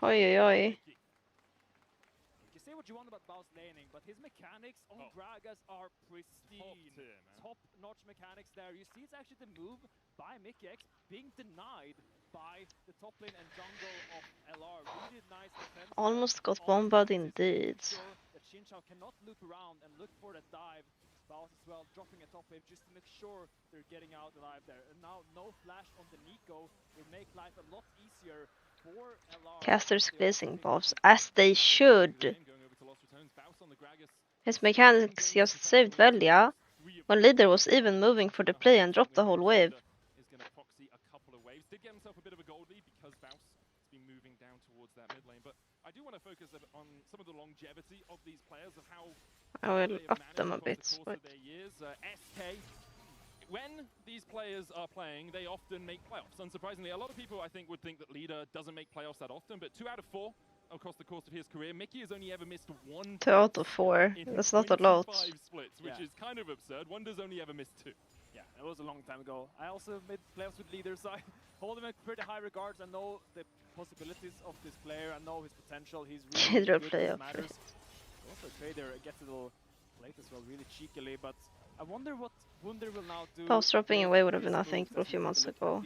Oi oi oi. You say what you want about Baus laning, but his mechanics on Gragas are pristine. Top-notch mechanics there. You see it's actually the move by Mickey X being denied by the top lane and jungle of LR. Really nice defense. Almost got bombed indeed. That Xinqiao cannot loop around and look for that dive. Baus as well dropping a top wave just to make sure they're getting out alive there. And now no flash on the Nico will make life a lot easier for LR. Casters glazing buffs, as they should. His mechanics just saved Velia when Leader was even moving for the play and dropped the whole wave. Is going to proxy a couple of waves. Did get himself a bit of a gold lead because Baus has been moving down towards that mid lane. But I do want to focus on some of the longevity of these players, of how I will up them a bit. But SK, when these players are playing, they often make playoffs. Unsurprisingly, a lot of people I think would think that Leader doesn't make playoffs that often, but 2 out of 4 across the course of his career. Mickey has only ever missed 1 2 out of 4. That's not a lot. Splits, which is kind of absurd. Wonder's only ever missed 2. Yeah, it was a long time ago. I also made playoffs with Leader, so I hold him in pretty high regards. I know the possibilities of this player. I know his potential. He's really good in matters. Also, Trader gets a little late as well, really cheekily, but I wonder what Wunder will now do. Baus dropping away would have been unthinkable a few months ago.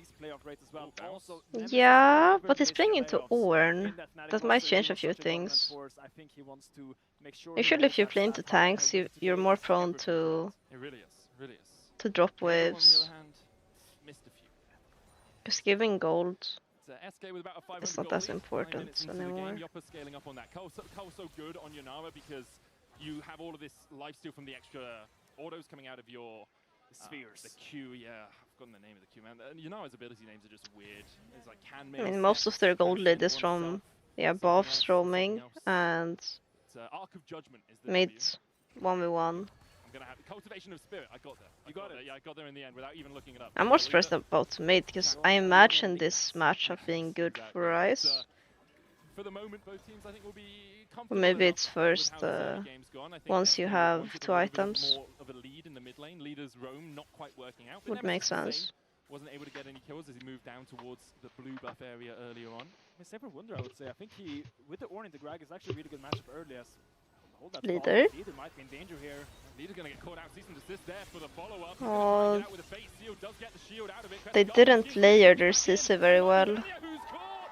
Well. Also, Yeah, but he's playing into Ornn. That might change a few things. Usually if you play into tanks, you're more prone to drop waves. Just giving gold is not as important anymore. Yopper scaling up on that. Cull's so good on Yonara because you have all of this lifesteal from the extra autos coming out of your spheres. The Q, yeah, I've forgotten the name of the Q, man. Yonara's ability names are just weird. It's like I mean, most of their gold lead is from buffs, roaming, and Arc of Judgment is the mid 1v1. I'm gonna have Cultivation of Spirit. I got there. You got it. Yeah, I got there in the end without even looking it up. I'm more stressed about mid because I imagine this matchup being good for Ryze. For the moment, both teams I think will be Or maybe it's first once you have 2 items. More of a lead in the mid lane. Leaders roam not quite working out. Would make sense. wasn't able to get any kills as he moved down towards the blue buff area earlier on. Safer Wonder, I would say. I think he, with the Orn into Greg, is actually a really good matchup early as hold that Leader. Leader might be in danger here. Leader's gonna get caught out. Cease and desist there for the follow-up. Oh, With a base seal, does get the shield out of it. they didn't layer their CC very well. Who's caught?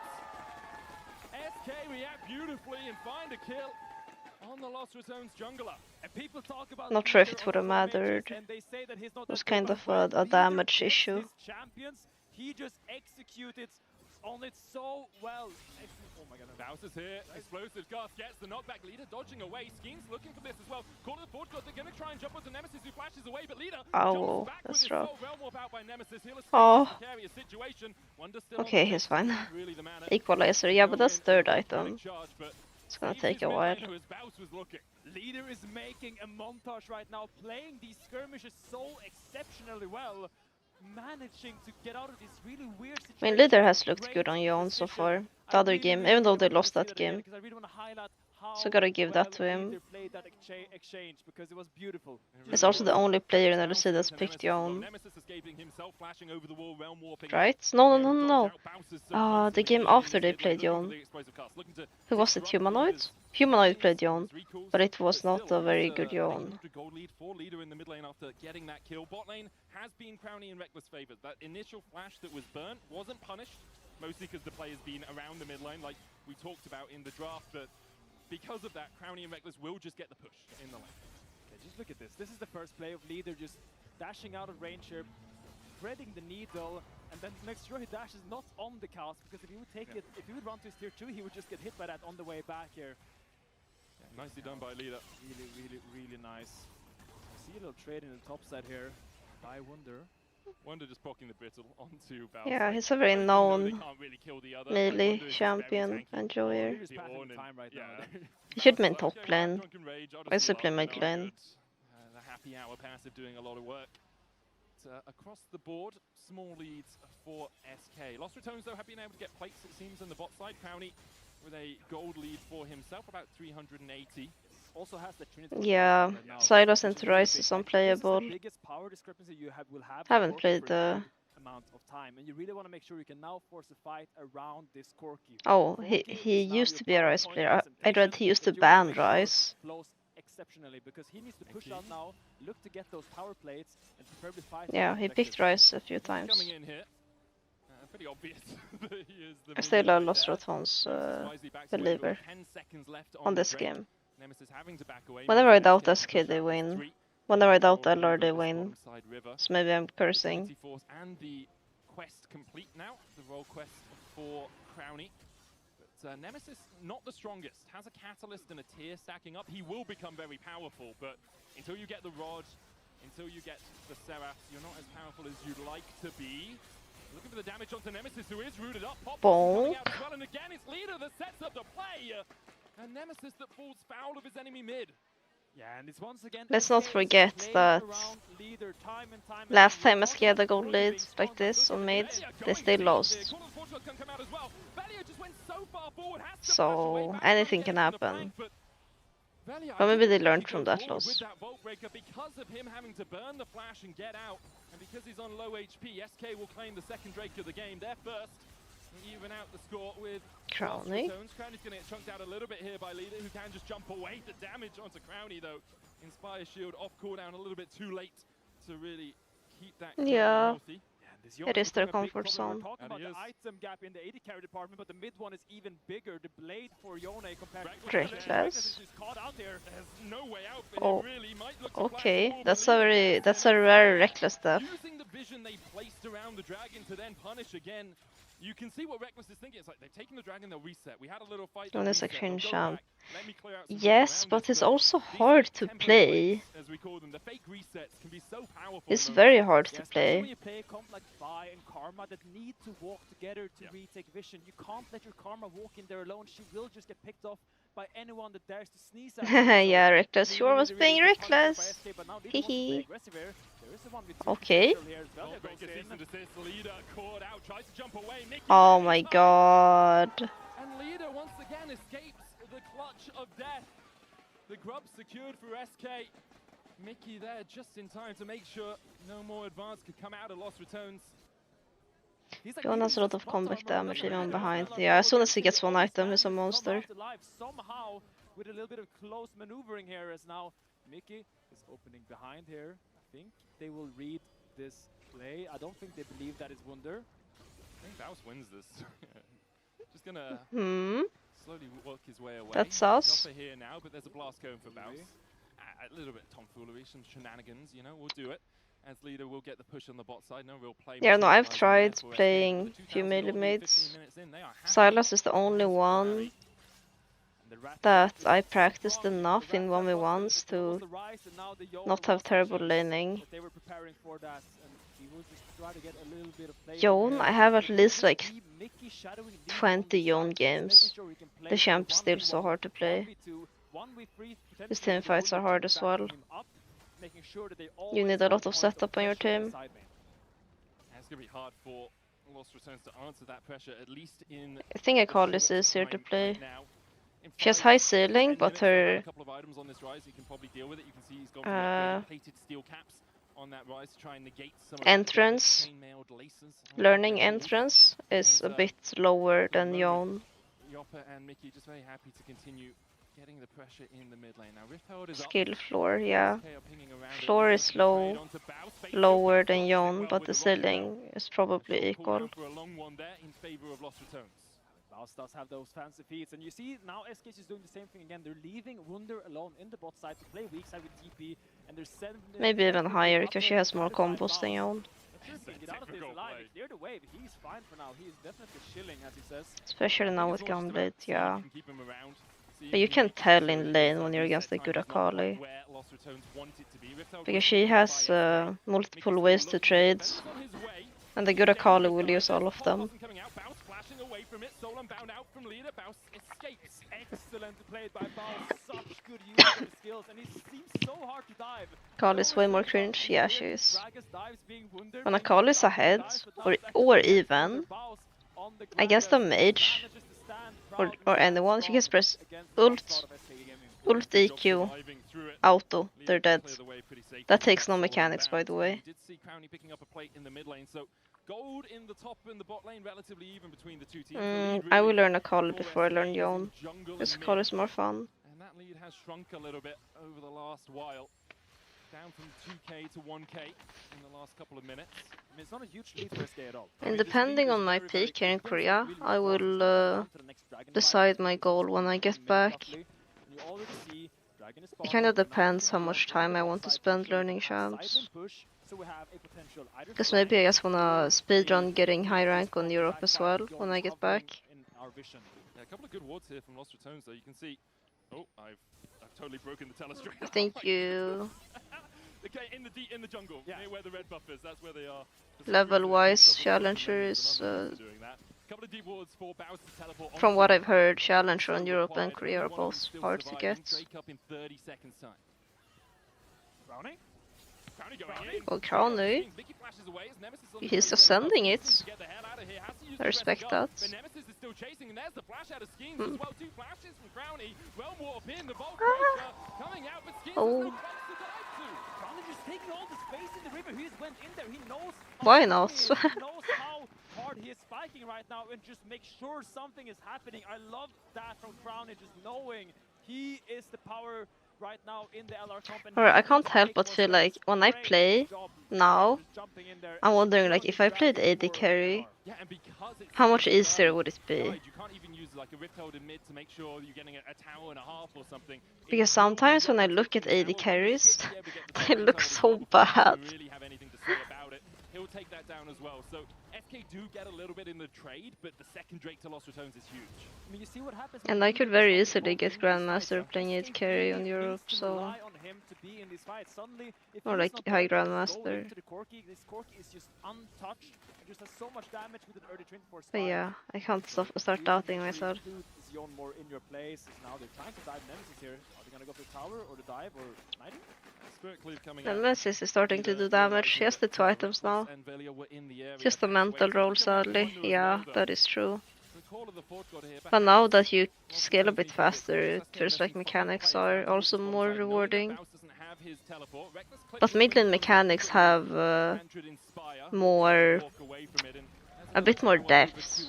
SK react beautifully and find a kill on the Lost Returns jungler. And people talk about Not sure if it would have mattered. and they say that he's not It was that kind good, of but a when damage Leader gets issue. his champions, he just executed on it so well. Oh my god. Bowser's here. Explosive Gas gets the knockback. Leader dodging away. Scheme's looking for this as well. Call to the forward shot. They're going to try and jump onto Nemesis who flashes away, but Leader Oh, jumps back that's with his rough. soul realm warp out by Nemesis. He'll escape Oh. this precarious situation. Wonder still Okay, on he's the fine. really the man at Equalizer, yeah, but that's third item. charge, but It's gonna Steve's take a mid while. laner as Bouse was looking. Leader is making a montage right now, playing these skirmishes so exceptionally well, managing to get out of this really weird situation. I mean, Leader has looked good on Yon so far. The other game, even though they lost that game. So gotta give that to him. Played that exchange because it was beautiful. He's also the only player in LEC that's picked Yon. Nemesis escaping himself, flashing over the wall, realm warping. Right? No. The game after they played Yon. Who was it? Humanoid? Humanoid played Yon, but it was not a very good Yon. Gold lead for Leader in the mid lane after getting that kill. Bot lane has been Crowny in Reckless favor. That initial flash that was burnt wasn't punished, mostly because the player's been around the mid lane, like we talked about in the draft. But because of that, Crowny and Reckless will just get the push in the lane. Okay, just look at this. This is the first play of Leader just dashing out of range here, threading the needle, and then make sure he dashes not on the cast, because if he would take it, if he would run to his tier 2, he would just get hit by that on the way back here. Yeah, nicely done by Leader. Really nice. See a little trade in the top side here by Wonder. Wonder just blocking the brittle onto Bouse. Yeah, he's a very known really melee champion enjoyer. He's passing time right now. He should main top lane. I should play mid lane. The happy hour passive doing a lot of work. Across the board, small leads for SK. Lost Returns though have been able to get plates, it seems, on the bot side. Crowny with a gold lead for himself, about 380. Also has the Trinity. Yeah, Silas and Rice is unplayable. The biggest power discrepancy you will have. Haven't played the amount of time, and you really want to make sure you can now force a fight around this Corki. Oh, he used to be a Rice player. I read he used to ban Rice. Flows exceptionally because he needs to push out now, look to get those power plates, and preferably fight. Yeah, he picked Rice a few times. Coming in here. Pretty obvious that he is the I'm still a Lost Returns believer on this game. Whenever I doubt SK, they win. Whenever I doubt LR, they win. So maybe I'm cursing. And the quest complete now, the role quest for Crowny. But Nemesis, not the strongest, has a catalyst and a tier stacking up. He will become very powerful, but until you get the rod, until you get the Seraph, you're not as powerful as you'd like to be. Looking for the damage onto Nemesis, who is rooted up. Pop coming out as well, and again it's Leader that sets up the play. And Nemesis that falls foul of his enemy mid. Yeah, and it's once again. Let's not forget that last time SK had a gold lead like this on mid, they still lost. So anything can happen. But maybe they learned from that loss. Because of him having to burn the flash and get out, and because he's on low HP, SK will claim the second Drake of the game. They're first. Even out the score with Crowny. Crowny's going to get chunked out a little bit here by Leader, who can just jump away. The damage onto Crowny, though. Inspire Shield off cooldown a little bit too late to really keep that healthy. It is their comfort zone. We're talking about the item gap in the AD carry department, but the mid one is even bigger. The blade for Yone compared to Reckless. No way out, oh, really okay. That's a very reckless death. Using the vision they placed around the dragon to then punish again. You can see what Reckless is thinking. It's like they've taken the dragon, they'll reset. We had a little fight. On this exchange champ. Yes, but it's also hard to play. As we call them, the fake resets can be so powerful. It's very hard to play. When you play comp like Vi and Karma that need to walk together to retake vision, you can't let your Karma walk in there alone. She will just get picked off by anyone that dares to sneeze at her. Yeah, Reckless. Sure was being reckless. Hehe. Okay. Oh my god. And Leader once again escapes the clutch of death. The grub secured for SK. Mickey there just in time to make sure no more advance could come out of Lost Returns. Yon has a lot of comeback damage even behind. Yeah, as soon as he gets one item, he's a monster. Somehow, with a little bit of close maneuvering here, as now Mickey is opening behind here. I think they will read this play. I don't think they believe that it's Wunder. I think Baus wins this. Just gonna slowly work his way away. That's us. Jumper here now, but there's a blast going for Baus. A little bit tomfoolery, some shenanigans, you know, we'll do it. As leader, we'll get the push on the bot side. No real play. Yeah, no, I've tried playing few melee mates. Silas is the only one that I practiced enough in 1v1s to not have terrible laning. Yone, I have at least like 20 Yone games. The champ's still so hard to play. His team fights are hard as well. You need a lot of setup on your team. It's going to be hard for Lost Returns to answer that pressure, at least in... I think Akali is easier to play. She has high ceiling, but her entrance, learning entrance, is a bit lower than Yone. Yopper and Mickey just very happy to continue getting the pressure in the mid lane. Now Rifthold is skill floor, yeah. Floor is lower than Yone, but the ceiling is probably equal. For a long one there in favor of Lost Returns. Baus does have those fancy feats, and you see now SK is doing the same thing again. They're leaving Wunder alone in the bot side to play weak side with TP, and they're sending maybe even higher because she has more combos than Yone. Get out of this alive. He cleared the wave. He's fine for now. He's definitely chilling, as he says. Especially now with Gunblade, yeah. But you can tell in lane when you're against a good Akali. Because she has multiple ways to trade, and the good Akali will use all of them. Excellent played by Baus. Such good use of his skills, and he seems so hard to dive. Akali is way more cringe. Yeah, she is. When Akali is ahead, or even against a mage, or anyone, she can press ult EQ, auto, they're dead. That takes no mechanics, by the way. Gold in the top and the bot lane, relatively even between the two teams. I will learn Akali before I learn Yone, because Akali is more fun. And that lead has shrunk a little bit over the last while. Down from 2k to 1k in the last couple of minutes. I mean, it's not a huge lead for SK at all. And depending on my peak here in Korea, I will decide my goal when I get back. It kind of depends how much time I want to spend learning champs. Because maybe I just wanna speedrun getting high rank on Europe as well when I get back. Yeah, a couple of good wards here from Lost Returns, though. You can see. Oh, I've totally broken the telestring. I think you. Okay, in the jungle, near where the red buff is. That's where they are. Level-wise, Challenger is. From what I've heard, Challenger on Europe and Korea are both hard to get. Well, Crowny, he's ascending it. I respect that. Oh. Why not? He knows how hard he is spiking right now and just make sure something is happening. I love that from Crowny, just knowing he is the power right now in the LR company. Alright, I can't help but feel like when I play now, I'm wondering like if I played AD carry, how much easier would it be? Because sometimes when I look at AD carries, they look so bad. He'll take that down as well. So SK do get a little bit in the trade, but the second Drake to Lost Returns is huge. I mean, you see what happens, and I could very easily get Grandmaster playing AD carry on Europe, so... Or like High Grandmaster. But yeah, I can't start doubting myself. Nemesis is starting to do damage. He has the 2 items now. Just a mental roll, sadly. Yeah, that is true. But now that you scale a bit faster, it feels like mechanics are also more rewarding. But mid lane mechanics have more a bit more depth.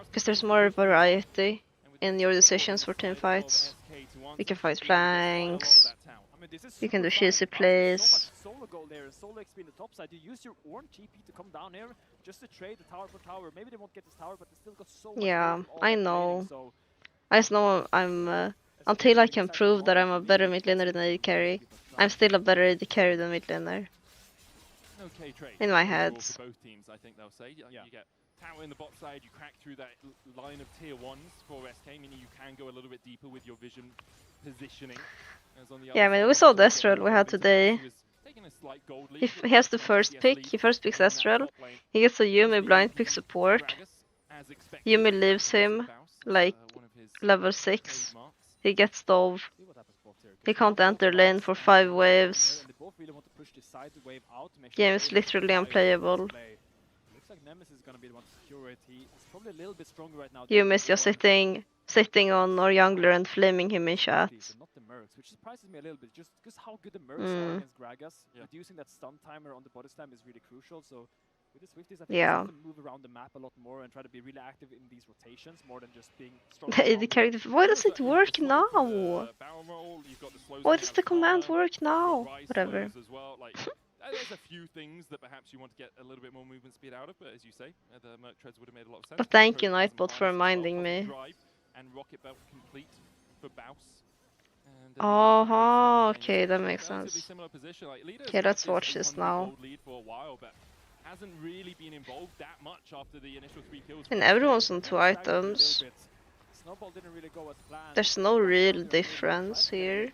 Because there's more variety in your decisions for team fights. You can fight flanks. You can do cheesy plays. Solo goal there, and soloq being the top side. You use your Ornn TP to come down here just to trade the tower for tower. Maybe they won't get this tower, but they still got so much. Yeah, I know. I just know I'm until I can prove that I'm a better mid laner than AD carry. I'm still a better AD carry than mid laner. Okay, trade. In my head. For both teams, I think they'll say. You get tower in the bot side, you crack through that line of tier 1s for SK, meaning you can go a little bit deeper with your vision positioning. Yeah, I mean, we saw the Ezreal we had today. If he has the first pick, he first picks Ezreal. He gets a Yuumi blind pick support. Yuumi leaves him like level 6. He gets dove. He can't enter lane for 5 waves. Game is literally unplayable. Yuumi is just sitting on our jungler and flaming him in chat. Not the Mercs, which surprises me a little bit, just because how good the Mercs are against Gragas. Reducing that stun timer on the body slam is really crucial. So with the Swifties, I think they have to move around the map a lot more and try to be really active in these rotations more than just being strong. Why does it work now? Why does the command work now? Whatever. There's a few things that perhaps you want to get a little bit more movement speed out of, but as you say, the Merc treads would have made a lot of sense. But thank you, Nightbot, for reminding me. And rocket belt complete for Baus. Oh, okay, that makes sense. Okay, let's watch this now. And everyone's on 2 items. There's no real difference here.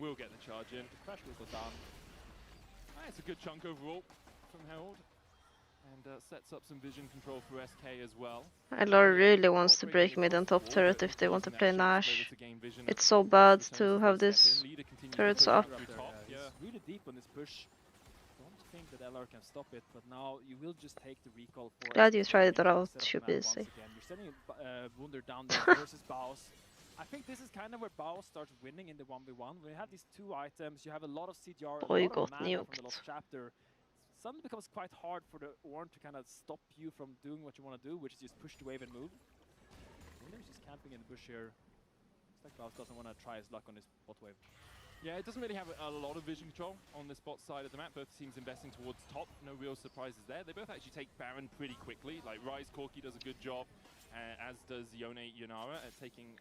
We'll get the charge in. It's a good chunk overall from Herald. And sets up some vision control for SK as well. LR really wants to break mid and top turret if they want to play Nash. It's so bad to have this turrets up. Really deep on this push. Don't think that LR can stop it, but now you will just take the recall for. Glad you tried it out, should be easy. You're sending Wunder down there versus Baus. I think this is kind of where Baus starts winning in the 1v1. When you have these 2 items, you have a lot of CGR, a lot of mana from the Lost Chapter. Suddenly becomes quite hard for the Ornn to kind of stop you from doing what you want to do, which is just push the wave and move. Wunder's just camping in the bush here. Looks like Baus doesn't want to try his luck on his bot wave. Yeah, it doesn't really have a lot of vision control on this bot side of the map. Both teams investing towards top. No real surprises there. They both actually take Baron pretty quickly. Like Rise Corki does a good job, as does Yone Yonara at taking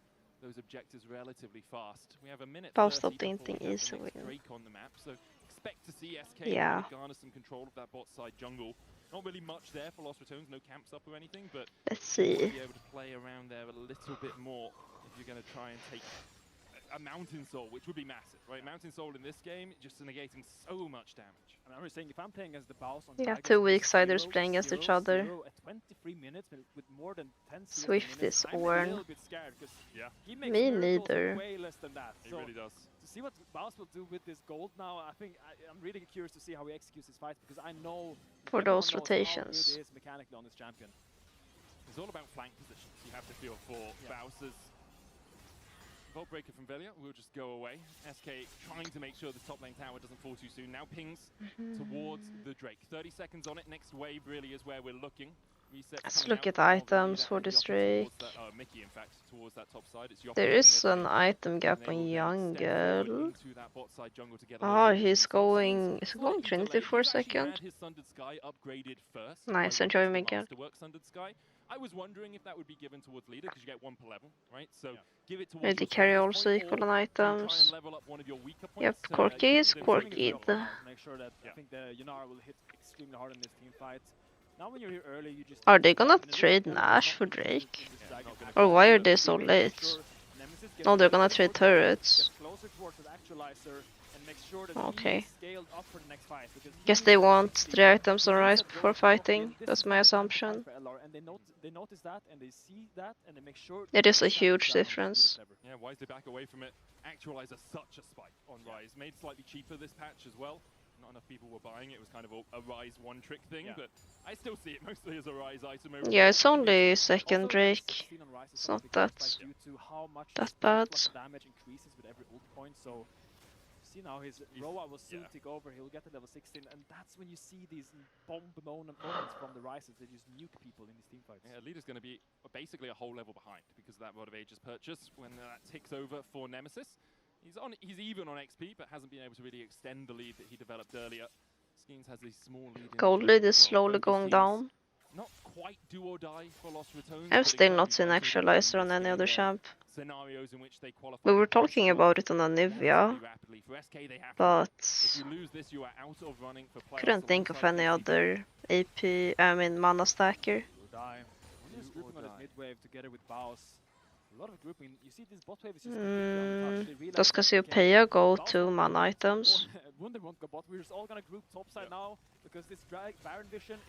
those objectives relatively fast. We have a minute. Baus stopped anything easily. Drake on the map, so expect to see SK garner some control of that bot side jungle. Not really much there for Lost Returns, no camps up or anything, but let's see. Be able to play around there a little bit more if you're going to try and take a Mountain Soul, which would be massive, right? Mountain Soul in this game just negating so much damage. I mean, I'm saying if I'm playing as the Baus on yeah, 2 weak siders playing against each other. At 23 minutes with more than 10 Swift is Ornn. Me neither. Way less than that. He really does. To see what Baus will do with this gold now, I think I'm really curious to see how he executes his fights, because I know for those rotations. How good he is mechanically on this champion. It's all about flank positions. You have to feel for Baus's. Vault Breaker from Velia will just go away. SK trying to make sure this top lane tower doesn't fall too soon. Now pings towards the Drake. 30 seconds on it. Next wave really is where we're looking. Let's look at items for this Drake. Mickey, in fact, towards that top side. There is an item gap on jungle. Oh, he's going Trinity for a second. Nice, enjoy Miguel. I was wondering if that would be given towards leader because you get 1 per level, right? So give it towards Maybe carry also equal on items. Yep, Corki is Corki. Make sure that I think the Yonara will hit extremely hard in this team fight. Now when you're here early, you just are they gonna trade Nash for Drake? Or why are they so late? No, they're gonna trade turrets. Okay. Guess they want 3 items on Rise before fighting. That's my assumption. It is a huge difference. Yeah, why is they back away from it? Actualizer such a spike on Rise. Made slightly cheaper this patch as well. Not enough people were buying it. It was kind of a Rise one trick thing, but I still see it mostly as a Rise item. Yeah, it's only second Drake. It's not that bad. see now his Roa will soon take over. He'll get to level 16, and that's when you see these bomb moments from the Rises. They just nuke people in these team fights. Yeah, leader's going to be basically a whole level behind because of that Rod of Ages purchase. When that ticks over for Nemesis, he's even on XP, but hasn't been able to really extend the lead that he developed earlier. Skeens has a small lead. Gold lead is slowly going down. Not quite do or die for Lost Returns. I've still not seen Actualizer on any other champ. Scenarios in which they qualify. We were talking about it on a NAVI, but couldn't think of any other AP, mana stacker. Does Cassiopeia go to mana items?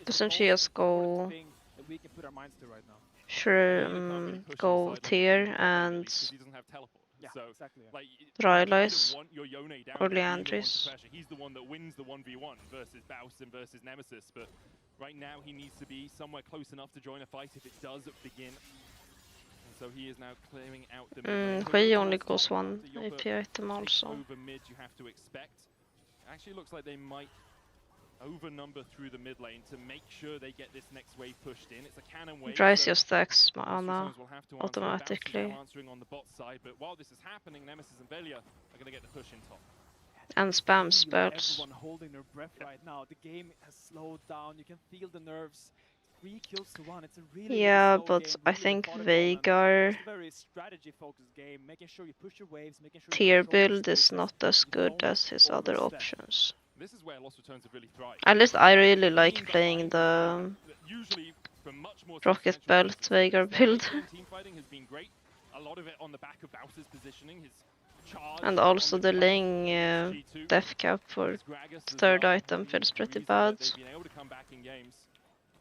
Doesn't she just go go tier and Rylais or Leandris? He's the one that wins the 1v1 versus Baus and versus Nemesis, but right now he needs to be somewhere close enough to join a fight if it does begin. And so he is now clearing out the mid. He only goes one AP item also. Over mid you have to expect. Actually looks like they might overnumber through the mid lane to make sure they get this next wave pushed in. It's a cannon wave. Dries just stacks mana automatically. Answering on the bot side, but while this is happening, Nemesis and Velia are going to get the push in top. And spam spells. Everyone holding their breath right now. The game has slowed down. You can feel the nerves. 3 kills to 1. It's a really but game. I think Veigar very strategy focused game, making sure you push your waves, making sure tier build is not as good as his other options. This is where Lost Returns have really thrived. At least I really like playing the Rocket Belt Veigar build. Team fighting has been great. A lot of it on the back of Baus's positioning, his charge, and also the Ling death cap for third item feels pretty bad. They've been able to come back in games,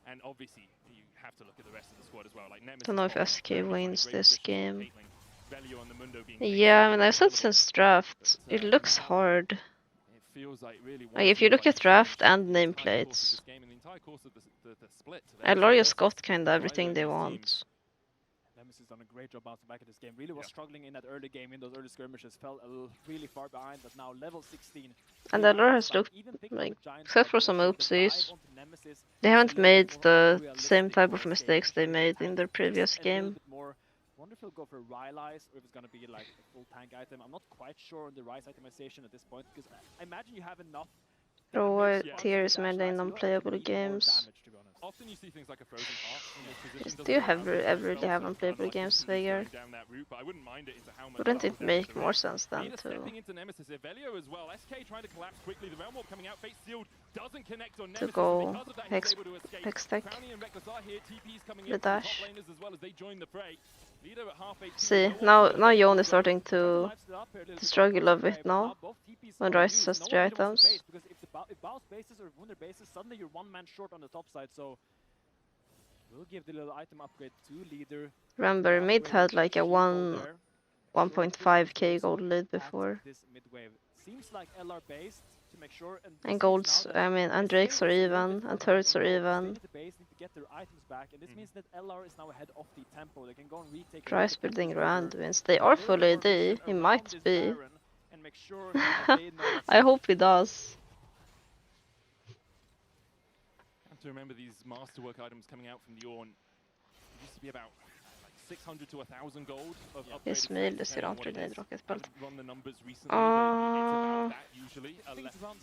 and obviously you have to look at the rest of the squad as well. Like Nemesis, don't know if SK wins this game. Yeah, I mean, I said since draft, it looks hard. Like if you look at draft and nameplates, LR just got kinda everything they want. Nemesis done a great job bouncing back in this game. Really was struggling in that early game, in those early skirmishes, fell really far behind, but now level 16. And LR has looked like, except for some oopsies, they haven't made the same type of mistakes they made in their previous game. Wonder if he'll go for Rylais or if it's gonna be like a full tank item. I'm not quite sure on the Ryze itemization at this point because I imagine you have enough. Raw tier is mainly in unplayable games. Often you see things like a frozen heart. Do you ever really have unplayable games, Veigar? Wouldn't it make more sense than to go Hextech the dash? See, now Jon is starting to struggle a bit now when Ryze has 3 items. If Baus bases or Wunder bases, suddenly you're one man short on the top side, so we'll give the little item upgrade to leader. Remember, mid had like a 1.5k gold lead before. This mid wave seems like LR based to make sure, and golds, I mean, and drakes are even, and turrets are even. Dries building Rand wins. They are full AD, he might be. I hope he does. To remember these masterwork items coming out from the Orn. It used to be about 600 to 1,000 gold of Ismail ser aldrig ned Rocket Belt. Run the numbers recently. It's about that usually. I think it's around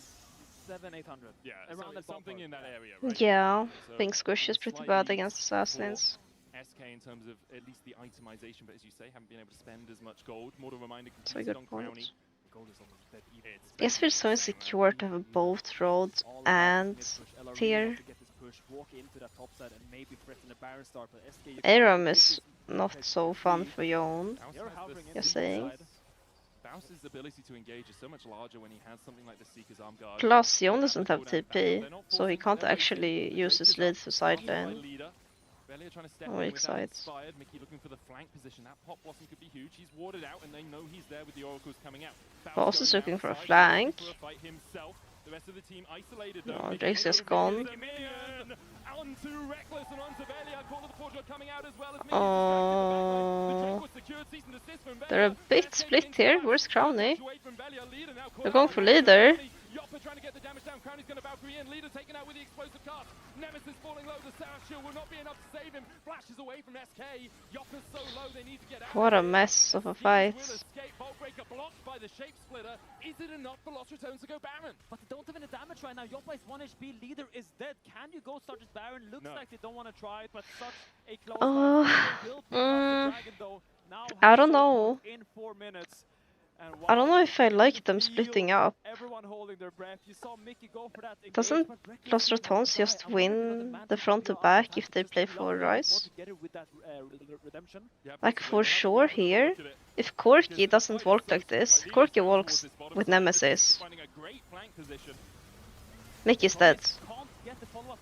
700-800. Yeah, around something in that area, right? Yeah, so Pink Squish is pretty bad against assassins. SK in terms of at least the itemization, but as you say, haven't been able to spend as much gold. More to remind That's a good point. Gold is almost dead even. I guess feels so insecure to have both Road and tier. Aram is not so fun for Jon, just saying. Baus's ability to engage is so much larger when he has something like the Seeker's Arm Guard. Plus, Jon doesn't have TP, so he can't actually use his lead for side lane. Weak sides. Mickey looking for the flank position. That pop blossom could be huge. He's warded out and they know he's there with the oracles coming out. Boss is looking for a flank. The rest of the team isolated. Oh, Drake's just gone. Oh, they're a bit split here. Where's Crowny? They're going for leader. Yopper trying to get the damage down. Crowny's going to Valkyrie in. Leader taken out with the explosive cast. Nemesis falling low. The Sarah shield will not be enough to save him. Flashes away from SK. Yopper's so low they need to get out. What a mess of a fight. Bolt breaker blocked by the shape splitter. Is it enough for Lost Returns to go Baron? But they don't have any damage right now. Yoppa is 1 HP. Leader is dead. Can you go start this Baron? Looks like they don't want to try it, but such a close I don't know. in 4 minutes. I don't know if I like them splitting up. Everyone holding their breath. You saw Mickey go for that Doesn't Lost Returns just win the front to back if they play for Rise? Like for sure here, if Corki doesn't walk like this, Corki walks with Nemesis. Mickey's dead.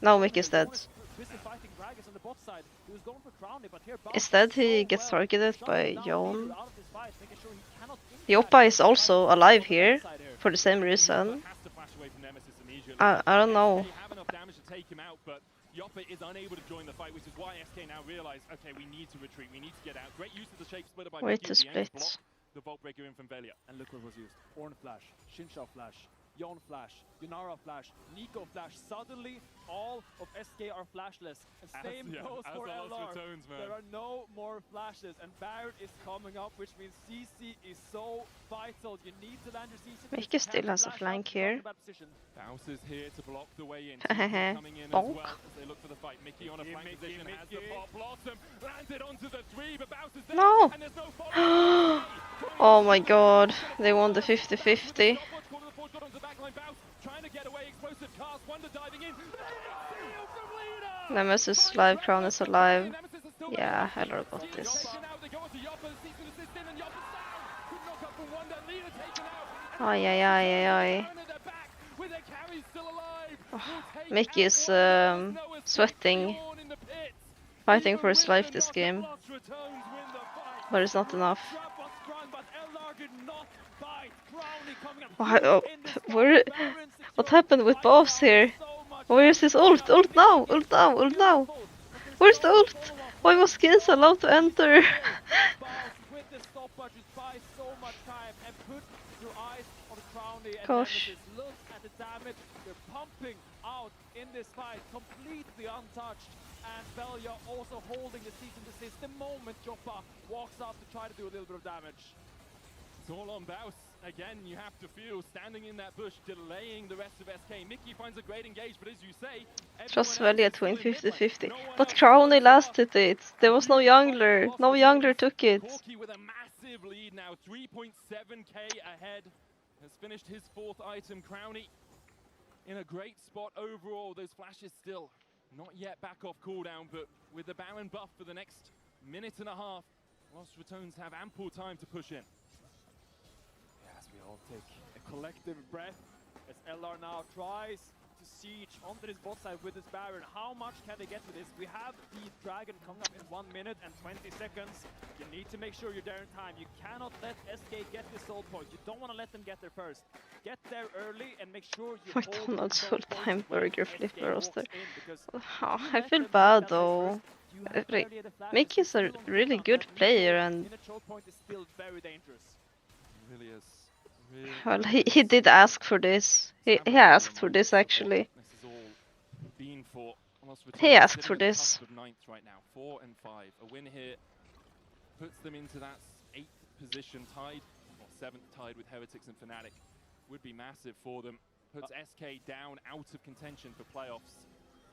No, Mickey's dead. Instead he gets targeted by Jon. Yoppa is also alive here, for the same reason. I don't know. Yoppa is unable to join the fight, which is why SK now realize, okay, we need to retreat, we need to get out. Great use of the shape splitter by Way to split. The Vault Breaker in from Velia. And look what was used. Ornn flash, Xinqiao flash, Jon flash, Yunara flash, Nico flash. Suddenly, all of SK are flashless. And same goes for LR. There are no more flashes, and Barrett is coming up, which means CC is so vital. You need to land your CC. Mickey still has a flank here. Baus is here to block the way in. Coming in as well as they look for the fight. Mickey on a flank position has the pop. Blossom landed onto the 3, but Baus is there. No! And there's no follow. Oh my god, they won the 50-50. Nemesis live, Crown is alive. Yeah, Heller got this. Ay ay ay ay ay. Oh, Mickey is sweating, fighting for his life this game, but it's not enough. What happened with Boss here? Where's his ult? Ult now! Ult now! Ult now! Where's the ult? Why was Skins allowed to enter? Gosh. Look at the damage they're pumping out in this fight, completely untouched. And Velia also holding the cease and desist the moment Joppa walks up to try to do a little bit of damage. It's all on Baus. Again, you have to feel standing in that bush, delaying the rest of SK. Mickey finds a great engage, but as you say, Just Velia to win 50-50. But Crowny lasted it. There was no Youngler. No Youngler took it. Corki with a massive lead now, 3.7k ahead. Has finished his 4th item. Crowny in a great spot overall. Those flashes still not yet back off cooldown, but with the Baron buff for the next minute and a half, Lost Returns have ample time to push in. Yes, we all take a collective breath as LR now tries to siege onto this bot side with this Baron. How much can they get with this? We have the Dragon coming up in 1 minute and 20 seconds. You need to make sure you're there in time. You cannot let SK get this soul point. You don't want to let them get there first. Get there early and make sure you McDonald's full-time burger flipper roster. Oh, I feel bad though. Mickey's a really good player, and Really is. well, he did ask for this. He asked for this actually. This is all been for He asked for this. 9th right now, 4 and 5. A win here puts them into that 8th position, tied, or 7th tied with Heretics and Fnatic. Would be massive for them. Puts SK down out of contention for playoffs.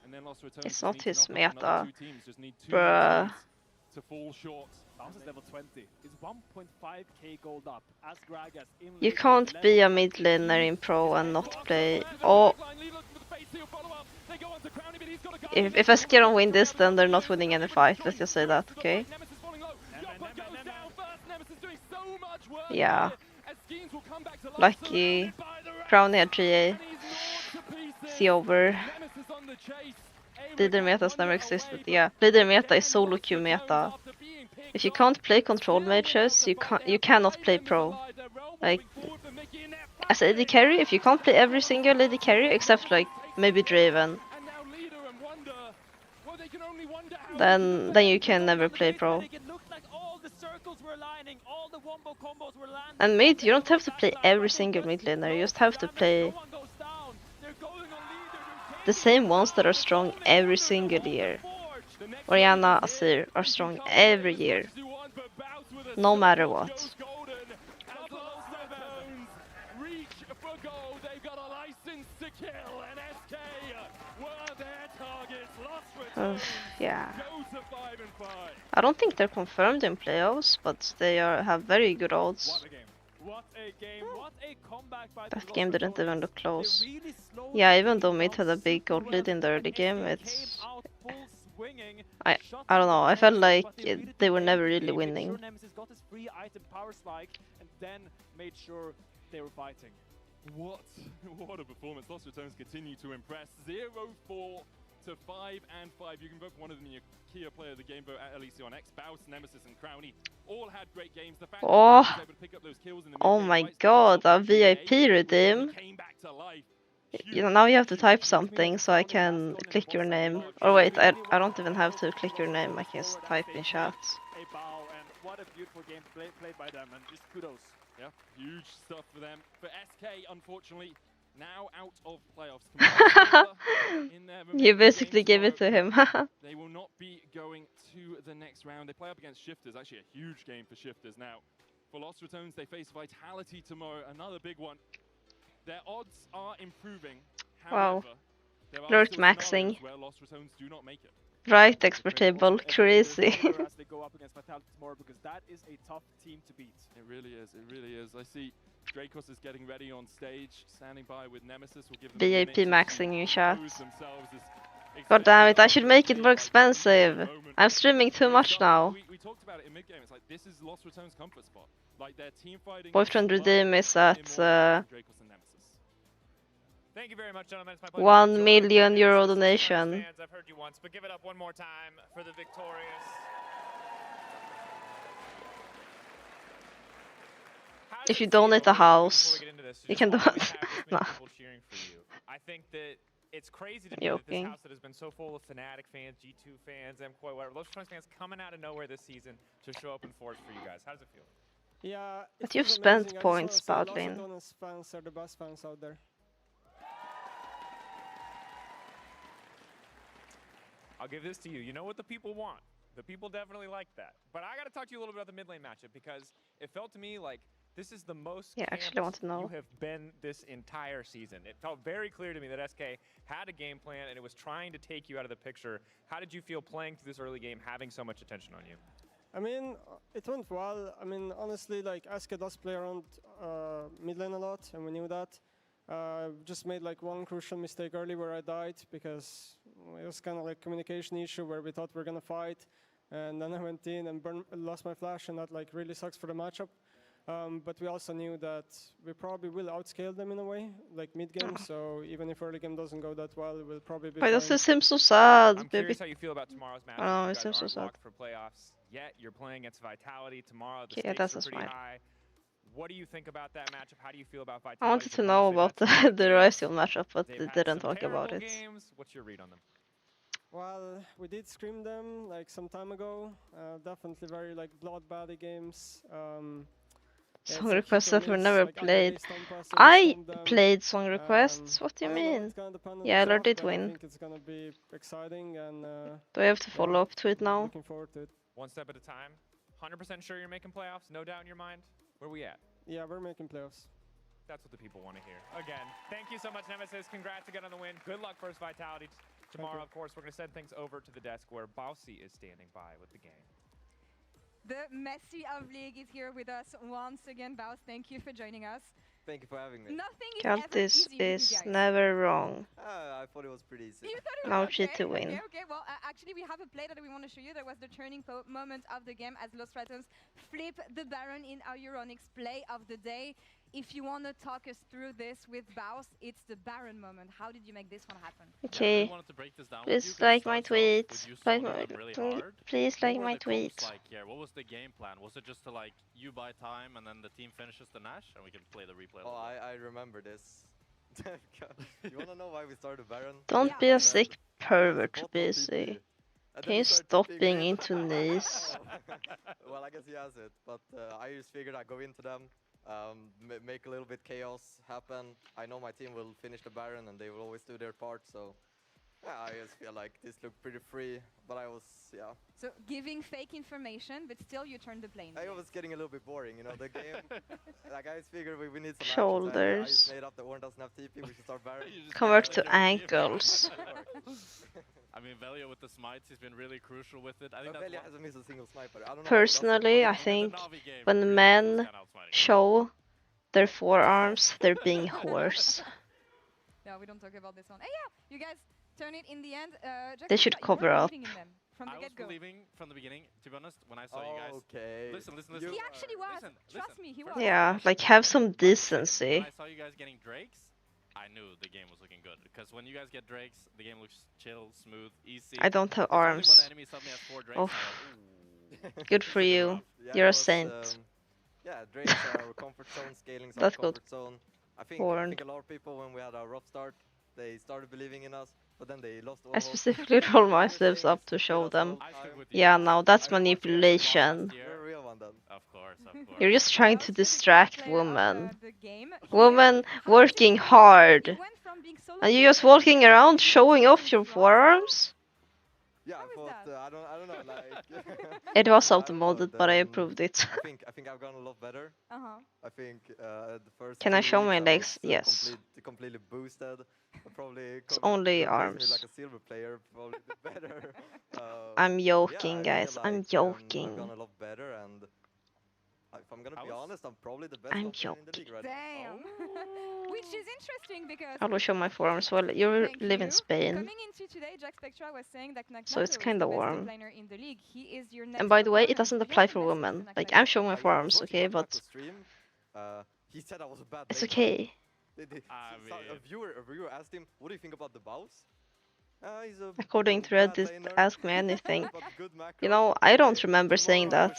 And then Lost Returns. It's not his meta. Just need 2 Bruh. to fall short. Bounce is level 20. Is 1.5k gold up as Gragas in. You can't be a mid laner in pro and not play. Oh, if SK don't win this, then they're not winning any fight. Let's just say that, okay? Yeah. Lucky. Crowny had 3A. See over. Leader metas never existed. Yeah, leader meta is solo queue meta. If you can't play control mages, you cannot play pro. Like, as AD carry, if you can't play every single AD carry except like maybe Draven, then you can never play pro. And mid, you don't have to play every single mid laner, you just have to play the same ones that are strong every single year. Orianna, Azir are strong every year, no matter what. Yeah. I don't think they're confirmed in playoffs, but they have very good odds. That game didn't even look close. Yeah, even though mid had a big gold lead in the early game, it's... I don't know, I felt like they were never really winning. What a performance. Lost Returns continue to impress. 0-4 to 5 and 5. You can vote one of them in your key player of the game vote at LEC on X. Baus, Nemesis, and Crowny all had great games. The fact that was able to pick up those kills in the oh my god, a VIP redeem. You know, now you have to type something so I can click your name. Or wait, I don't even have to click your name, I can just type in chat. What a beautiful game played by them, and just kudos. Yeah, huge stuff for them. For SK, unfortunately, now out of playoffs. You basically gave it to him. They will not be going to the next round. They play up against Shifters, actually a huge game for Shifters now. For Lost Returns, they face Vitality tomorrow, another big one. Their odds are improving. Wow. However, Lord maxing. where Lost Returns do not make it. Right, exportable, crazy. As they go up against Vitality tomorrow, because that is a tough team to beat. It really is, it really is. I see Dracos is getting ready on stage, standing by with Nemesis. Will give them VIP maxing in chat. God damn it, I should make it more expensive. I'm streaming too much now. We talked about it in mid-game. It's like, this is Lost Returns' comfort spot. Like, their team fighting... Boyfriend redeem is at... Thank you very much, gentlemen. It's my pleasure. 1 million euro donation. I've heard you once, but give it up one more time for the victorious. If you donate a house, you can do it. No. I think that it's crazy to me that this house that has been so full of Fnatic fans, G2 fans, MQuote, whatever, Lost Returns fans coming out of nowhere this season to show up in Forge for you guys. How does it feel? Yeah, but you've spent points, Badlin. Lost fans are the best fans out there. I'll give this to you. You know what the people want. The people definitely like that. But I got to talk to you a little bit about the mid lane matchup, because it felt to me like this is the most actually I want to know. You have been this entire season. It felt very clear to me that SK had a game plan and it was trying to take you out of the picture. How did you feel playing through this early game, having so much attention on you? I mean, it went well. I mean, honestly, like SK does play around mid lane a lot, and we knew that. Just made like one crucial mistake early where I died because it was kind of like communication issue where we thought we were gonna fight, and then I went in and lost my flash, and that like really sucks for the matchup. But we also knew that we probably will outscale them in a way, like mid game. So even if early game doesn't go that well, we'll probably be. Why does this seem so sad? I'm curious how you feel about tomorrow's match. Oh, it seems so sad. For playoffs yet, you're playing against Vitality tomorrow. The yeah, stakes that's are pretty smart. high. What do you think about that matchup? How do you feel about Vitality? I wanted to know about the Ryzeon matchup, but they didn't talk about it. Games. What's your read on them? Well, we did scream them like some time ago. Definitely very like blood-body games. Song requests that were never played. I played song requests. What do you mean? Yeah, I did win. I think it's gonna be exciting, and do I have to follow up to it now? Looking forward to it. One step at a time. 100% sure you're making playoffs? No doubt in your mind? Where we at? Yeah, we're making playoffs. That's what the people want to hear. Again, thank you so much, Nemesis. Congrats again on the win. Good luck versus Vitality tomorrow. Of course, we're going to send things over to the desk where Baussi is standing by with the game. The Messi of League is here with us once again. Baus, thank you for joining us. Thank you for having me. Nothing is Countess ever easy with you is guys. never wrong. I thought it was pretty easy. You thought it Now was cheat to win. Okay. Well, actually, we have a play that we want to show you. That was the turning moment of the game as Lost Returns flip the Baron in our Euronics play of the day. if you want to talk us through this with Baus, it's the Baron moment. How did you make this one happen? Okay. Yeah, wanted to break this down Please like my tweets. Like my, please like my tweets. Like, yeah, what was the game plan? Was it just to like you buy time and then the team finishes the Nash and we can play the replay? Oh, I remember this. You wanna know why we started Baron? Don't be a sick pervert, busy. Can you stop being into knees? Well, I guess he has it, but I just figured I'd go into them, make a little bit chaos happen. I know my team will finish the Baron and they will always do their part, so yeah, I just feel like this looked pretty free, but I was, yeah. So giving fake information, but still you turned the plane. I was getting a little bit boring, you know, the game. Like I just figured we need some shoulders. I just made up the Orn doesn't have TP, we should start Baron. Convert to ankles. I mean, Velio with the smites, he's been really crucial with it. I think Velio hasn't missed a single sniper. I don't know. Personally, I think when men show their forearms, they're being whores. No, we don't talk about this one. Hey, yeah, you guys turn it in the end. They should cover up. From the I was believing from the beginning, to be honest, when I saw you guys. Okay. Listen. He actually was. Trust me, he was. Yeah, like have some decency. When I saw you guys getting Drakes, I knew the game was looking good. Because when you guys get Drakes, the game looks chill, smooth, easy. I don't have arms. When the enemy suddenly has 4 Drakes, like, good for you. Yeah, you're a saint. Yeah, Drakes are our comfort zone, scaling our That's comfort good. zone. I think a lot of people, when we had our rough start, they started believing in us, but then they lost all I specifically roll my sleeves up to show them. Yeah, now that's manipulation. You're a real one then. Of course. You're just trying to distract women. Women working hard. And you're just walking around showing off your forearms? Yeah, but I don't know, like... It was auto-modded, but I approved it. I think I've gotten a lot better. I think the first... Can I show my legs? Yes. Completely boosted. Probably... It's only arms. Like a silver player, probably better. I'm joking, guys. I'm joking. I've gotten a lot better, and if I'm gonna be honest, I'm probably the best player in the league right now. Damn! Which is interesting because... I will show my forearms. Well, you live in Spain. Coming into today, Jack Spectra was saying that so it's kind of warm. In the league. He is your and by the way, it doesn't apply for women. Like, I'm showing my forearms, okay, but... He said I was a bad it's okay. A viewer asked him, what do you think about the bows? According to Reddit, ask me anything. You know, I don't remember saying that,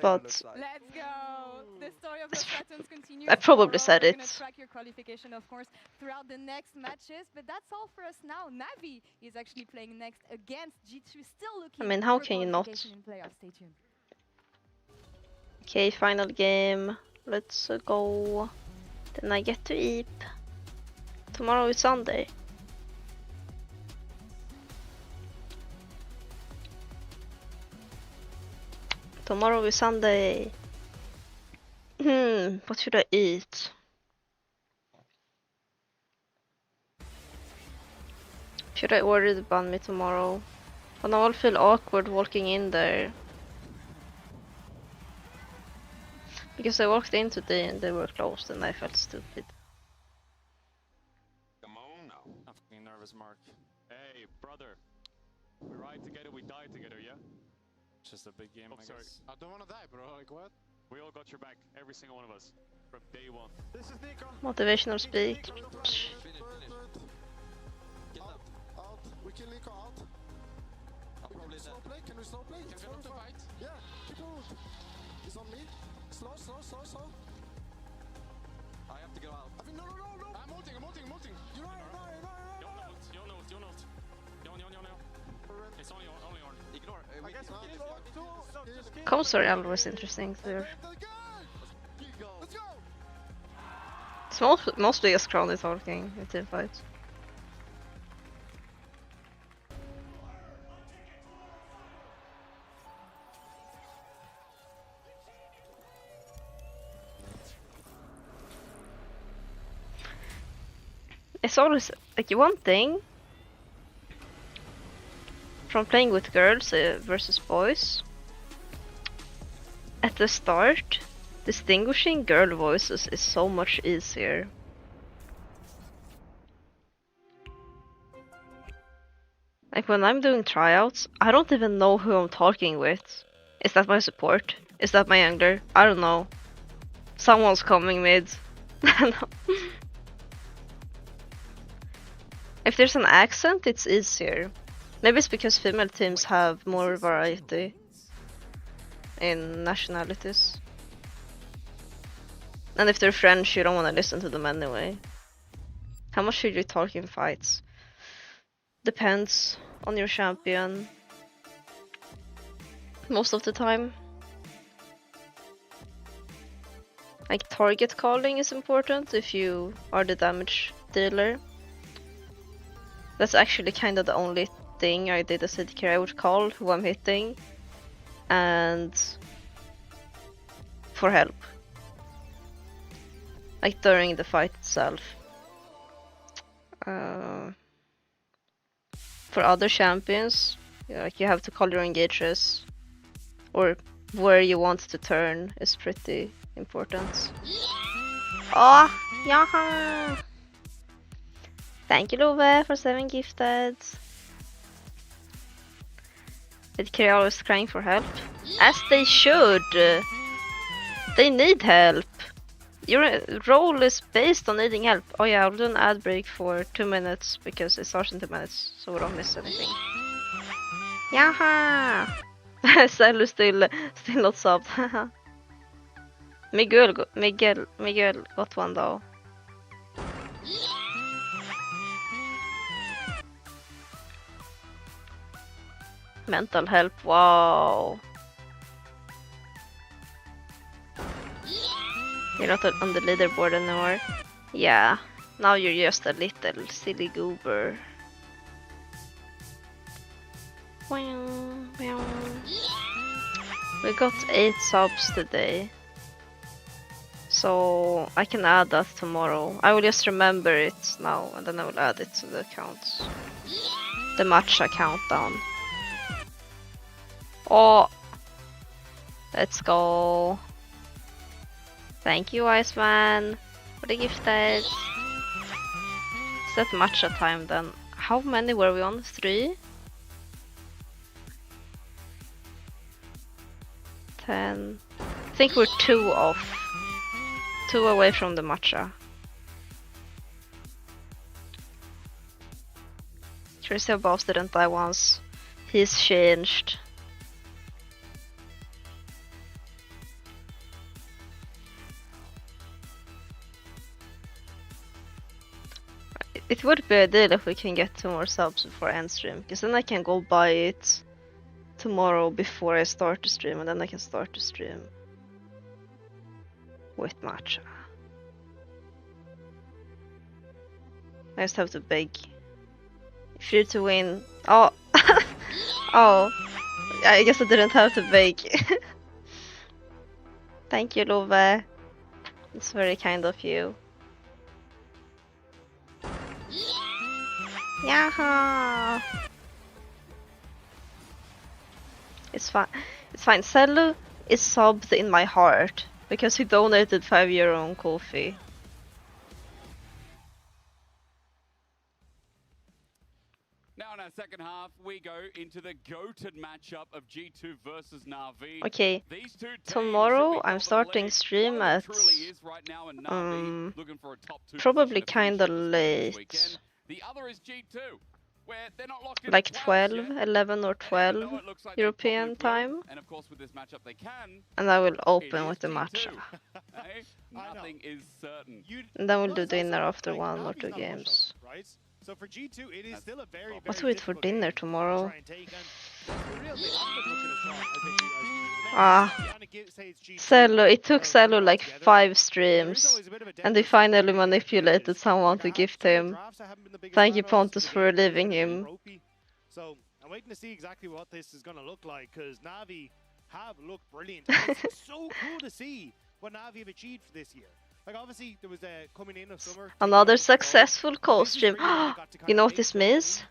but let's go. The story of the Spartans continues. I probably said it. Track your qualification, of course, throughout the next matches. But that's all for us now. Navi is actually playing next against G2. Still looking. I mean, how can you not? Stay tuned. Okay, final game. Let's go. Then I get to eat. Tomorrow is Sunday. Tomorrow is Sunday. What should I eat? Should I order the banh mi tomorrow? But now I'll feel awkward walking in there. Because I walked in today and they were closed and I felt stupid. Come on now. I'm fucking nervous, Mark. Hey, brother. We ride together, we die together, yeah? Just a big game, I guess. I don't want to die, bro. Like, what? We all got your back, every single one of us, from day one. This is Nico. Motivational speak. Finish. Out. We kill Nico out. Can we slow play? Can we slow play? Can we fight? Yeah, keep on. He's on me. Slow. I have to go out. No. I'm ulting. You're right. It's only on. Ignore. Comms are always interesting there. It's mostly just crowdy talking in team fights. It's always like one thing from playing with girls versus boys. At the start, distinguishing girl voices is so much easier. Like when I'm doing tryouts, I don't even know who I'm talking with. Is that my support? Is that my jungler? I don't know. Someone's coming mid. No. If there's an accent, it's easier. Maybe it's because female teams have more variety in nationalities. And if they're French, you don't want to listen to them anyway. How much should you talk in fights? Depends on your champion. Most of the time. Like target calling is important if you are the damage dealer. That's actually kind of the only thing I did as AD carry. I would call who I'm hitting and for help. Like during the fight itself. For other champions, like you have to call your engages or where you want to turn is pretty important. Oh, yeah. Thank you, Love, for 7 gifted. Did Kiri always crying for help? As they should. They need help. Your role is based on needing help. Oh yeah, I'll do an ad break for 2 minutes because it starts in 2 minutes, so we don't miss anything. Yaha! Salu still not subbed. Miguel got one though. Mental help, wow. You're not on the leaderboard anymore. Yeah, now you're just a little silly goober. We got 8 subs today. So I can add that tomorrow. I will just remember it now and then I will add it to the accounts. The matcha countdown. Oh, let's go. Thank you, Iceman, for the gifted. Is that matcha time then? How many were we on? 3? 10. I think we're 2 off. 2 away from the matcha. Christian Boss didn't die once. He's changed. It would be ideal if we can get 2 more subs before end stream, because then I can go buy it tomorrow before I start the stream, and then I can start the stream with matcha. I just have to beg. If you're to win... Oh! Oh! I guess I didn't have to beg. Thank you, Love. It's very kind of you. Yaha! It's fine. It's fine. Celu is subbed in my heart because he donated €5 on Ko-fi. Now in our second half, we go into the goated matchup of G2 versus NAVI. Okay, tomorrow I'm starting stream at probably kinda late. The other is G2, where they're not locked in like 12, 11 or 12 European time. And of course with this matchup they can. And I will open with the matcha. Nothing is certain. And then we'll do dinner after 1 or 2 games. So for G2, it is still a very, What do we eat for dinner tomorrow? Celu, it took Celu like 5 streams, and they finally manipulated someone to gift him. Thank you, Pontus, for relieving him. So I'm waiting to see exactly what this is going to look like, because Navi have looked brilliant. It's so cool to see what Navi have achieved for this year. Like obviously there was a coming in of summer. Another successful co-stream. You know what this means?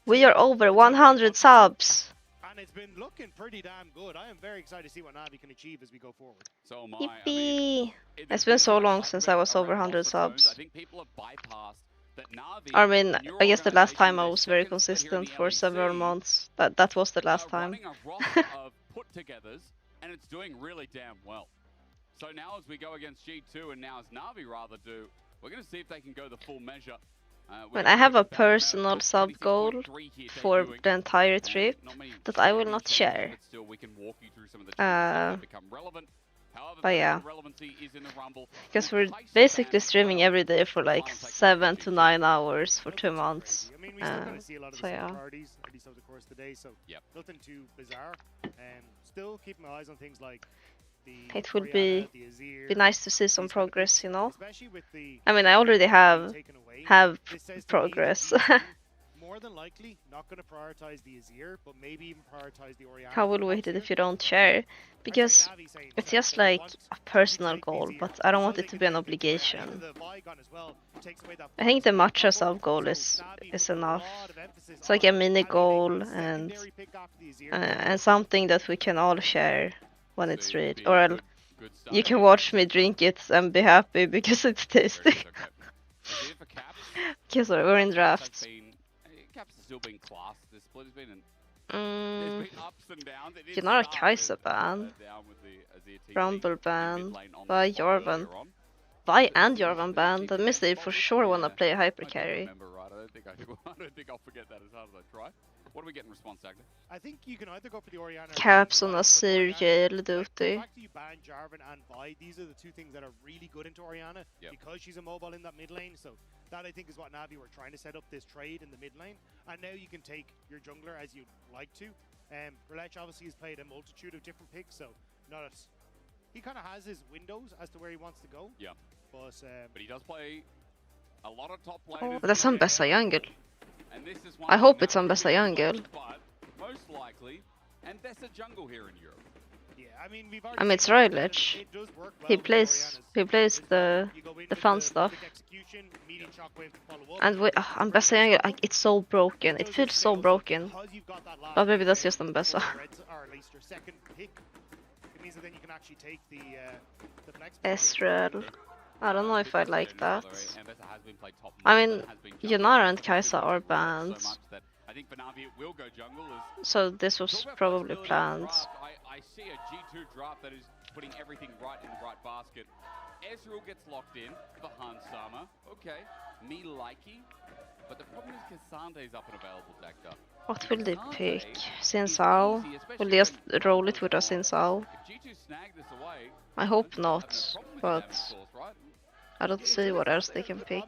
We are over 100 subs. And it's been looking pretty damn good. I am very excited to see what Navi can achieve as we go forward. So am I. Yippee! It's been so long since I was over 100 subs. I mean, I guess the last time I was very consistent for several months. That was the last time. And it's doing really damn well. So now as we go against G2 and now as NAVI rather do, we're going to see if they can go the full measure. When I have a personal sub goal for the entire trip that I will not share. But yeah, because we're basically streaming every day for like 7 to 9 hours for 2 months. I mean, we still going to see a lot of So the yeah. same parties, at least over the course of the day, so nothing too bizarre. Still keeping my eyes on things like the It would Orianna, be the Azir, nice to see some progress, you know. especially with the I mean, I already have This says to me that progress. these two, more than likely not going to prioritize the Azir, but maybe even prioritize the Orianna. How will we hit it if you don't share? Because it's just like a personal goal, but I don't want it to be an obligation. I think the matcha sub goal is enough. It's like a mini goal and something that we can all share when it's ready. Or you can watch me drink it and be happy because it's tasty. Okay, sorry, we're in drafts. Caps has still been class. The split has been there's been ups and downs. Gnar Kai'Sa ban. Rumble ban. By Jarvan. By and Jarvan ban. That means they for sure wanna play hyper carry. I don't think I'll forget that as hard as I try. What do we get in response, Agda? I think you can either go for the Orianna. Caps on Azir, Gale, Duty. The fact that you ban Jarvan and Vi, these are the two things that are really good into Orianna because she's a mobile in that mid lane. So that I think is what Navi were trying to set up this trade in the mid lane. And now you can take your jungler as you'd like to. LEC obviously has played a multitude of different picks, so he kind of has his windows as to where he wants to go. Yeah. But he does play a lot of top Oh, laners. that's on Bessa Jungle. I hope it's on Bessa Jungle. But most likely, and Bessa jungle here in Europe. Yeah, I mean it's Rylech. He plays the fun stuff. And on Bessa Jungle, it's so broken. It feels so broken. But maybe that's just on Bessa. Ezreal. I don't know if I like that. I mean, Gnar and Kai'Sa are banned. So this was probably planned. I see a G2 draft that is putting everything right in the right basket. Ezreal gets locked in for Hans Sama. Okay, me likey. But the problem is Cassandra is up and available, Dacta. What will they pick? Xin Zhao? Will they just roll it with a Xin Zhao? I hope not, but I don't see what else they can pick.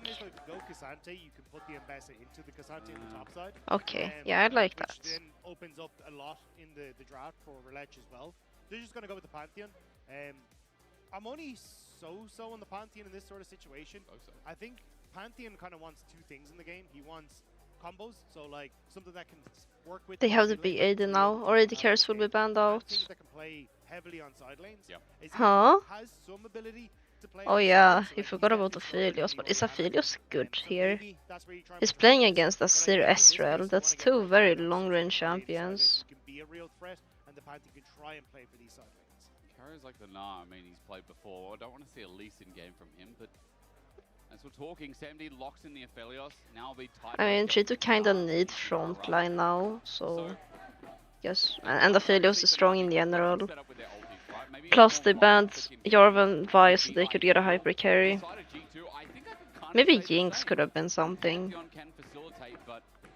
Okay, yeah, I like that. Then opens up a lot in the draft for LEC as well. They're just going to go with the Pantheon. I'm only so on the Pantheon in this sort of situation. I think Pantheon kind of wants two things in the game. He wants combos, so like something that can work with. They have the big AD now. Already carries will be banned out. Things that can play heavily on side lanes. Huh? Has some ability to play Oh yeah, you forgot about Aphelios, but is Aphelios good here? He's playing against Azir Ezreal. That's two very long-range champions. Can be a real threat, and the Pantheon can try and play for these side lanes. Carries like the I mean, he's played before. I don't want to see a lease in game from him, but as we're talking, Samd locks in the Aphelios. Now be tight. I mean, G2 kinda need frontline now, so yes, and Aphelios is strong in general. Plus they banned Jarvan Vi so they could get a hyper carry. Maybe Jinx could have been something.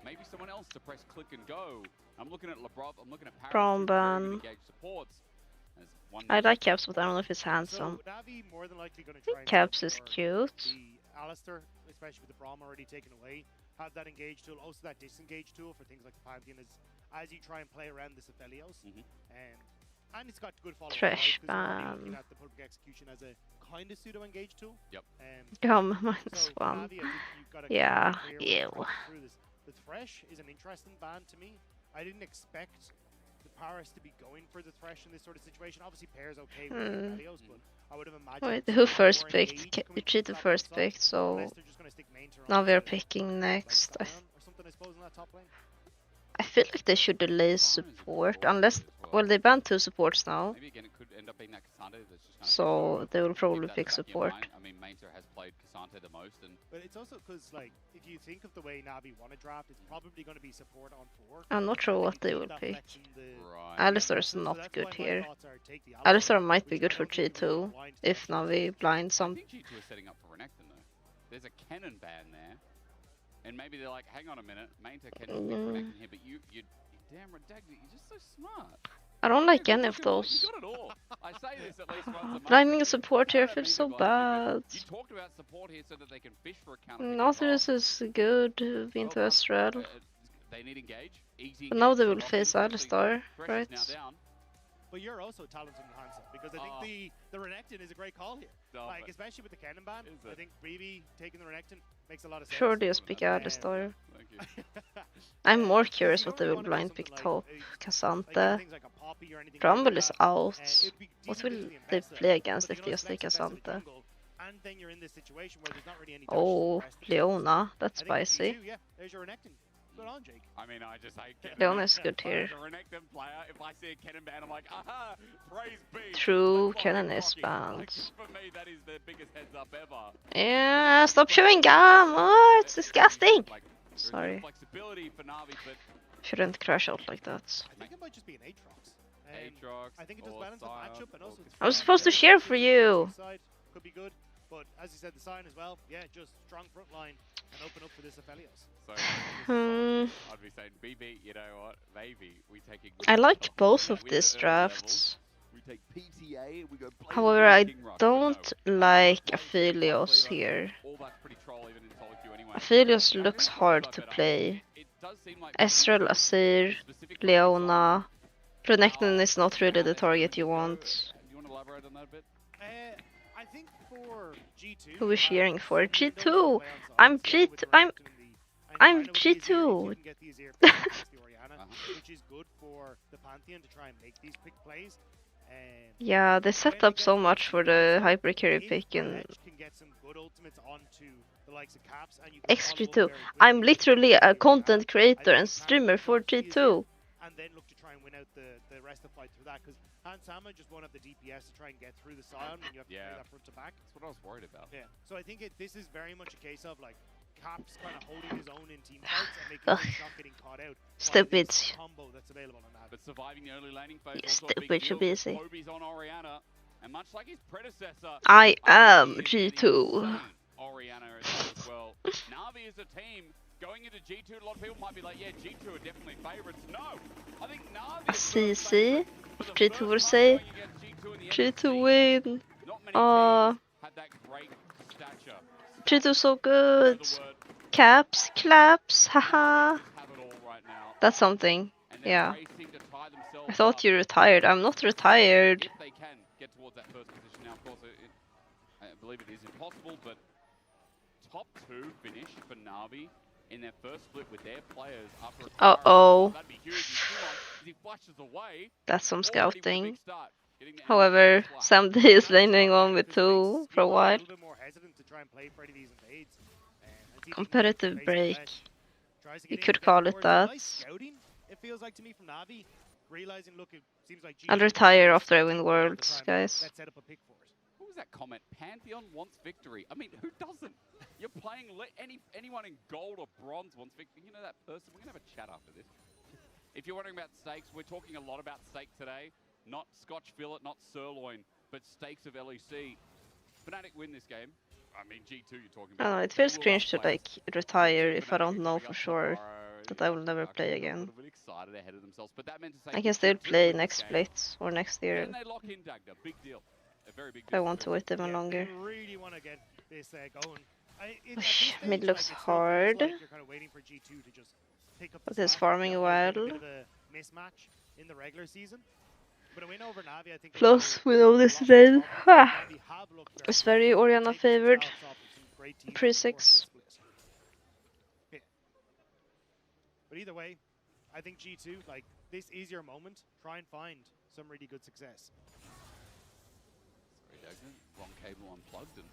Maybe someone else to press click and go. I'm looking at Labrov, I'm looking at Prom ban. I like Caps, but I don't know if it's handsome. So Navi more than likely going to I think Caps is cute. The Alistair, especially with the Braum already taken away, have that engage tool, also that disengage tool for things like the Pantheon as you try and play around this Aphelios. And it's got good follow-up. Trash ban. ban. At the public execution as a kind of pseudo engage tool. Yep. -1. Yeah. Ew. The Thresh is an interesting ban to me. I didn't expect the Paris to be going for the Thresh in this sort of situation. Obviously, Pair's okay with the Aphelios, but I would have imagined. Wait, who first picked? You cheated first picked, so now we're picking next. I feel like they should delay support unless, well, they banned 2 supports now. Maybe again it could end up being that Cassandra that's just kind of So they will probably keep that in pick the back of your support. mind. I mean, Mainzer has played Cassandra the most, and But it's also because, like, if you think of the way Navi want to draft, it's probably going to be support on 4. I'm not sure what they will pick. Alistar is not good here. Alistar might be good for G2 if Navi blinds I some. think G2 is setting up for Renekton though. There's a cannon ban there, and maybe they're like, hang on a minute, Mainzer can pick Renekton here, but you damn Redagna, you're just so smart. I don't like any of those. You got it all. I say this at least once a month. Blinding a support here feels so bad. You talked about support here so that they can fish for a counter. Nautilus is good, Vinto Astral. They need engage. Easy. But now they will face Alistar, right? But you're also talented in Hansa because I think the Renekton is a great call here. Like, especially with the cannon ban, I think BB taking the Renekton makes a lot of sense. Sure, they just pick Alistar. I'm more curious what they will blind pick top. Cassante. Rumble is out. What will they play against if they just take Cassante? Oh, Leona. That's spicy. Yeah, there's your Renekton. Good on, Jake. I mean, I just hate Cannon. Leona is good here. As a Renekton player, if I see a cannon ban, I'm like, aha, praise be. True, cannon is banned. Like, for me, that is the biggest heads up ever. Yeah, stop chewing gum! Oh, it's disgusting! Sorry. Flexibility for Navi, but Shouldn't crash out like that. I think it might just be an Aatrox. Aatrox. I think it just balances the matchup and also. I was supposed to cheer for you! Could be good, but as you said, the sign as well. Yeah, just strong front line and open up for this Aphelios. So, I'd be saying, BB, you know what? Maybe we take a. I like both of these drafts. We take PTA, we go play. However, I don't like Aphelios here. Aphelios looks hard to play. Ezreal, Azir, Leona. Renekton is not really the target you want. You want to elaborate on that a bit? I think for G2. Who is cheering for? G2! I'm G2! I'm G2! Which is good for the Pantheon to try and make these quick plays. Yeah, they set up so much for the hyper carry pick and XG2. I'm literally a content creator and streamer for G2. And then look to try and win out the rest of the fight through that, because Hans Sama just won't have the DPS to try and get through the Scion when you have to play that front to back. That's what I was worried about. Yeah, so I think this is very much a case of like Caps kind of holding his own in team fights and making sure he's not getting caught out. Stupid. Combo that's available on that. But surviving the early laning phase also Stupid, a big you're deal. busy. Kobe's on Orianna, and much like his predecessor, I am G2. Orianna as well. Navi is a team going into G2. A lot of people might be like, yeah, G2 are definitely favorites. No, I think Navi. CC. G2 will say. G2 win. Had that great stature. G2 so good. Caps, claps, haha. That's something. Yeah. I thought you retired. I'm not retired. If they can get towards that first position now, of course, I believe it is impossible, but top 2 finish for Navi in their first split with their players after a that'd be huge. He flashes away. That's some scouting. However, Sam D is laning on with 2 for a while. Competitive break. You could call it that. It feels like to me from Navi, realizing, look, it seems like I'll retire after I win Worlds, guys. What was that comment? Pantheon wants victory. I mean, who doesn't? You're playing anyone in gold or bronze wants victory. You know that person? We're going to have a chat after this. If you're wondering about steaks, we're talking a lot about steak today. Not Scotch fillet, not sirloin, but steaks of LEC. Fnatic win this game. I mean, G2 you're talking about. I don't know, it feels cringe to like retire if I don't know for sure that I will never play again. I guess they'll play next split or next year. And they lock in Dagda. Big deal. A very big I want to wait even longer. Really want to get this going. Mid looks hard. But he's farming a while. Mismatch in the regular season. But a win over Navi, I think. Plus, we know this then. It's very Orianna favored. Pre-6. But either way, I think G2, like, this is your moment. Try and find some really good success. Sorry, Dagnan. Wrong cable unplugged, and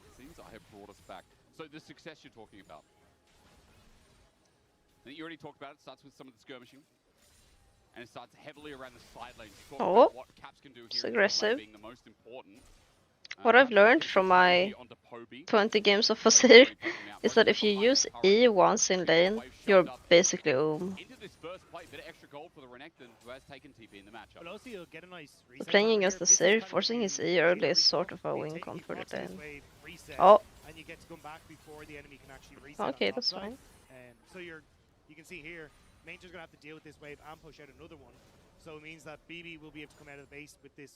it seems I have brought us back. So the success you're talking about. I think you already talked about it. Starts with some of the skirmishing. And it starts heavily around the side lanes. You talk about what Caps can do here it's in aggressive. being the most important. What I've learned from my 20 games of Fasir is that if you use E once in lane, you're basically Into this first play, bit of extra gold for the Renekton, who has taken TP in the matchup. But also you'll get a nice reset playing over against here. the This is Sir, kind of forcing you his E early is every sort of a they win take con for the procs in this lane. wave, reset, Oh, and you get to come back before the enemy can actually reset. okay, on that's top side. fine. So you can see here, Mainter's gonna have to deal with this wave and push out another one. So it means that BB will be able to come out of the base with this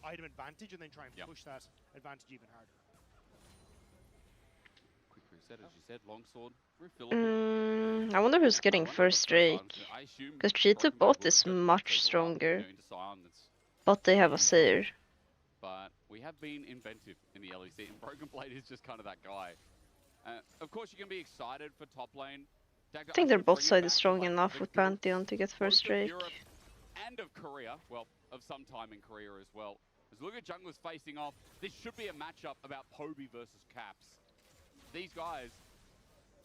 item advantage and then try and push that advantage even harder. Quick reset, as you said, longsword, refillable. I wonder who's getting first Drake. Because G2 bot is much stronger. But they have a Seer. But we have been inventive in the LEC, and Broken Blade is just kind of that guy. Of course, you can be excited for top lane. I think their bot side is strong enough with Pantheon to get first Drake. And of Korea, well, of some time in Korea as well. As look at junglers facing off, this should be a matchup about Poby versus Caps. These guys,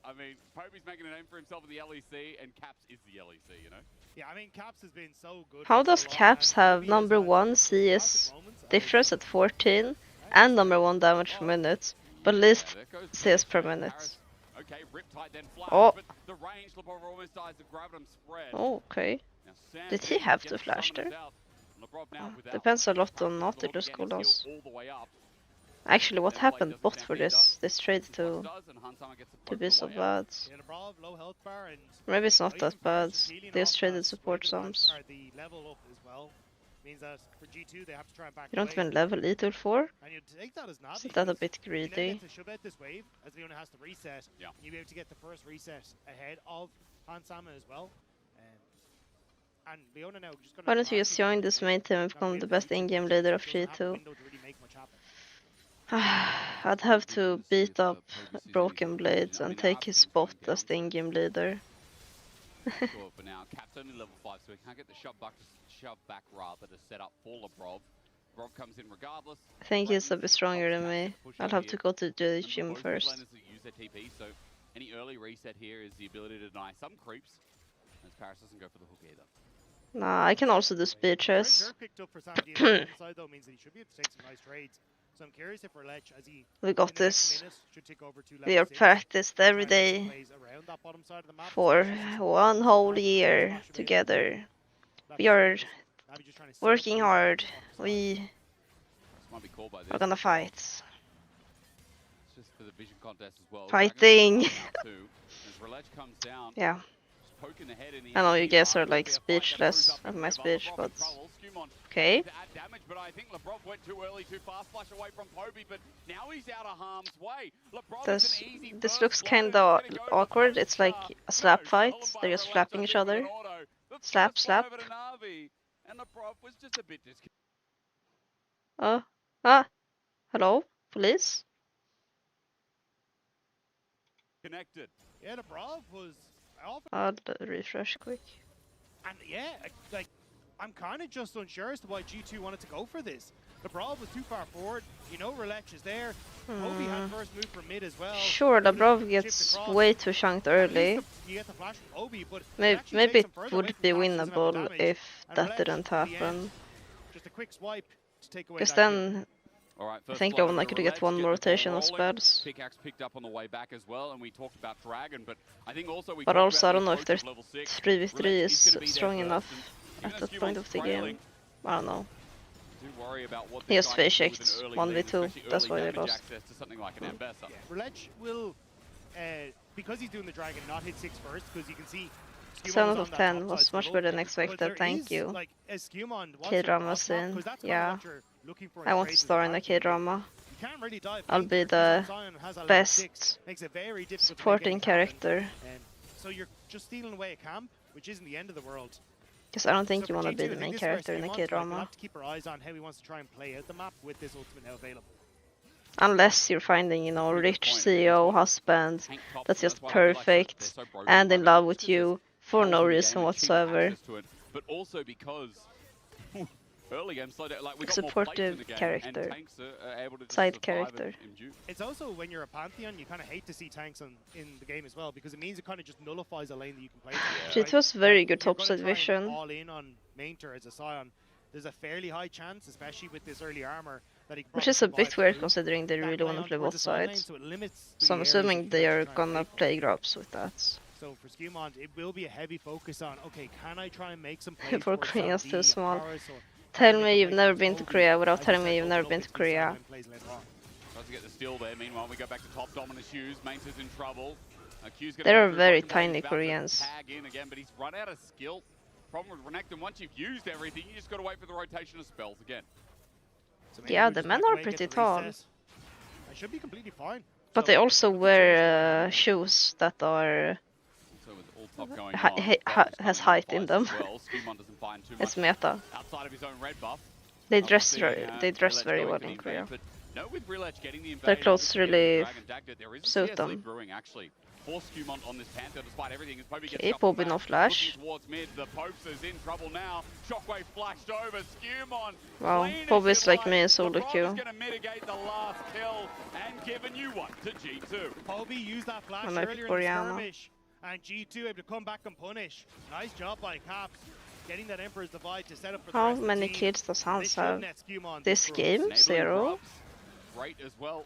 I mean, Poby's making a name for himself in the LEC, and Caps is the LEC, you know? Yeah, I mean, Caps has been so good. How does Caps have number 1 CS difference at 14 and number 1 damage per minute, but least CS per minute? Okay, Riptide then flash, Oh. but the range, Lebrov almost dies, the Gravitum spread. Oh, okay. Did he have to flash there? Depends a lot on Nautilus cooldowns. Actually, what happened bot for this trade to be so bad? Maybe it's not that bad. They just traded support sums. Means that for G2 they have to try and back You don't away. even level E2 4? And you take that as Navi. Isn't that a bit You then greedy? get to shove out this wave as Leona has to reset. Yeah. You'll be able to get the first reset ahead of Hansama as well. And Leona now just gonna Why don't you just join this main team and become the best in-game leader of G2? I'd have to beat up Broken Blades and take his spot as the in-game leader. Sure, for now, Cap's only level 5, so he can't get the shove back rather to set up for Lebrov. Lebrov comes in regardless. I think he's a bit stronger than me. I'll have to go to the gym Both first. laners that use their TP, so any early reset here is the ability to deny some creeps, as Paris doesn't go for the hook either. Nah, I can also do speeches. Picked up for Sandy side though means that he should be able to take some nice trades. So I'm curious if Relech, as he We got this. We are practiced every day for 1 whole year together. We are working hard. We are gonna fight. It's just for the vision contest as well. Fighting. As Relech comes down, Yeah. just poking the head in the I know you guys are like speechless at my speech, but okay. damage, but I think Lebrov went too early, too fast, flash away from Poby, but now he's out of harm's way. Lebrov is an easy This looks kinda awkward. It's like a slap fight. They're just flapping each other. Slap, slap. And Lebrov was just a bit Hello? Police? disconnected. Yeah, the Brav was off. I'll refresh quick. And yeah, like, I'm kind of just unsure as to why G2 wanted to go for this. The Brav was too far forward. You know Relech is there. Obi had first move from mid as well. Sure, the Brav gets way too chunked early. You get the flash from Obi, but Maybe it would be winnable if that didn't happen. Just a quick swipe to take away Because that then Alright, I think I could get one more rotation of spells. Pickaxe picked up on the way back as well, and we talked about Dragon, but I think also we But talked also I about don't know if their approach of level 6. 3v3 Relech is gonna be there strong first, enough and at even that point of the trailing, game. I don't know. do worry about what He this has guy face can do with checked an early 1v2, lead, especially that's early why they damage lost. access to something like an Ambessa. Relech will, because he's doing the Dragon, not hit 6 first, because you can see 7 out of 10 was much better than expected, thank you. Like, K-drama scene, yeah. I want to star in a K-drama. I'll be the best supporting character. So you're just stealing away a camp, which isn't the end of the world. Because I don't think you want to be the main character in a We'll K-drama. have to keep our eyes on how he wants to try and play out the map with this ultimate now available. Unless you're finding, you know, a rich CEO husband that's just perfect and in love with you for no reason whatsoever. But also because early game slowed down. Like we got supportive more plates in the game, character. and tanks are able to just Side survive character. and endure. It's also when you're a Pantheon, you kind of hate to see tanks in the game as well because it means it kind of just nullifies a lane that you can play. It was very good If you're topside gonna try and vision. all in on Mainter as a Scion, there's a fairly high chance, especially with this early armor, that he can Which is a probably bit survive weird through considering they that really want lane to play towards both the side lane, sides. so it limits So I'm the areas assuming that you they can are actually try and gonna take. play grabs with that. So for Skewmont, it will be a heavy focus on, okay, can I try and make some plays For towards Koreans Sam D too and small. Paris, or Tell can I me make a you've play never towards been to Kobe, Korea without as you telling said, me you've open never up been to into these side Korea. lane plays later on. Tries to get the steal there. Meanwhile, we go back to top dominant shoes. Mainter's in trouble. Q's gonna They go are through very Russian Blade. tiny He's about to Koreans. Tag in again, but he's run out of skill. Problem with Renekton, once you've used everything, you just got to wait for the rotation of spells again. So Yeah, maybe the we men just are have to wait, pretty get the tall. reset. I should be completely fine. But So, they also wear shoes that are So with all top going ha on, ha Brothers has coming height in them. as well. Skewmont doesn't find too It's much meta. outside of his own red buff. They We'll dress see, they dress Reletch very going well for the in Korea. invade, but no, with Reletch getting the invade, Their clothes obviously getting the really Dragon Dagger, there is a suit CS them. lead brewing actually for Skewmont on this Panther despite everything. As Poby gets Okay, shuffled Poby back, no flash. looking towards mid, the Popes is in trouble now. Shockwave flashed over, Skewmont. Wow, clean as Poby is you like me in solo LeBron is queue. going to mitigate the last kill and giving you one to G2. Poby used that flash I'm like earlier in the Oriana. skirmish, and G2 able to come back and punish. Nice job by Caps, getting that Emperor's Divide to set up for the How rest of the many team. kills does Hans This should have? net Skewmont This through. game? Enabling 0? Grubs, great as well.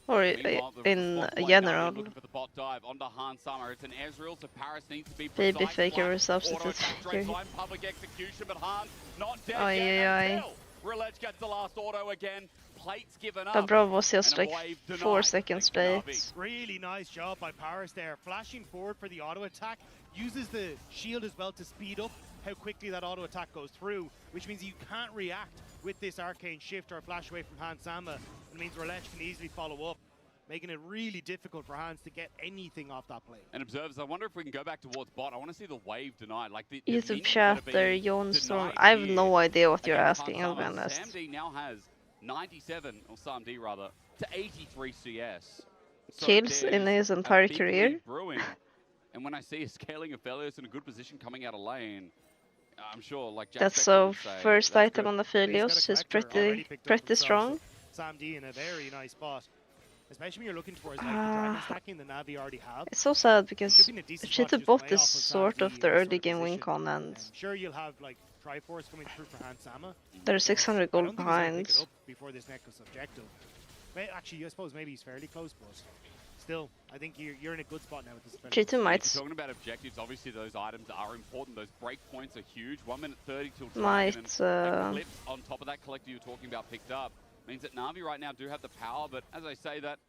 Or Meanwhile, the in response play general? now, looking for the bot dive onto Han Summer. It's an Ezreal, so Paris needs to be Baby precise. faker Flash, or substitute auto-attack straight faker. line, public execution, but Han not dead Oi, yet. oi, oi. Until Reletch gets the last auto again. Plates given up. The bro was just and a like wave 4 denied. seconds Thanks to late. Navi. Really nice job by Paris there, flashing forward for the auto attack, uses the shield as well to speed up how quickly that auto attack goes through, which means you can't react with this arcane shift or flash away from Hans Sama. It means Reletch can easily follow up, making it really difficult for Hans to get anything off that play. And observers, I wonder if we can go back towards bot. I want to see the wave denied. Like the YouTube minions that are chatter, being Jonsson. denied I have here no idea what you're against asking, Han I'll be Sama. honest. SamD now has 97, or SamD rather, to 83 CS. So Kills in there's his a entire big career. lead brewing. And when I see a scaling of Aphelios in a good position coming out of lane, I'm sure, like Jack That's Spector so would say, first that's item good. on the He's got a Aphelios is collector already pretty picked up himself, strong. so Sam D in a very nice spot. Especially when you're looking towards like the dragon stacking the Navi already have. It's so sad Should because be in a decent spot to Cheetah just bot play is off of Sam sort D of in the this early sort of game win position. con, and Sure, you'll have like Triforce coming through for Hans Sama. they're 600 I gold don't think he's gonna behind. pick it up before this Necklace objective. Actually, I suppose maybe he's fairly close, but still, I think you're in a good spot now with this. Cheetah If might you're talking about objectives, obviously those items are important. Those break points are huge. 1 minute 30 till Dragon, Might, and that clips on top of that collector you were talking about picked up. Means that Navi right now do have the power, but as I say that,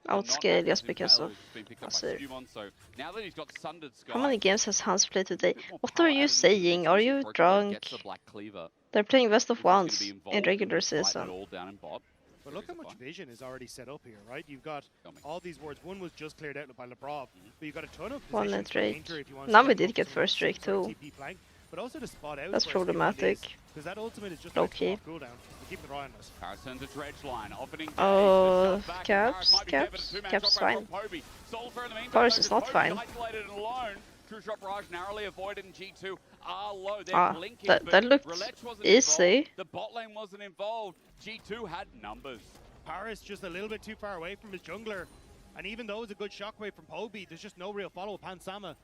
outscale just because of Azir. So now that he's got Sundered Sky, How many games has Hans played today? What are you saying? Are you drunk? gets the Black Cleaver. They're playing best of which is gonna ones be involved in regular this fight season. at all down in bot. But look how much vision is already set up here, right? You've got all these wards. One was just cleared out by Lebrov, but you've got a ton of One positions at for Drake. Painter if you want Now to we step did up get some- first Drake some sort of too. TP flank, but also to spot out That's where Skewmont problematic. because that ultimate is just Low like key. off cooldown. So keep an eye on us. Paris turns a dredge line, opening Oh, Caps, Caps fine. Paris is not fine. Isolated and alone. True shot barrage narrowly avoided in G2 are low. They're Ah, blinking, that but looked Reletch wasn't easy. involved. The bot lane wasn't involved. G2 had numbers. Paris just a little bit too far away from his jungler, and even though it's a good shockwave from Poby, there's just no real follow-up. Sama,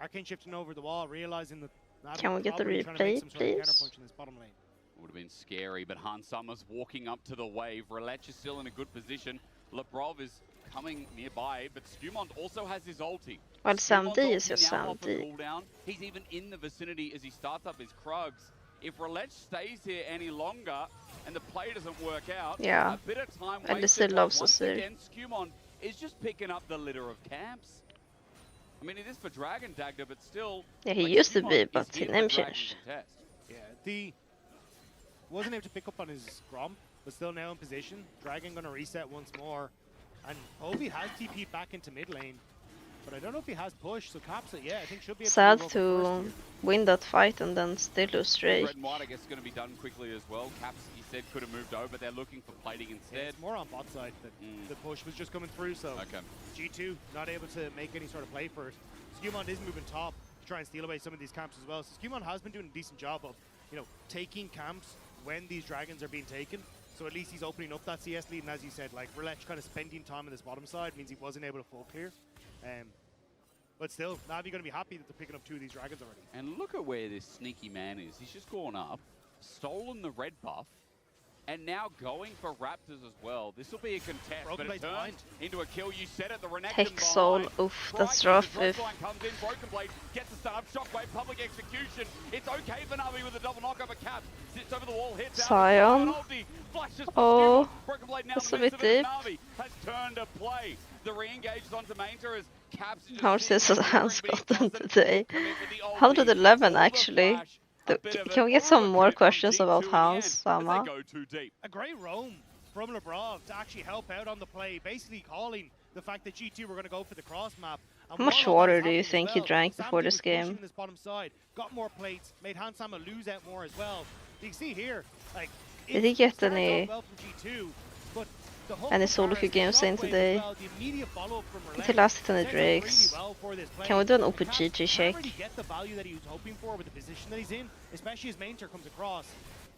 arcane shifting over the wall, realizing that. Navi Can we get the probably trying to make replay, some sort of please? counterpunch in this bottom lane. Would have been scary, but Han Summer's walking up to the wave. Reletch is still in a good position. Lebrov is coming nearby, but Skewmont also has his ulti. Well, Sam Skewmont's D is ulti just now off a Sam D. cooldown. He's even in the vicinity as he starts up his Krugs. If Reletch stays here any longer and the play doesn't work out, Yeah. a bit of time And he wasted. still loves Once Azir. again, Skewmont is just picking up the litter of camps. I mean, it is for Dragon Dagger, but still. Yeah, he like, used to Skewmont be, is but here he for name Dragon changed. contest. Yeah, the wasn't able to pick up on his Grom, but still now in position. Dragon gonna reset once more, and Obi has TP back into mid lane, but I don't know if he has push. So Caps, yeah, I think should be able Sad to, move over to first win that fight and then still lose Drake. Red and white, I guess, is going to be done quickly as well. Caps, he said, could have moved over, but they're looking for plating here. Yeah, instead. it's more on bot side that the push was just coming through. So Okay. G2 not able to make any sort of play for it. Skewmont is moving top to try and steal away some of these camps as well. So Skewmont has been doing a decent job of you know, taking camps when these dragons are being taken. So at least he's opening up that CS lead, and as you said, like Relech kind of spending time on this bottom side means he wasn't able to full clear. But still, Navi going to be happy that they're picking up 2 of these dragons already. And look at where this sneaky man is. He's just gone up, stolen the red buff, and now going for Raptors as well. This will be a contest, Broken but it Blade's turns into a kill. You said it, the Renekton Take soul. Oof, that's rough. If comes in, Broken Blade gets the start, Shockwave, public execution. It's okay for Navi with a double knockup, but Caps sits over the wall, hits Sion. out. Flashes Oh, Broken Blade now that's a bit deep. Navi has turned to play. The re-engage onto Mainter as Caps. How much has Hans gotten today? 111 actually. Can we get some more questions about Hans Sama? A great roam from Lebrov to actually help out on the play, basically calling the fact that G2 were going to go for the cross map. How much water do you think he drank before this game? This bottom side, got more plates, made Hans Sama lose out more as well. You can see here, like, Did he get any Any solo queue games in today? Did he last hit any Drakes? Can we do an OpenGG check? Get the value that he was hoping for with the position that he's in, especially as Mainter comes across.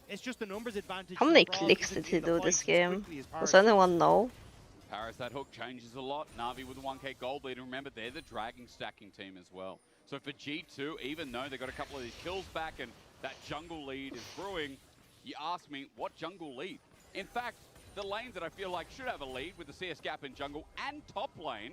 It's just the numbers advantage. How many clicks did he do this game? Does anyone know? Paris, that hook changes a lot. Navi with a 1k gold lead, and remember, they're the dragging stacking team as well. So for G2, even though they got a couple of these kills back and that jungle lead is brewing, you ask me, what jungle lead? In fact, the lanes that I feel like should have a lead with the CS gap in jungle and top lane,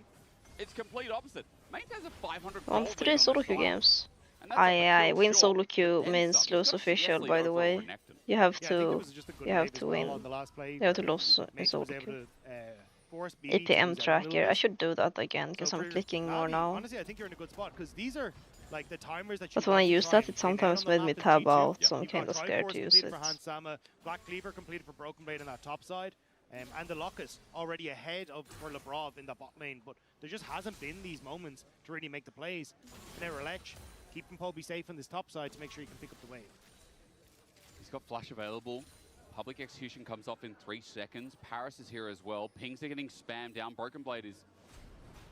it's complete opposite. Main has a 500 Won 3 solo queue games. Win solo queue means lose official, by the way. You have to win. You have to lose in solo queue. APM tracker. I should do that again because I'm clicking more now. Honestly, I think you're in a good spot because these are like the timers that. But when I use that, it sometimes made me tab out, so I'm kind of scared to use it. Black Cleaver completed for Broken Blade on that top side, and the Locust already ahead of for Lebrov in the bot lane. But there just hasn't been these moments to really make the plays. Now Relech keeping Poby safe on this top side to make sure he can pick up the wave. He's got flash available. Public execution comes off in 3 seconds. Paris is here as well. Pings are getting spammed down. Broken Blade is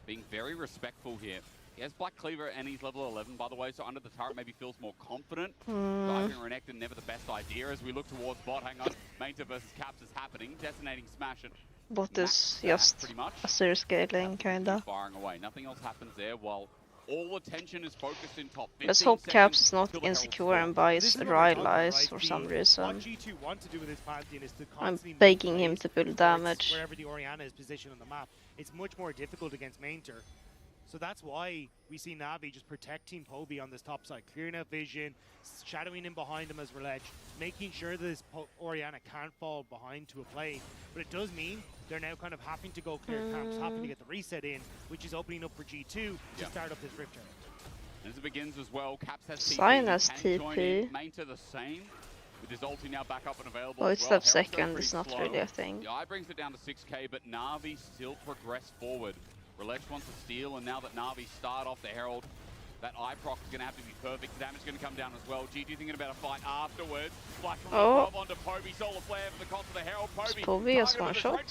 being very respectful here. He has Black Cleaver and he's level 11, by the way, so under the turret maybe feels more confident. Diving Renekton, never the best idea as we look towards bot. Hang on, Mainter versus Caps is happening. Detonating Smash and Bot is just a serious scaling, kinda. Firing away. Nothing else happens there while all attention is focused in top. Let's hope Caps is not insecure and buys Rylai's for some reason. I'm begging him to pull damage. Wherever the Orianna is positioned on the map, it's much more difficult against Mainter. So that's why we see Navi just protecting Poby on this top side, clearing out vision, shadowing in behind him as Relech, making sure that this Orianna can't fall behind to a play. But it does mean they're now kind of having to go clear camps, having to get the reset in, which is opening up for G2 to start up this Rift Challenge. As it begins as well, Caps has TP. Sion has TP. Mainter the same. With his ulti now back up and available. Oh, it's that second, it's not really a thing. The Eye brings it down to 6k, but Navi still progress forward. Relech wants to steal, and now that Navi start off the Herald, that eye proc is going to have to be perfect. The damage is going to come down as well. G2 thinking about a fight afterwards. Flash from Lebrov onto Poby. Solar Flare for the cost of the Herald. Poby has one shot.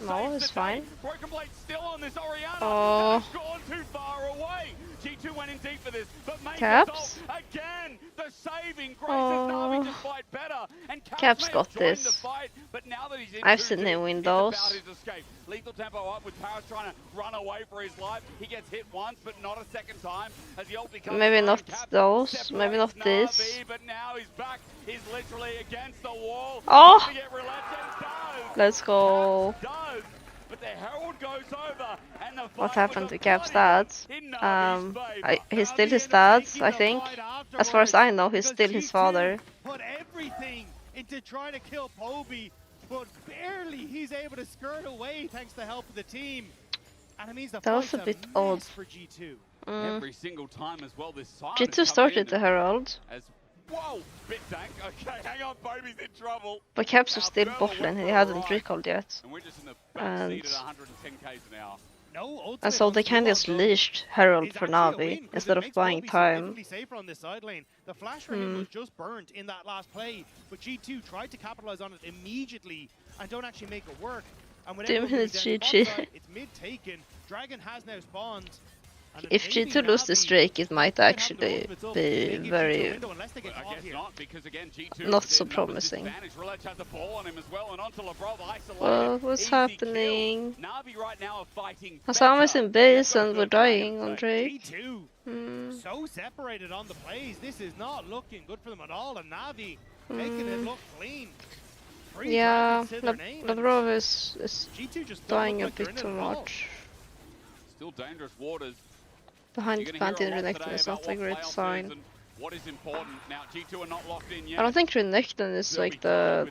No, it's fine. Broken Blade still on this Orianna. Oh. Gone too far away. G2 went in deep for this, but Caps? again, the saving grace as Navi just fight better. And Caps got this. The fight, but now that he's in I've seen him win those. Lethal tempo up with Paris trying to run away for his life. He gets hit once, but not a second time. As the ult becomes maybe not those, maybe not this. Navi, but now he's back. He's literally against the wall. Oh! Let's go. But the Herald goes over, and the what happened to Cap's dads? He's still his dad's, I think. As far as I know, he's still his father. Put everything into trying to kill Poby, but barely he's able to skirt away thanks to the help of the team. And it means the that was a bit odd for G2. Every single time as well this side G2 started the Herald. Whoa, bit tank. Okay, hang on, Poby's in trouble. But Caps was still boffling, he hadn't recalled yet. And we're just in the back seat at 110 k's an hour. And so they kind of just leashed Herald for Navi instead of buying time. On this side lane. The flash for him was just burnt in that last play, but G2 tried to capitalize on it immediately and don't actually make it work. And when it's GG. It's mid taken. Dragon has now spawned, if G2 lose the streak, it might actually be very not so promising. Well, what's happening? Hasama's in base and we're dying on Drake. So separated on the plays. This is not looking good for them at all. And Navi making it look clean. Yeah, Labrov is dying a bit too much. Still dangerous waters. Behind the plant in Renekton is not a great sign. What is important now? G2 are not locked in yet. I don't think Renekton is like the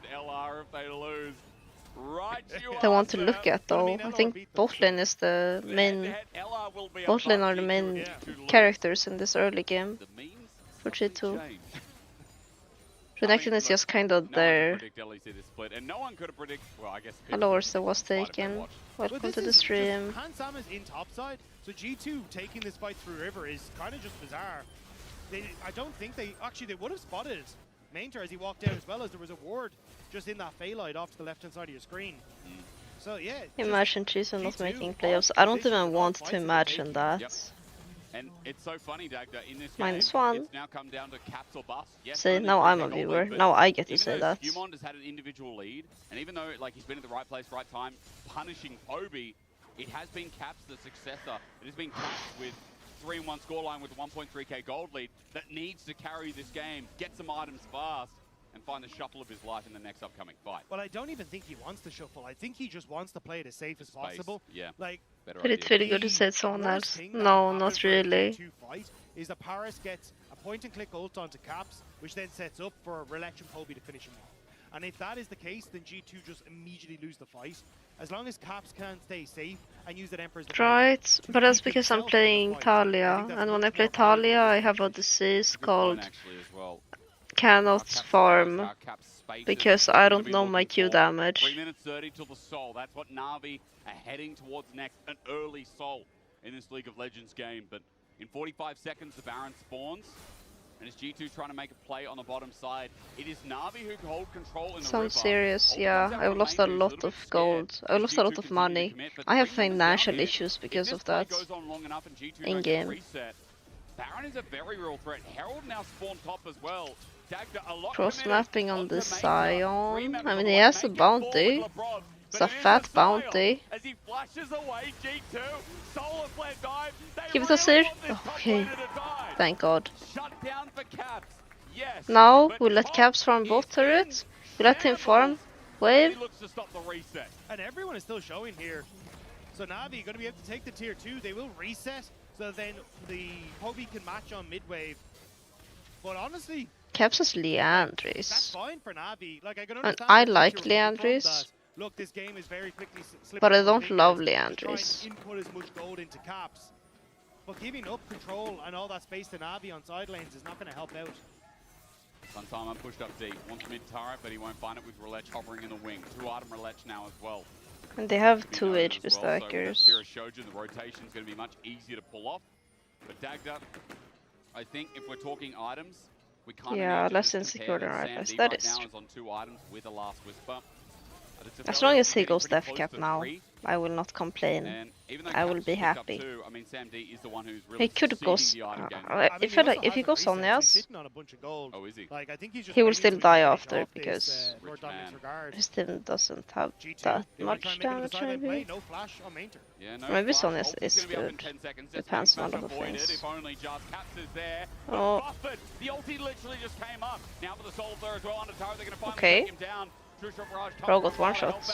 one to look at though. I think botlane is the main. Botlane are the main characters in this early game for G2. Renekton is just kind of there. Hello, Orsa was taken. Welcome to the stream. Hansam is in topside, so G2 taking this fight through river is kind of just bizarre. I don't think they would have spotted Mainter as he walked down, as well as there was a ward just in that Phalite off to the left hand side of your screen. So yeah. Imagine G2 not making playoffs. I don't even want to imagine that. And it's so funny, Dagda, in this -1. game, it's now come down to caps or bust. Yes, See, now I'm a viewer. Now I get to say that. Humond has had an individual lead, and even though like he's been at the right place, right time, punishing Obi, it has been Caps the successor. It has been Caps with 3-1 scoreline with a 1.3k gold lead that needs to carry this game, get some items fast, and find the shuffle of his life in the next upcoming fight. Well, I don't even think he wants to shuffle. I think he just wants to play it as safe as possible. Yeah. Like, but it's really good to say someone else. No, not really. Is that Paris gets a point-and-click ult onto Caps, which then sets up for Relec and Poby to finish him off. And if that is the case, then G2 just immediately lose the fight. As long as Caps can stay safe and use that Emperor's... Right, but that's because I'm playing Talia. And when I play Talia, I have a disease called cannot farm because I don't know my Q damage. 3 minutes 30 till the Soul. That's what Navi are heading towards next. An early Soul in this League of Legends game. But in 45 seconds, the Baron spawns. And it's G2 trying to make a play on the bottom side. It is Navi who can hold control in the Sounds river. serious, yeah. I've lost a lot of gold. I lost a lot of money. I have financial issues because of that. In game. Baron is a very real threat. Herald now spawned top as well. Cross mapping on the Sion. I mean, he has a bounty. It's a fat bounty. As he flashes away, G2, Solar Flare dive. Give it a Sir. Okay. Thank God. Shut down for Caps. Yes. Now we let Caps farm both turrets. We let him farm wave. He looks to stop the reset. And everyone is still showing here. So Navi going to be able to take the tier 2. They will reset. So then the Poby can match on mid wave. But honestly, Caps has Leandris. That's fine for Navi. Like, I can And understand I like Leandris. Look, this game is very quickly slipping. But I don't through love fingers. Leandris. Try and input as much gold into Caps. But giving up control and all that space to Navi on side lanes is not going to help out. Suntama pushed up deep. Wants mid turret, but he won't find it with Relec hovering in the wing. 2-item Relec now as well. And they have 2 HP stackers. So with Shogun, the rotation is going to be much easier to pull off. But Dagda, I think if we're talking items, we kind of less insecure than Rifles. That is now true. is on 2 items with a last whisper. As long as he goes Death Cap now, I will not complain. I will be happy. I mean, Sam D is the one who's really He could go. If he goes Sonia's, oh, is he? Like, I think he's just he will still die after off because his, his team doesn't have that much damage. Maybe. No flash on Mainter. Yeah, no Maybe flash. Sonia's is Ulti's gonna be up good. in 10 seconds. Depends on a lot of Avoided, things. if only just Caps is there. Oh. Buffett, the ulti literally just came up. Now for the Soul Flare as well under tower, they're going to finally Okay. take him down. Bro got one shots.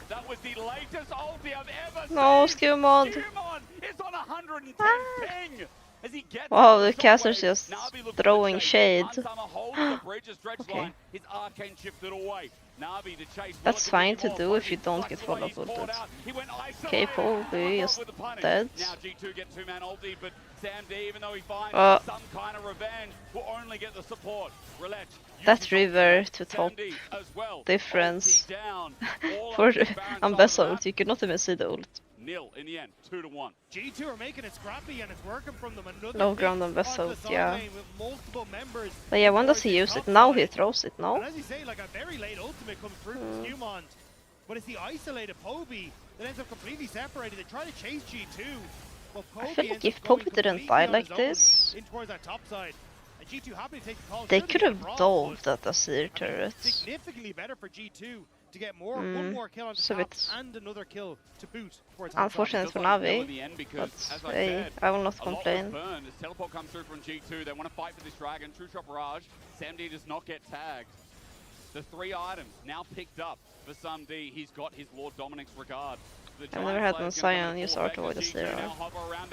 That was the latest ulti I've ever seen. No, Skewmon. Skewmon is on 110 ping. As he gets Wow, the caster's just throwing shade. Okay. His arcane shifted away. Navi to chase. That's fine to do if you don't get follow-up ulted. Okay, Poby is dead. Now G2 get 2-man ulti, but Sam D, even though he finds some kind of revenge, will only get the support. Relec. That river to top difference for Ambessa ult, you could not even see the ult. Nil in the end, 2-1. G2 are making it scrappy and it's working from them. Low ground Ambessa ult, yeah. But yeah, when does he use it? Now he throws it, no? And as you say, like a very late ultimate comes through from Skewmon. But it's the isolated Poby that ends up completely separated. They try to chase G2. But I Kobe feel like ends if up going Pope didn't completely die on like his own this, in towards that top side. And G2 happily take the call. they Sure, could get a have brawl, dove but, that Azir I mean, turret. significantly better for G2 to get one more kill on the So tops it's and another kill to boot for its Hansama. unfortunate for Navi, but hey, I will not complain. Burn as teleport comes through from G2. They want to fight for this dragon. True shot barrage. SamD does not get tagged. The 3 items now picked up for SamD. He's got his Lord Dominic's regard. I've never had one Scion use Art Void as Azir.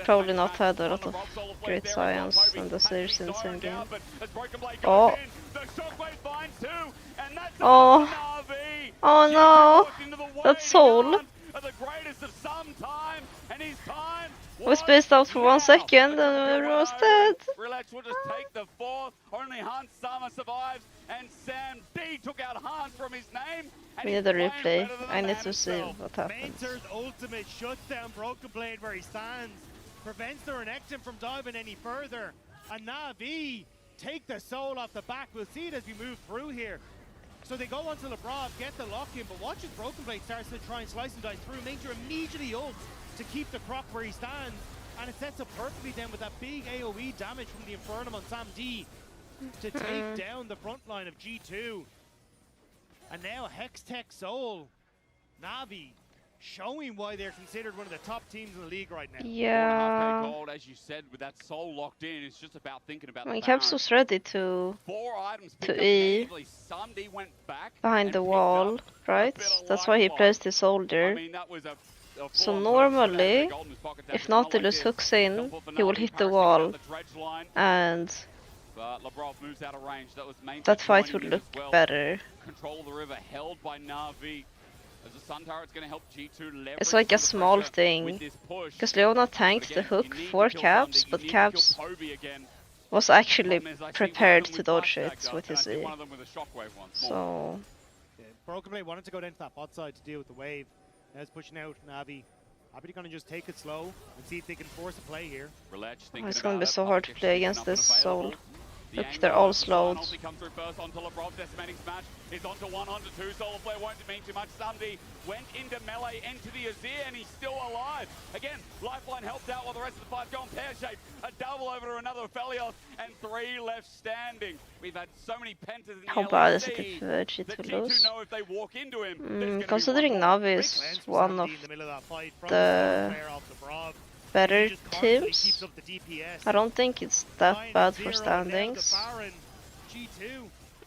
Probably not had a lot of great Scions in the Azir since in-game. Oh! Oh! Oh no! That's Soul! Was spaced out for 1 second and everyone was dead! Relax will just take the 4th. Only Hans Sama survives, and SamD took out Hans from his name. We need a replay. I need to see what happens. Mainter's ultimate shuts down Broken Blade where he stands, prevents the Renekton from diving any further, and Navi take the soul off the back. We'll see it as we move through here. So they go onto LeBron, get the lock in, but watch as Broken Blade starts to try and slice and dice through. Mainter immediately ults to keep the Croc where he stands, and it sets up perfectly then with that big AoE damage from the Infernum on SamD to take down the front line of G2. And now Hextech Soul, Navi, showing why they're considered one of the top teams in the league right now. Yeah. Gold, as you said, with that soul locked in, it's just about thinking about When Caps was ready to E went back behind the wall, right? That's why he placed his soldier. So normally, if Nautilus hooks in, he will hit the wall, and that fight would look better. Control the river held by Navi. As the Sun Turret's going to help G2 leverage. It's like a small thing, because Leona tanked the hook for Caps, but Caps was actually prepared to dodge it with his E. So... Yeah, Broken Blade wanted to go down to that bot side to deal with the wave. Now it's pushing out Navi. Happy to kind of just take it slow and see if they can force a play here. It's going to be so hard to play against this Soul. Look, they're all slowed. He's on to 1 onto 2. Solar Flare won't mean too much. SamD went into melee, into the Azir, and he's still alive. Again, Lifeline helped out while the rest of the fight's gone pear-shaped. A double over to another Felios, and 3 left standing. We've had so many Pentas in the How bad is LEC. it if G2 lose? Know if they walk into him. Considering Navi is one of the better teams, I don't think it's that bad for standings.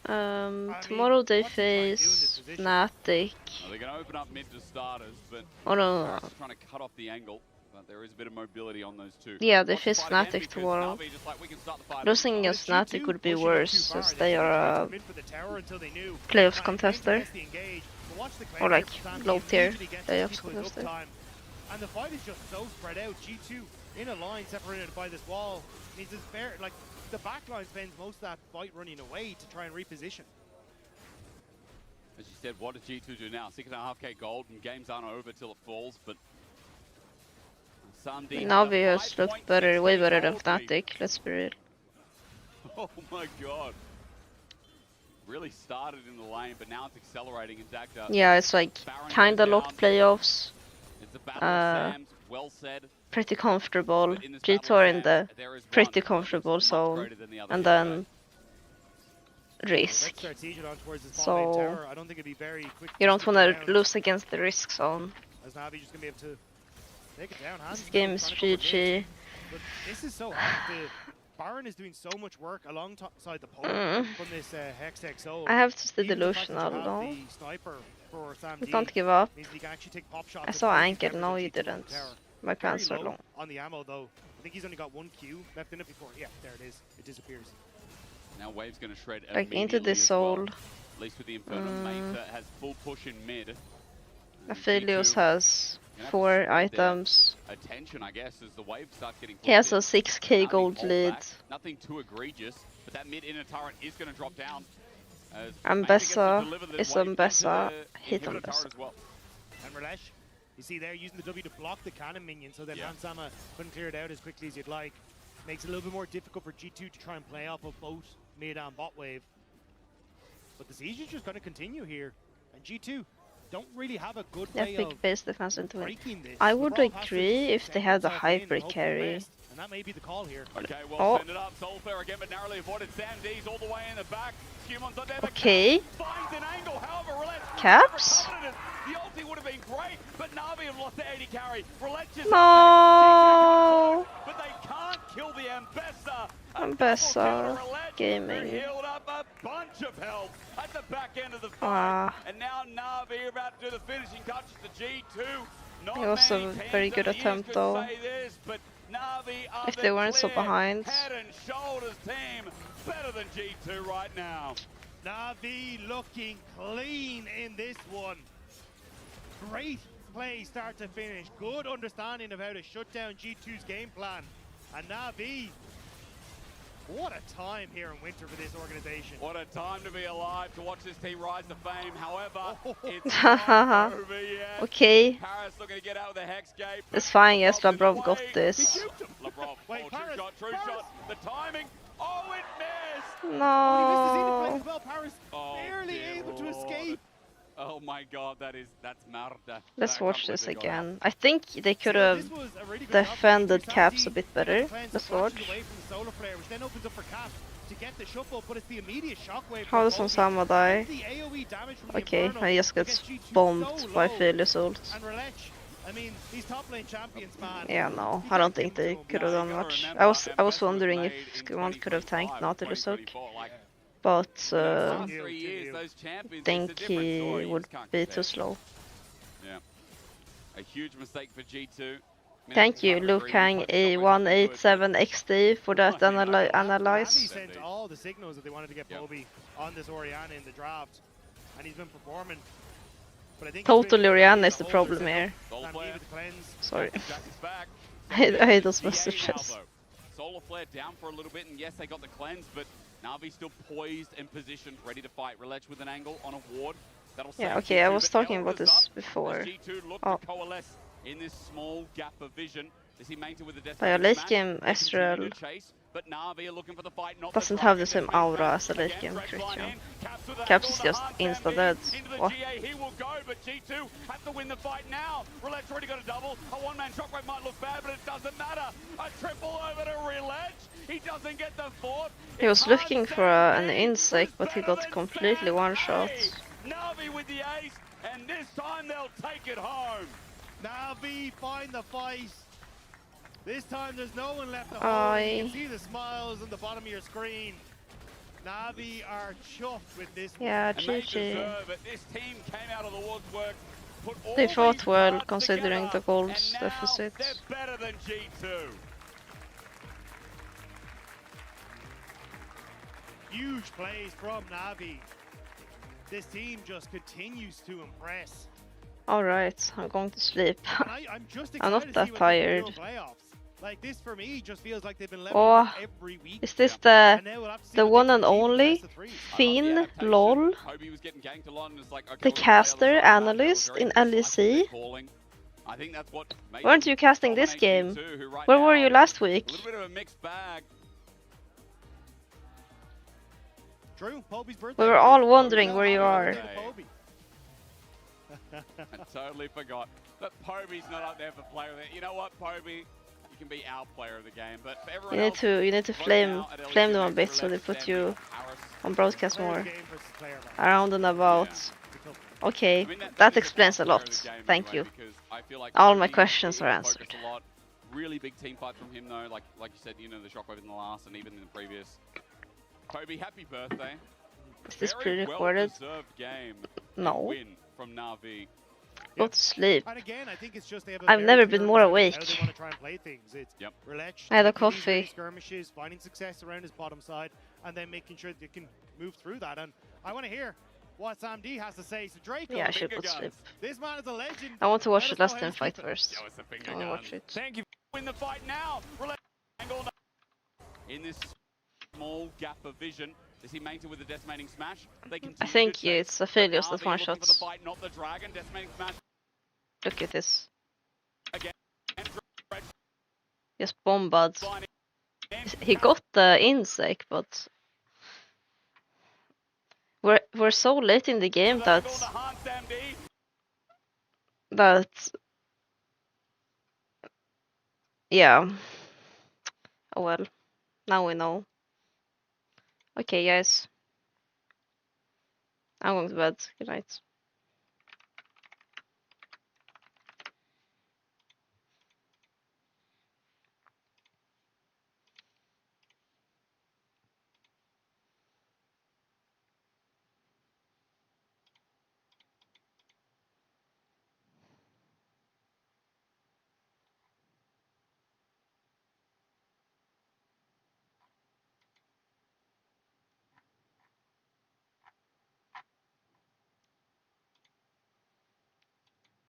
Tomorrow they face Fnatic. They're going to open up mid to starters, but trying to cut off the angle. But there is a bit of mobility on those two. Yeah, they face Fnatic tomorrow. Losing against Fnatic would be worse, as they are a playoffs contester. Or like low tier playoffs contester. And the fight is just so spread out. G2 in a line separated by this wall means it's fair. Like the back line spends most of that fight running away to try and reposition. As you said, what does G2 do now? 6.5k gold, and games aren't over till it falls, but Navi has looked better, way better than Fnatic, let's be real. Oh my god. Really started in the lane, but now it's accelerating in Dagda. Yeah, it's like kinda locked playoffs. It's a battle of Sams, well said. Pretty comfortable. G2 are in the pretty comfortable zone, and then risk. So you don't want to lose against the risk zone. This game is GG. But this is so hard. Baron is doing so much work alongside the pole from this Hextech Soul. I have to stay delusional though. But don't give up. I saw Anchor, no you didn't. My pants are long. On the ammo though, I think he's only got 1 Q left in it before. Yeah, there it is. It disappears. Now Wave's going to shred like into this Soul. Well. At least with the Infernal Mate that has full push in mid. Aphelios has 4 items. Attention, I guess, as the Wave starts getting he has a 6k gold lead. Nothing too egregious, but that mid inner turret is going to drop down. Ambessa is Ambessa, hit Ambessa. Well. And Relash, you see there using the W to block the cannon minion so that Hansama couldn't clear it out as quickly as you'd like. Makes it a little bit more difficult for G2 to try and play off of both mid and bot wave. But the siege is just going to continue here. And G2, don't really have a good Yeah, way big of base defense into it. breaking this. I would LeBron has to agree if they send had a himself in and hyper hope for the carry. best, and that may be the call here. Okay, well, Oh. send it up. Soulflare again, but narrowly avoided. Sam D's all the way in the back. Human's on there. Okay. Finds an angle, however, Roulette. Caps? The ulti would have been great, but Navi have lost the 80 carry. Roulette just No. but they can't kill the Ambessa. Ambessa gaming. Healed up a bunch of health at the back end of the fight. Ah. And now Navi are about to do the finishing touches to G2. Not It was a many very teams good over the years attempt could though. say this, but Navi are If the they weren't so clear behind. head and shoulders team, better than G2 right now. Navi looking clean in this one. Great play start to finish. Good understanding of how to shut down G2's game plan. And Navi, what a time here in winter for this organization. What a time to be alive, to watch this team rise to fame. However, it's not over yet. Okay. Paris looking to get out with the Hex Gate. It's fine, yes, Labrov got this. Labrov, true shot, the timing. Oh, it missed! No. Paris Oh, barely able to escape. Oh my god, that's Marta. Let's watch this again. I think they could have defended Caps a bit better. Let's watch. How does Osama die? Okay, I just gets bombed by Philius ult. Yeah, no, I don't think they could have done much. I was wondering if one could have tanked Nautilus Hook, but think he would be too slow. Yeah, a huge mistake for G2. Thank you, Luke Hang A187XD for that analyze. He sent all the signals that they wanted to get Bobby on this Orianna in the draft, and he's been performing. But I think Totally Orianna is the problem here. Sorry. I hate those messages. Solar Flare down for a little bit, and yes, they got the cleanse, but Navi still poised and positioned, ready to fight. Relech with an angle on a ward. Yeah, okay, I was talking about this before. Oh. In this small gap of vision, By a late game, Ezreal doesn't have the same aura as a late game Christian. Caps is just insta dead. What? He will go, but G2 have to win the fight now. Relech already got a double. A one-man shockwave might look bad, but it doesn't matter. A triple over to Relech. He doesn't get the fourth. He was looking for an insect, but he got completely one-shot. Navi with the ace, and this time they'll take it home. Navi find the fight. This time there's no one left to hold. You can see the smiles on the bottom of your screen. Navi are chuffed with this. Yeah, GG. GG. This team came out of the woodwork. They fought well considering the gold deficit. They're better than G2. Huge plays from Navi. This team just continues to impress. Alright, I'm going to sleep. I'm just I'm not that tired. Like this for me just feels like they've been Oh, every week. is this the one and only Fiend LOL? The caster analyst in LEC? Weren't you casting this game? Where were you last week? A little bit of a mixed bag. True, Poby's birthday. We were all wondering where you are. I totally forgot. But Poby's not up there for player of the... You know what, Poby? You can be our player of the game, but for everyone You need to flame them a bit so they put you on broadcast more. Around and about. Okay, that explains a lot. Thank you. All my questions are answered. Really big team fight from him though, like you said, you know, the shockwave in the last and even in the previous. Poby, happy birthday. Is this pre-recorded? No. Win from Navi. Go to sleep. And again, I think it's just they have I've never been more awake. They want to try and play things. It's I had a coffee. Skirmishes, finding success around his bottom side, and then making sure they can move through that. And I want to hear what Sam D has to say. So Draco, Yeah, I should go to sleep. This man is a legend. I want to watch the last team fight first. I want to watch it. Thank you. Win the fight now. In this small gap of vision. Is he maintained with the decimating smash? I think it's Aphelios that one shots. Fight, not the dragon. Decimating smash. Look at this. Again. Just bombard. He got the insect, but we're so late in the game that But yeah. Oh well. Now we know. Okay, guys. I'm going to bed. Good night.